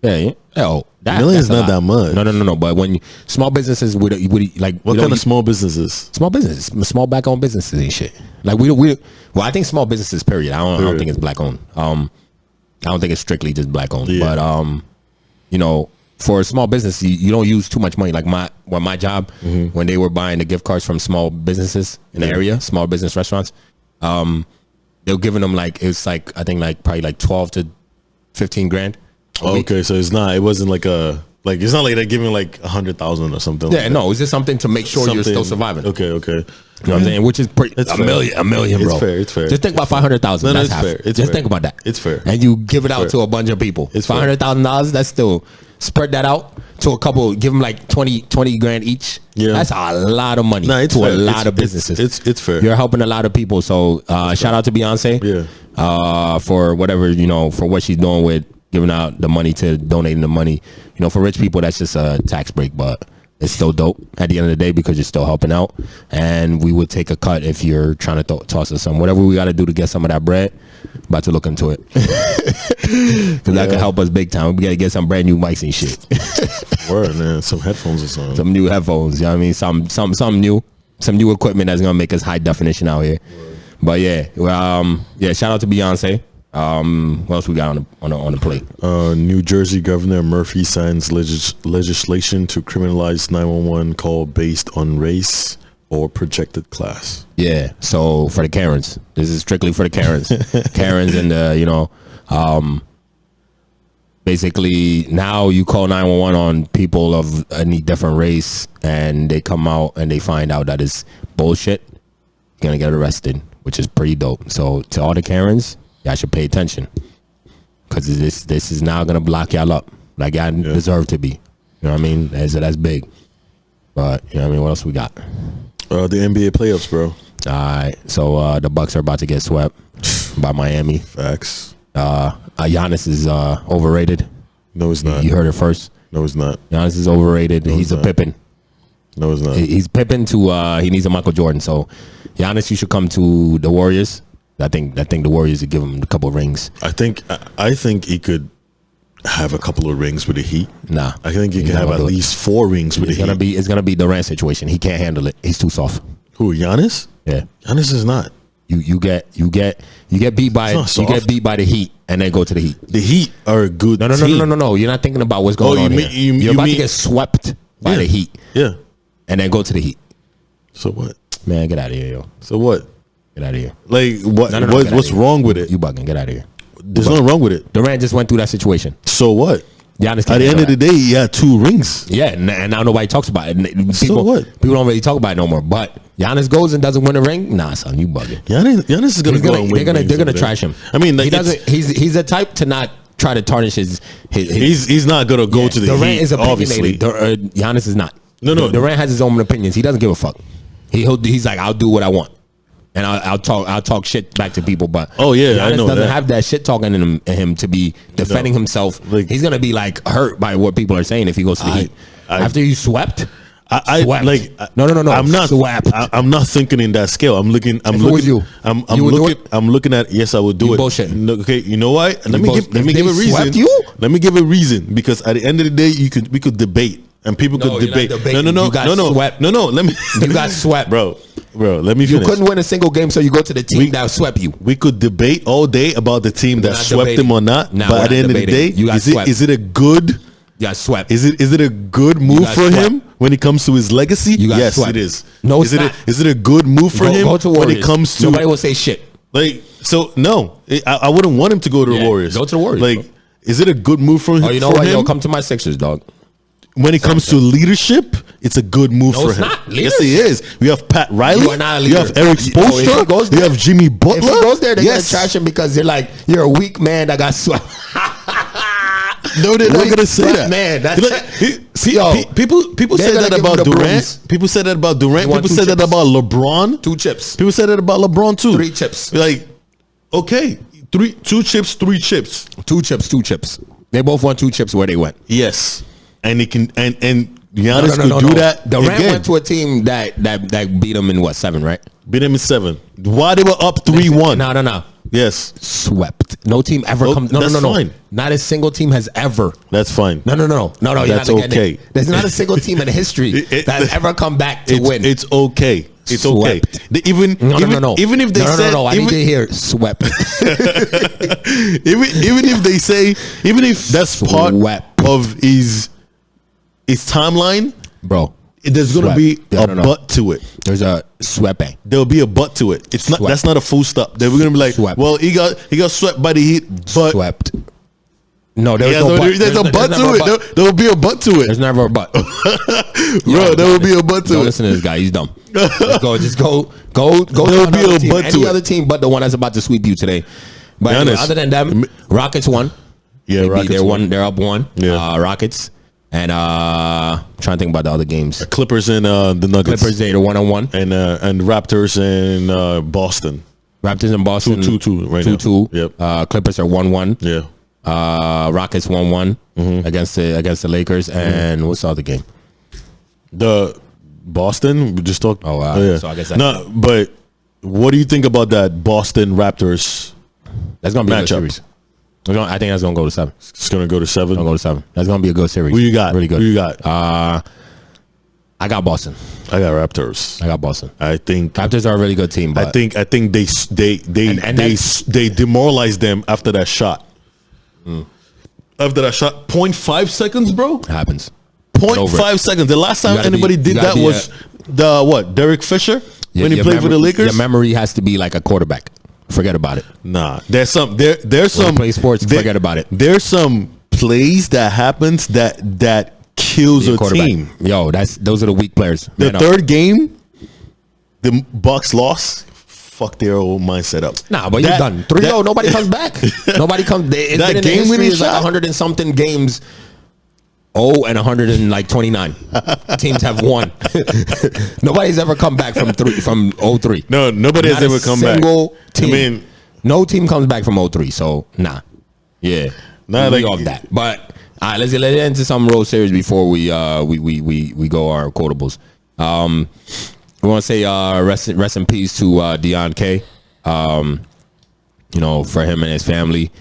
Yeah. Oh, $1 million is not that much. No. But when small businesses would like what kind of small businesses? Small businesses, small black owned businesses and shit. Like well, I think small businesses. Period. I don't think it's black owned. I don't think it's strictly just black owned. Yeah. But for a small business, you don't use too much money. Like my job, when they were buying the gift cards from small businesses in the area, small business restaurants, they were giving them I think probably like 12 to 15 grand. Okay, so it wasn't it's not like they're giving like 100,000 or something. Yeah, no, it's just something to make sure you're still surviving. Okay. You know what I'm saying? Which is a million, bro. It's fair. Just think about 500,000. No, it's fair. Just think about that. It's fair. And you give it out to a bunch of people. It's $500,000. That's still spread that out to a couple. Give them like 20 grand each. Yeah, that's a lot of money to a lot of businesses. It's fair. You're helping a lot of people. So shout out to Beyonce. Yeah. For whatever for what she's doing with giving out the money to donating the money. For rich people, that's just a tax break. But it's still dope at the end of the day because you're still helping out. And we would take a cut if you're trying to toss us some. Whatever we got to do to get some of that bread, about to look into it. Because that could help us big time. We got to get some brand new mics and shit. Word, man. Some headphones or something. Some new headphones, you know what I mean? Some new equipment that's going to make us high definition out here. Word. But yeah, shout out to Beyonce. What else we got on the plate? New Jersey Governor Murphy signs legislation to criminalize 911 call based on race or projected class. Yeah, so for the Karens, this is strictly for the Karens. Karens and basically now you call 911 on people of any different race, and they come out and they find out that it's bullshit. You're gonna get arrested, which is pretty dope. So to all the Karens, y'all should pay attention, because this is now gonna block y'all up like y'all deserve to be. You know what I mean? That's big. But you know what I mean? What else we got? The NBA playoffs, bro. All right, so the Bucks are about to get swept by Miami. Facts. Giannis is overrated. No, it's not. You heard it first. No, it's not. Giannis is overrated. No, he's a Pippen. No, it's not. He's Pippen to he needs a Michael Jordan. So Giannis, you should come to the Warriors. I think the Warriors would give him a couple of rings. I think he could have a couple of rings with the Heat. Nah, I think he can have at least 4 rings with the Heat. It's gonna be Durant situation. He can't handle it. He's too soft. Who, Giannis? Yeah, Giannis is not. You get beat by the Heat and then go to the Heat. The Heat are a good team. No. You're not thinking about what's going on here. You're about to get swept by the Heat. Yeah, and then go to the Heat. So what? Man, get out of here, yo. So what? Get out of here. Like what? What's wrong with it? You bugging? Get out of here. There's nothing wrong with it. Durant just went through that situation. So what? Giannis at the end of the day, he had 2 rings. Yeah, and now nobody talks about it. So what? People don't really talk about it no more. But Giannis goes and doesn't win a ring. Nah, son, you bugging. Giannis is gonna go and win. They're gonna trash him. I mean, like, he doesn't. He's a type to not try to tarnish his he's not gonna go to the Durant Heat. Is obviously, Giannis is not. No. Durant has his own opinions. He doesn't give a fuck. He's like, I'll do what I want. And I'll talk shit back to people, but Giannis I know doesn't that. have that shit talking in him to be defending himself. Like, he's gonna be like hurt by what people are saying if he goes to the Heat. After you swept. Swept. No. I'm not swept. I'm not thinking in that scale. I'm looking. I'm looking at. Yes, I would do it. Bullshit. Okay, you know why? Let me give a reason. Swept you? Let me give a reason, because at the end of the day, we could debate. And people could debate. No. You got swept. No. Let me. You got swept, bro. Let me finish. You couldn't win a single game, so you go to the team that swept you. We could debate all day about the team that swept him or not. But at the end of the day, is it a good? You got swept. Is it a good move for him when it comes to his legacy? Yes, swept. it is. No, it's not. Is it a good move for him when it comes to? Nobody will say shit. Like, so no, I wouldn't want him to go to the Warriors. Go to the Warriors. Like, is it a good move for him? Oh, you know what? Yo, come to my Sixers, dog. When it comes to leadership, it's a good move for him. Not. Yes, it is. We have Pat Riley. You are not a leader. You have Eric Spoelstra. We have Jimmy Butler. If he goes there, they're going to trash him because they're like, you're a weak man that got swept. No, they're not going to say that. Man, that's people said that about Durant. People said that about Durant. People said that about LeBron. 2 chips. People said that about LeBron too. 3 chips. Like, okay, 2 chips, 3 chips. 2 chips. They both won 2 chips where they went. Yes. And he can and Giannis could do that. Durant went to a team that beat him in 7, right? Beat him in 7. Why they were up 3-1? No. Yes. Swept. No team ever comes. No. Fine. Not a single team has ever. That's fine. No. That's okay. There's not a single team in history that's ever come back to win. It's okay. It's okay. Even if they said, I need to hear swept. even if they say, even if that's part of his timeline, bro, there's gonna be a but to it. There's a swept. There'll be a but to it. It's not. That's not a full stop. They're gonna be like, well, he got swept by the Heat, but swept. No, there's a but to it. There will be a but to it. There's never a but. Bro, there will be a but to it. Don't listen to this guy. He's dumb. Just go. There will be a but to it. Any other team but the one that's about to sweep you today. But anyway, other than them, Rockets won. Yeah, Rockets won. They're up 1. Yeah. Rockets. And I'm trying to think about the other games. Clippers and the Nuggets. Clippers, they're 1-1. And Raptors and Boston. Raptors and Boston 2-2 right 2-2. Yep. Clippers are 1-1. Yeah. Rockets 1-1 against the Lakers. And what's the other game? The Boston, we just talked. Oh, wow. So I guess that's no. But what do you think about that Boston Raptors? That's gonna be a good matchup? series. I think that's gonna go to 7. It's gonna go to 7. Gonna go to 7. That's gonna be a good series. Who you got? Really good. Who you got? I got Boston. I got Raptors. I got Boston. I think Raptors are a really good team. But I think they demoralized them after that shot. After that shot, 0.5 seconds, bro. it happens. 0.5 seconds. The last time anybody did that was Derek Fisher when he played for the Lakers. Your memory has to be like a quarterback. Forget about it. Nah, there's some play sports. Forget about it. There's some plays that happens that kills a team. Yo, those are the weak players. The third game, the Bucks lost. Fuck their old mindset up. Nah, but you're done. 3-0. Nobody comes back. Nobody comes. That game winning is like 100 and something games. Oh, and 129 teams have won. Nobody's ever come back from 03. No, nobody has ever come back. Single team. I mean, no team comes back from 03. So nah, yeah, nah, we off that. But all right, let's get into some road series before we go our quotables. We want to say rest in peace to Deon K. For him and his family.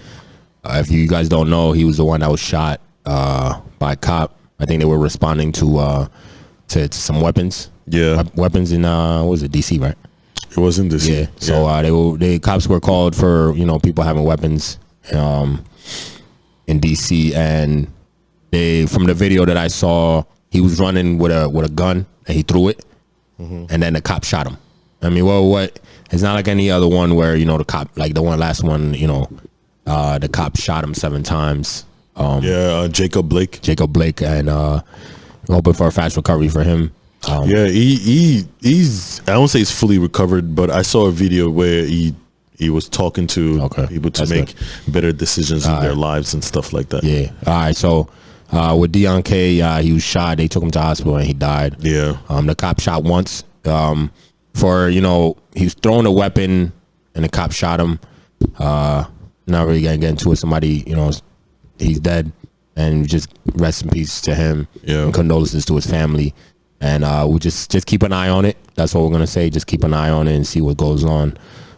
If you guys don't know, he was the one that was shot by a cop. I think they were responding to some weapons. Yeah, weapons in what was it, DC, right? It was in DC. Yeah. So the cops were called for people having weapons in DC, and from the video that I saw, he was running with a gun and he threw it. And then the cop shot him. I mean, what? It's not like any other one where the cop, like the last one, the cop shot him 7 times. Jacob Blake, and hoping for a fast recovery for him. He's. I don't say he's fully recovered, but I saw a video where he was talking to people to make better decisions in their lives and stuff like that. Yeah. All right. So. With Deon K, he was shot. They took him to hospital and he died. Yeah. The cop shot once. For he was throwing a weapon and the cop shot him. Not really gonna get into it. Somebody, he's dead, and just rest in peace to him. Yeah. And condolences to his family. And we just keep an eye on it. That's what we're gonna say. Just keep an eye on it and see what goes on.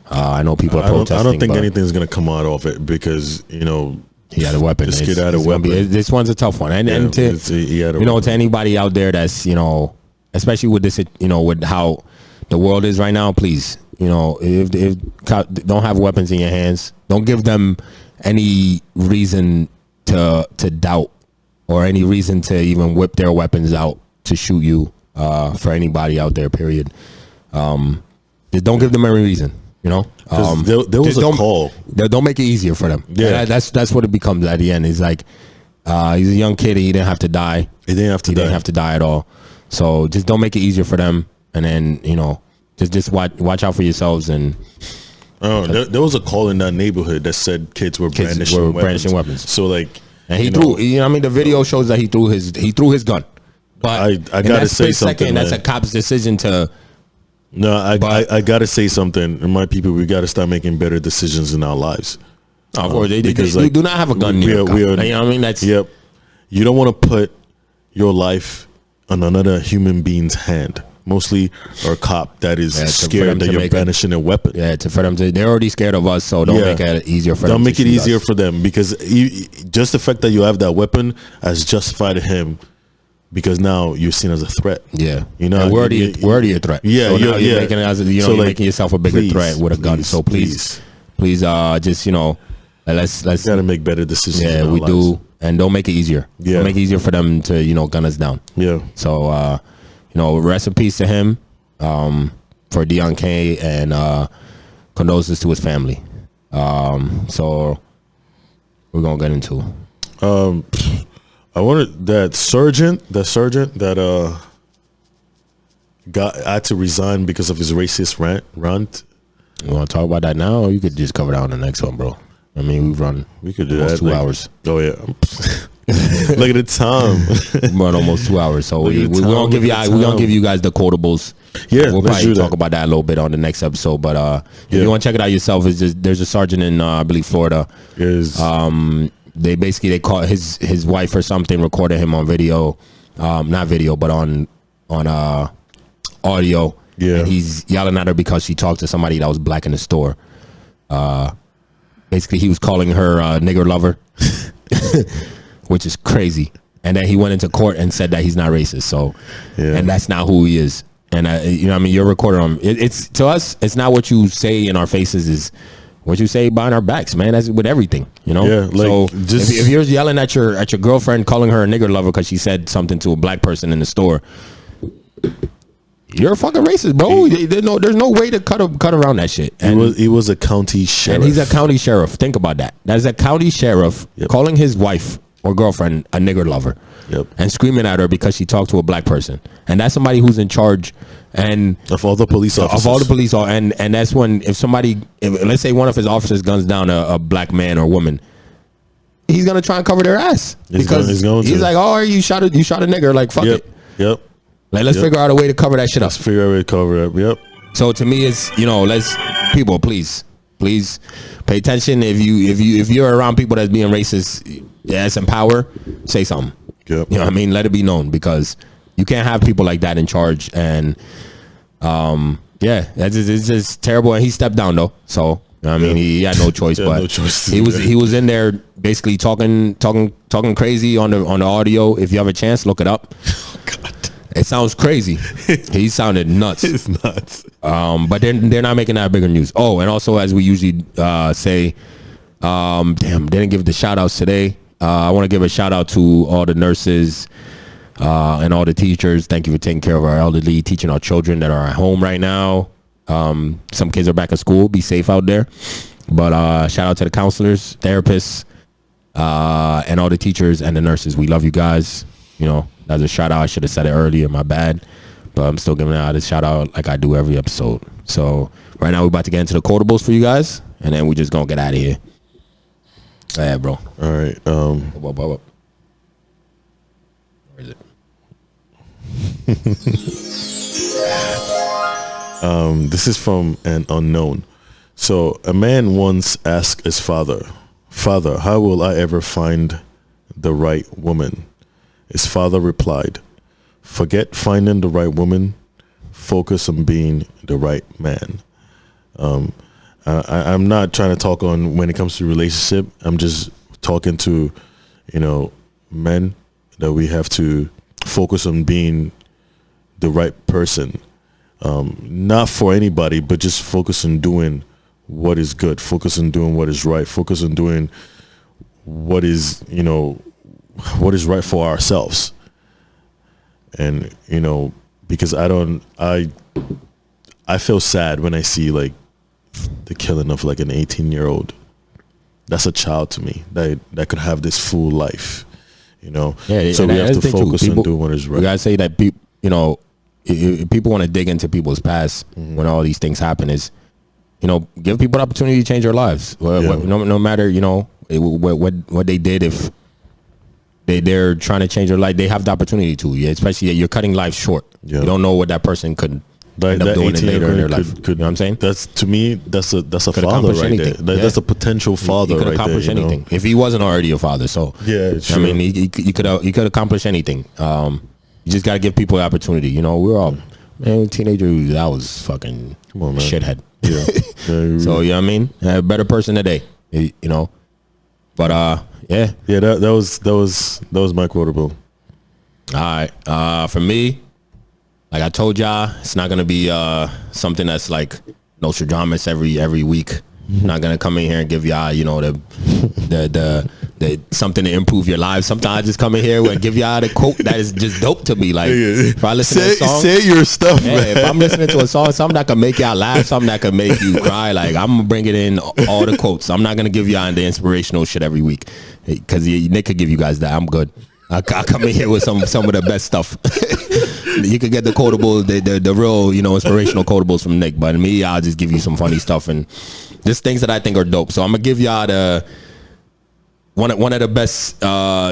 I know people are protesting. I don't think anything's gonna come out of it because he had a weapon. This kid had a weapon. This one's a tough one, and to anybody out there that's especially with this, with how the world is right now. Please, if don't have weapons in your hands, don't give them any reason to doubt or any reason to even whip their weapons out to shoot you. For anybody out there, period. Just don't give them any reason. There was a call. Don't make it easier for them. Yeah, that's what it becomes at the end. It's like he's a young kid. He didn't have to die. He didn't have to die at all. So just don't make it easier for them. And then just watch out for yourselves. And there was a call in that neighborhood that said kids were brandishing weapons. So and he threw. The video shows that he threw his gun. But I gotta say something. That's a cop's decision to. No, I gotta say something. In my people, we gotta start making better decisions in our lives. Of course, they do not have a gun near. That's yep. You don't want to put your life on another human being's hand. Mostly, or a cop that is scared that you're brandishing a weapon. Yeah, for them to, they're already scared of us, so don't make it easier for them. Don't make it easier for them because just the fact that you have that weapon has justified him. Because now you're seen as a threat. Yeah, we're already a threat. Yeah, so you're making it as you're making yourself a bigger threat with a gun. So please, just let's gotta make better decisions. Yeah, we do, and don't make it easier. Yeah, don't make it easier for them to gun us down. Yeah. So rest in peace to him, for Deon K, and condolences to his family. So we're gonna get into. I wanted that sergeant that had to resign because of his racist rant. You want to talk about that now, or you could just cover that on the next one, bro? I mean, we could do that 2 hours. Oh yeah, look at the time. We run almost 2 hours, so we're gonna give you guys the quotables. Yeah, we'll probably talk about that a little bit on the next episode. But if you want to check it out yourself, there's a sergeant in I believe Florida. They caught his wife or something, recorded him on video, not video, but on audio. Yeah. And he's yelling at her because she talked to somebody that was black in the store. Basically, he was calling her nigger lover, which is crazy. And then he went into court and said that he's not racist. So, and that's not who he is. And you know, what I mean, you're recording him. It's to us, it's not what you say in our faces, is what you say behind our backs, man. That's with everything, you know. Yeah, like, so if you're yelling at your girlfriend, calling her a nigger lover because she said something to a black person in the store, you're a fucking racist, bro. There's no way to cut around that shit. And he was a county sheriff. And he's a county sheriff. Think about that. That's a county sheriff calling his wife or girlfriend a nigger lover, and screaming at her because she talked to a black person. And that's somebody who's in charge and of all the police officers. Of all the police, and that's when if let's say one of his officers guns down a black man or woman, he's gonna try and cover their ass because he's like, oh, you shot a nigger, like fuck it. Yep. Like let's figure out a way to cover that shit up. Let's figure out a way to cover it up. Yep. So to me, it's, you know, people, please pay attention. If you're around people that's being racist, that's in power, say something. Yep. You know what I mean? Let it be known, because you can't have people like that in charge. And it's just terrible. And he stepped down though, so you know what I mean, he had no choice. But no choice he was in there basically talking crazy on the audio. If you have a chance, look it up. Oh, God. It sounds crazy. He sounded nuts. It's nuts. But they're not making that bigger news. Oh, and also, as we usually say, didn't give the shout outs today. I want to give a shout out to all the nurses and all the teachers. Thank you for taking care of our elderly, teaching our children that are at home right now. Some kids are back at school. Be safe out there. But shout out to the counselors, therapists, and all the teachers and the nurses. We love you guys. You know, that's a shout out. I should have said it earlier. My bad. But I'm still giving out a shout out like I do every episode. So right now we're about to get into the quotables for you guys, and then we're just gonna get out of here. Yeah, bro. All right. Where is it? This is from an unknown. So a man once asked his father, "Father, how will I ever find the right woman?" His father replied, "Forget finding the right woman. Focus on being the right man." I'm not trying to talk on when it comes to relationship. I'm just talking to, you know, men, that we have to focus on being the right person. Not for anybody, but just focus on doing what is good. Focus on doing what is right. Focus on doing what is, you know, what is right for ourselves. And, you know, because I feel sad when I see like the killing of like an 18-year-old. That's a child to me that could have this full life, you know. Yeah, so we have to focus on doing what is right. You gotta say that people, you know, if people want to dig into people's past when all these things happen, is, you know, give people an opportunity to change their lives. No matter, you know, what they did, if they're trying to change their life, they have the opportunity to. Yeah, especially you're cutting life short. Yeah. You don't know what that person could end up doing later in their life. You know what I'm saying? That's, to me, that's a father right there. That's a potential father right there. He could accomplish anything if he wasn't already a father. So yeah, I mean, he could accomplish anything. You just got to give people the opportunity. You know, we're all, man, teenager. I was fucking shithead. Yeah. So you know what I mean? A better person today. You know, but yeah. That was my quotable. All right. For me, like I told y'all, it's not gonna be something that's like Nostradamus every week. I'm not gonna come in here and give y'all, you know, the something to improve your lives. Sometimes I just come in here and give y'all the quote that is just dope to me. Like if I listen to a song, say your stuff. Yeah, if I'm listening to a song, something that can make y'all laugh, something that can make you cry, like I'm gonna bring it in all the quotes. I'm not gonna give y'all the inspirational shit every week, because Nick could give you guys that. I'm good. I come in here with some of the best stuff. You could get the quotables, the real, you know, inspirational quotables from Nick. But me, I'll just give you some funny stuff and just things that I think are dope. So I'm gonna give y'all the one of the best,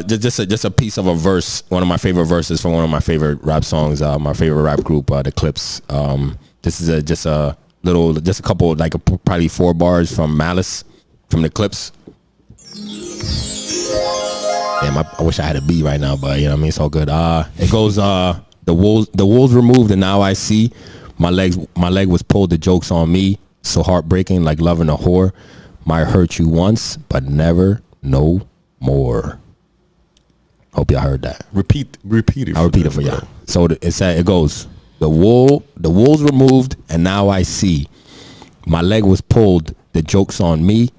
just a piece of a verse, one of my favorite verses from one of my favorite rap songs, my favorite rap group, the Clips. This is just a couple, like probably 4 bars from Malice, from the Clips. Damn, I wish I had a beat right now, but you know what I mean, it's all good. It goes, the The wool's removed, and now I see my leg was pulled. The joke's on me. So heartbreaking, like loving a whore. Might hurt you once, but never no more. Hope y'all heard that. Repeat it. I'll repeat it for y'all. So it goes. The wool's removed, and now I see. My leg was pulled. The joke's on me.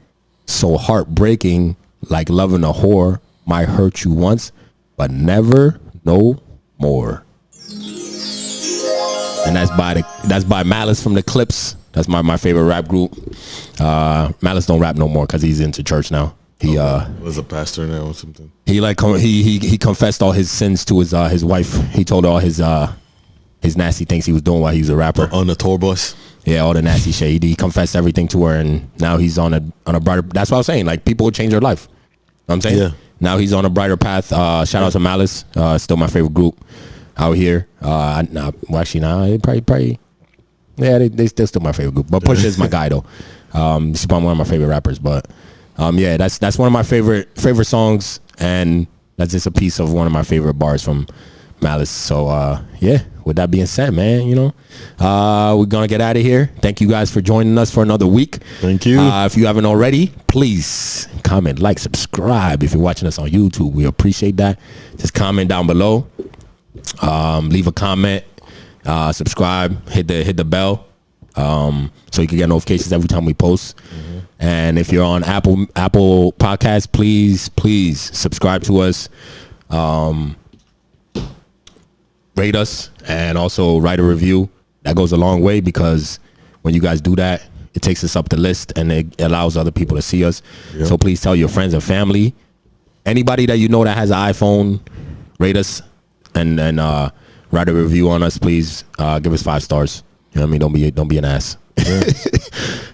So heartbreaking, like loving a whore. Might hurt you once, but never no more. And that's by Malice from the Clips. That's my favorite rap group. Malice don't rap no more because he's into church now. He was a pastor now or something. He confessed all his sins to his wife. He told all his nasty things he was doing while he was a rapper on the tour bus. Yeah, all the nasty shit. He confessed everything to her, and now he's on a brighter. That's what I was saying. Like, people will change their life. You know what I'm saying? Yeah. Now he's on a brighter path. Shout out to Malice. Still my favorite group out here. Actually, probably. Yeah, they still my favorite group. But Pusha is my guy though. He's probably one of my favorite rappers. But yeah, that's one of my favorite songs, and that's just a piece of one of my favorite bars from Malice. So yeah, with that being said, man, we're gonna get out of here. Thank you guys for joining us for another week. Thank you. If you haven't already, please comment, like, subscribe. If you're watching us on YouTube, we appreciate that. Just comment down below. Leave a comment. Subscribe. Hit the bell. So you can get notifications every time we post. Mm-hmm. And if you're on Apple Podcasts, please subscribe to us. Rate us, and also write a review. That goes a long way, because when you guys do that, it takes us up the list, and it allows other people to see us. Yep. So please tell your friends and family, anybody that you know that has an iPhone, rate us and write a review on us. Please give us 5 stars. You know what I mean? Don't be an ass. Yeah.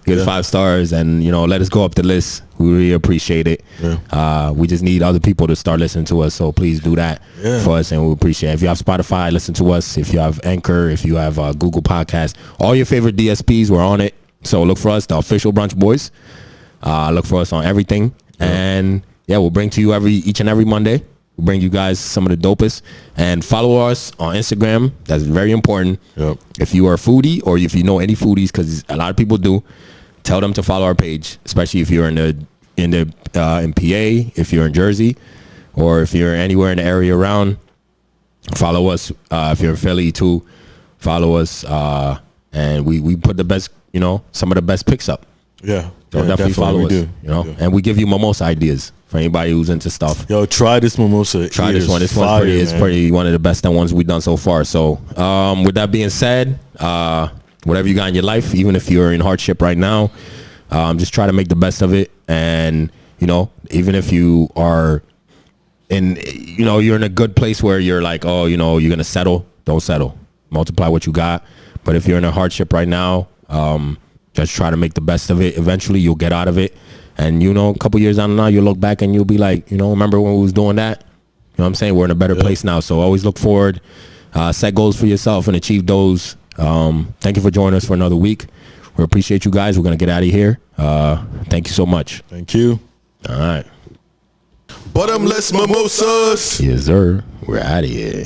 Give us 5 stars, and let us go up the list. We really appreciate it. Yeah. We just need other people to start listening to us, so please do that for us, and we appreciate it. If you have Spotify, listen to us. If you have Anchor, if you have Google Podcasts, all your favorite DSPs, we're on it. So look for us, the official Brunch Boys. Look for us on everything, and we'll bring to you each and every Monday. We'll bring you guys some of the dopest, and follow us on Instagram. That's very important. Yep. If you are a foodie, or if you know any foodies, because a lot of people do, tell them to follow our page, especially if you're in PA, if you're in Jersey, or if you're anywhere in the area around. Follow us. If you're in Philly too, follow us. And we put the best, some of the best picks up. Yeah. So definitely follow us. And we give you mimosa ideas for anybody who's into stuff. Yo, try this mimosa. Try this one. This one's pretty one of the best ones we've done so far. So with that being said, whatever you got in your life, even if you're in hardship right now, just try to make the best of it. And even if you are you're in a good place where you're like, you're gonna settle, don't settle. Multiply what you got. But if you're in a hardship right now, just try to make the best of it. Eventually you'll get out of it, and a couple years down the line, you'll look back and you'll be like, remember when we was doing that? You know what I'm saying? We're in a better place now. So always look forward, set goals for yourself, and achieve those. Thank you for joining us for another week. We appreciate you guys. We're gonna get out of here. Thank you so much. Thank you. All right. Bottomless mimosas. Yes, sir. We're out of here.